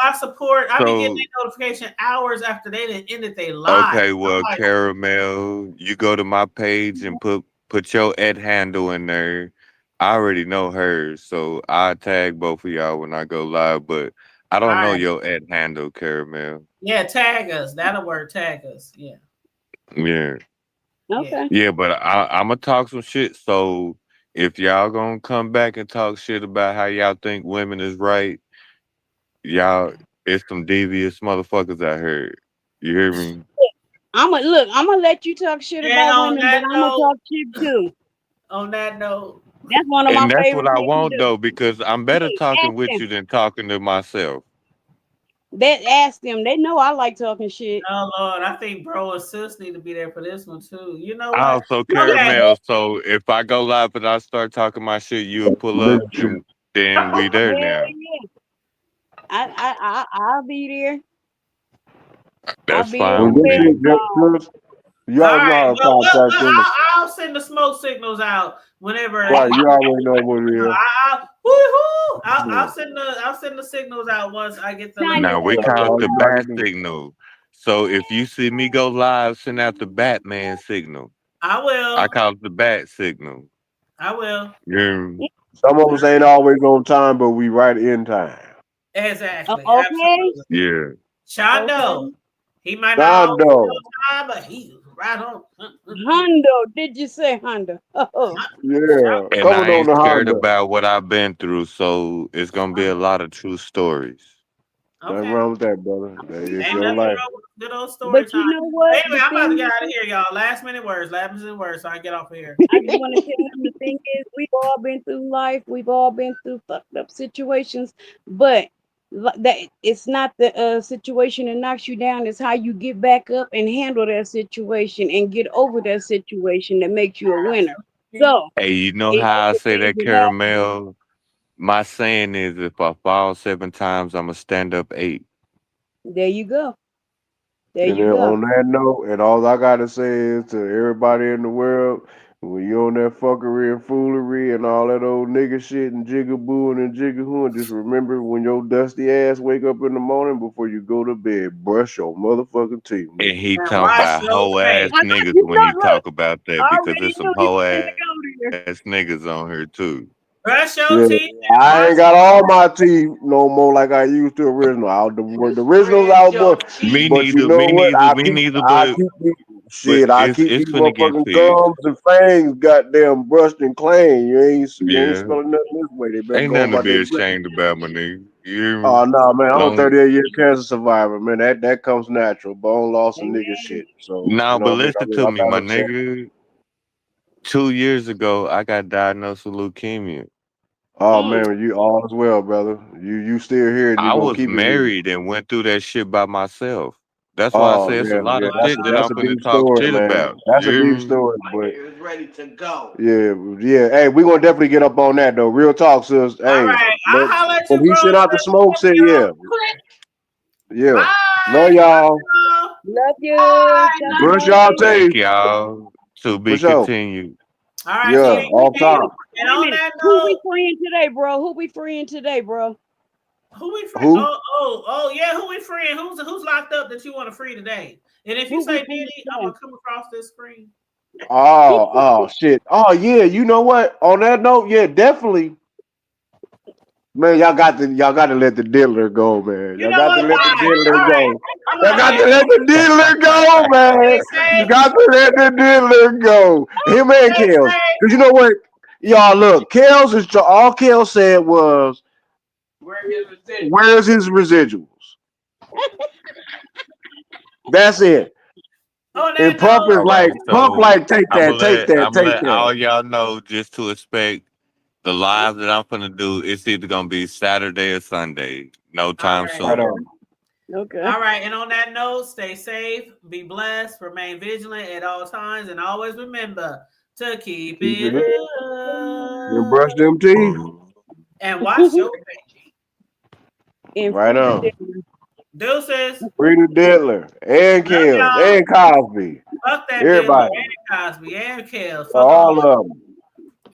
Speaker 2: I support. I be getting
Speaker 10: so
Speaker 2: a notification hours after they didn't ended they live.
Speaker 10: okay, well, Caramel, you go to my page and put your @ handle in there. I already know hers, so I tag both of y'all when I go live. But I don't
Speaker 2: All
Speaker 10: know
Speaker 2: right.
Speaker 10: your ad handle, Caramel.
Speaker 2: Yeah, tag us. That'll work. Tag us. Yeah.
Speaker 10: Yeah.
Speaker 3: Okay.
Speaker 10: Yeah, but I'm gonna talk some shit. So if y'all gonna come back and talk shit about how y'all think women is right, y'all, it's some devious motherfuckers out here. You hear me?
Speaker 3: I'm gonna let you talk shit
Speaker 2: And
Speaker 3: about
Speaker 2: on
Speaker 3: women,
Speaker 2: that
Speaker 3: but I'm gonna
Speaker 2: note,
Speaker 3: talk shit too.
Speaker 2: on that note,
Speaker 3: That's one of my
Speaker 10: And that's
Speaker 3: favorite
Speaker 10: what I
Speaker 3: things to
Speaker 10: want
Speaker 3: do.
Speaker 10: though, because I'm better
Speaker 3: Hey,
Speaker 10: talking
Speaker 3: ask
Speaker 10: with
Speaker 3: them.
Speaker 10: you than talking to myself.
Speaker 3: Ask them. They know I like talking shit.
Speaker 2: oh Lord, I think bro and sis need to be there for this one too. You know
Speaker 10: I
Speaker 2: what?
Speaker 10: also
Speaker 2: Okay.
Speaker 10: Caramel. So if I go live and I start talking my shit, you'll pull up, and then we there
Speaker 3: Hell
Speaker 10: now.
Speaker 3: yeah. I'll be there.
Speaker 10: That's
Speaker 3: I'll be there
Speaker 10: fine
Speaker 7: When
Speaker 10: with
Speaker 7: this
Speaker 3: with
Speaker 10: me.
Speaker 7: shit goes, you
Speaker 2: All
Speaker 7: already know
Speaker 2: right.
Speaker 7: how to
Speaker 2: Well,
Speaker 7: contact us.
Speaker 2: I'll send the smoke signals out whenever.
Speaker 7: Right, you already know what it is.
Speaker 2: I'll send the signals out once I get the.
Speaker 10: Now we
Speaker 7: Yeah,
Speaker 10: call
Speaker 7: all
Speaker 10: it the
Speaker 7: you gotta
Speaker 10: bat
Speaker 7: do.
Speaker 10: signal. So if you see me go live, send out the Batman signal.
Speaker 2: I will.
Speaker 10: I call it the bat signal.
Speaker 2: I will.
Speaker 10: Yeah.
Speaker 7: Some of us ain't always on time, but we right in time.
Speaker 2: Exactly.
Speaker 3: okay.
Speaker 2: Absolutely.
Speaker 10: Yeah.
Speaker 2: Shondo.
Speaker 3: Okay.
Speaker 2: He might not always be
Speaker 7: Shondo.
Speaker 2: on time, but he's right on.
Speaker 3: Hondo. Did you say Hondo? Oh.
Speaker 7: Yeah,
Speaker 10: And
Speaker 7: coming
Speaker 10: I
Speaker 7: on
Speaker 10: ain't
Speaker 7: the
Speaker 10: scared
Speaker 7: Honda.
Speaker 10: about what I've been through, so it's gonna be a lot of true stories.
Speaker 7: Nothing
Speaker 2: Okay.
Speaker 7: wrong with that, brother. That is
Speaker 2: Ain't
Speaker 7: your
Speaker 2: nothing
Speaker 7: life.
Speaker 2: wrong with good old story
Speaker 3: But
Speaker 2: time.
Speaker 3: you know what?
Speaker 2: Anyway,
Speaker 3: The
Speaker 2: I'm about to
Speaker 3: thing
Speaker 2: get out of
Speaker 3: is,
Speaker 2: here, y'all. Last minute words, so I can get off of here.
Speaker 3: I just want to tell them the thing is, we've all been through life. We've all been through fucked up situations, but that it's not the situation that knocks you down. It's how you get back up and handle that situation and get over that situation that makes you a winner. So,
Speaker 10: Hey, you know
Speaker 3: it,
Speaker 10: how I
Speaker 3: the
Speaker 10: say
Speaker 3: things
Speaker 10: that,
Speaker 3: that happen,
Speaker 10: Caramel? My saying is, if I fall 7 times, I'ma stand up 8.
Speaker 3: there you go. There
Speaker 7: And
Speaker 3: you
Speaker 7: then
Speaker 3: go.
Speaker 7: on that note, and all I gotta say is to everybody in the world, when you on that fuckery and foolery and all that old nigga shit and jigabooing and jiggahooing, just remember when your dusty ass wake up in the morning before you go to bed, brush your motherfucking teeth,
Speaker 10: And
Speaker 7: nigga.
Speaker 10: he
Speaker 2: And
Speaker 10: talking
Speaker 2: wash
Speaker 10: about
Speaker 2: your
Speaker 10: hoe ass
Speaker 2: face.
Speaker 3: I know
Speaker 10: niggas
Speaker 3: you
Speaker 10: when he
Speaker 3: know. Look,
Speaker 10: talk about that,
Speaker 3: I
Speaker 10: because
Speaker 3: already
Speaker 10: there's some
Speaker 3: knew he
Speaker 10: hoe
Speaker 3: was
Speaker 10: ass
Speaker 3: gonna go there.
Speaker 10: niggas on here too.
Speaker 2: Brush your
Speaker 7: Yeah,
Speaker 2: teeth and
Speaker 7: I
Speaker 2: wash
Speaker 7: ain't got all my teeth no more like I used to original. The originals out,
Speaker 10: Me
Speaker 7: but you
Speaker 10: neither,
Speaker 7: know
Speaker 10: me
Speaker 7: what?
Speaker 10: neither, me neither.
Speaker 7: I
Speaker 10: But
Speaker 7: keep these
Speaker 10: but
Speaker 7: shit. I keep
Speaker 10: it's
Speaker 7: these
Speaker 10: finna get
Speaker 7: motherfucking
Speaker 10: fixed.
Speaker 7: gums and fangs, goddamn brushed and clean. You ain't
Speaker 10: Yeah,
Speaker 7: smelling nothing this way. They better
Speaker 10: ain't
Speaker 7: go
Speaker 10: nothing to
Speaker 7: about
Speaker 10: be
Speaker 7: their business.
Speaker 10: ashamed about, my nigga. You hear me?
Speaker 7: Oh no, man! I'm a
Speaker 10: Long
Speaker 7: 38-year cancer survivor, man. That comes natural, bone loss and nigga
Speaker 3: Amen.
Speaker 7: shit. So
Speaker 10: no,
Speaker 7: you
Speaker 10: but
Speaker 7: know, man,
Speaker 10: listen to
Speaker 7: I
Speaker 10: me, my
Speaker 7: gotta check.
Speaker 10: nigga. 2 years ago, I got diagnosed with leukemia.
Speaker 7: Oh man, you all is well, brother. You still here and you
Speaker 10: I
Speaker 7: gonna
Speaker 10: was
Speaker 7: keep it here.
Speaker 10: married and went through that shit by myself. That's why I
Speaker 7: Oh
Speaker 10: say it's a
Speaker 7: yeah,
Speaker 10: lot
Speaker 7: yeah.
Speaker 10: of
Speaker 7: That's
Speaker 10: shit that I'm
Speaker 7: a
Speaker 10: finna
Speaker 7: deep
Speaker 10: talk
Speaker 7: story,
Speaker 10: shit
Speaker 7: man.
Speaker 10: about.
Speaker 7: That's
Speaker 10: You
Speaker 7: a
Speaker 10: hear
Speaker 7: deep
Speaker 10: me?
Speaker 7: story, but yeah. Hey, we gonna definitely get up on that though. Real talk, sis.
Speaker 2: All
Speaker 7: Hey,
Speaker 2: right. I'll holler at you,
Speaker 7: when he
Speaker 2: bro.
Speaker 7: sent out the smoke, say yeah, yeah. Love
Speaker 2: Bye.
Speaker 7: y'all.
Speaker 3: Love you. Talk to
Speaker 7: Brush
Speaker 3: y'all
Speaker 7: y'all
Speaker 3: later.
Speaker 10: Thank
Speaker 7: teeth
Speaker 10: y'all. To
Speaker 7: for
Speaker 10: be
Speaker 7: sure.
Speaker 10: continued.
Speaker 2: All right.
Speaker 7: Yeah,
Speaker 2: So
Speaker 7: off
Speaker 3: Hey,
Speaker 7: top.
Speaker 2: and
Speaker 3: wait a
Speaker 2: on
Speaker 3: minute.
Speaker 2: that
Speaker 3: Who we
Speaker 2: note,
Speaker 3: freeing today, bro? Who we freeing today, bro?
Speaker 2: who we free?
Speaker 7: Who?
Speaker 2: Oh, yeah. Who we freeing? Who's locked up that you want to free today? And if you
Speaker 3: Who we
Speaker 2: say
Speaker 3: freeing
Speaker 2: Diddy, I'm
Speaker 3: today?
Speaker 2: gonna come across this screen.
Speaker 7: Oh shit. Oh yeah. You know what? On that note, yeah, definitely. Man, y'all got to let the diddler go, man.
Speaker 2: You
Speaker 7: Y'all
Speaker 2: know
Speaker 7: got to
Speaker 2: what?
Speaker 7: let the
Speaker 2: Fine.
Speaker 7: diddler
Speaker 2: All right.
Speaker 7: go.
Speaker 2: I'm
Speaker 7: Y'all
Speaker 2: out of
Speaker 7: got to
Speaker 2: here.
Speaker 7: let the diddler go, man.
Speaker 2: Stay
Speaker 7: You
Speaker 2: safe.
Speaker 7: got to let the diddler go. Him and
Speaker 2: Stay
Speaker 7: Kels.
Speaker 2: safe.
Speaker 7: Because you know what? Y'all look, Kels is all Kels said was, where's his residuals? That's it.
Speaker 2: On
Speaker 7: And
Speaker 2: that
Speaker 7: Puff
Speaker 2: note,
Speaker 7: is
Speaker 10: All
Speaker 7: like,
Speaker 10: right, so
Speaker 7: take
Speaker 10: I'm
Speaker 7: that,
Speaker 10: gonna
Speaker 7: take
Speaker 10: let
Speaker 7: that,
Speaker 10: I'm gonna
Speaker 7: take
Speaker 10: let
Speaker 7: that.
Speaker 10: all y'all know just to expect the live that I'm gonna do. It's either gonna be Saturday or Sunday. No time
Speaker 2: right.
Speaker 7: Right
Speaker 10: soon.
Speaker 7: on.
Speaker 3: Okay.
Speaker 2: All right. And on that note, stay safe, be blessed, remain vigilant at all times, and always remember to keep
Speaker 7: Keep
Speaker 2: it
Speaker 7: it up. And
Speaker 2: up
Speaker 7: brush them teeth.
Speaker 2: and wash your face.
Speaker 3: And
Speaker 7: Right
Speaker 3: free the
Speaker 7: on.
Speaker 3: diddler.
Speaker 2: Deuces.
Speaker 7: Free the diddler and
Speaker 2: Love
Speaker 7: Kels
Speaker 2: y'all.
Speaker 7: and Cosby.
Speaker 2: Fuck that Diddler
Speaker 7: Everybody.
Speaker 2: and Cosby and Kels. Fuck all
Speaker 7: All
Speaker 2: of them.
Speaker 7: of them.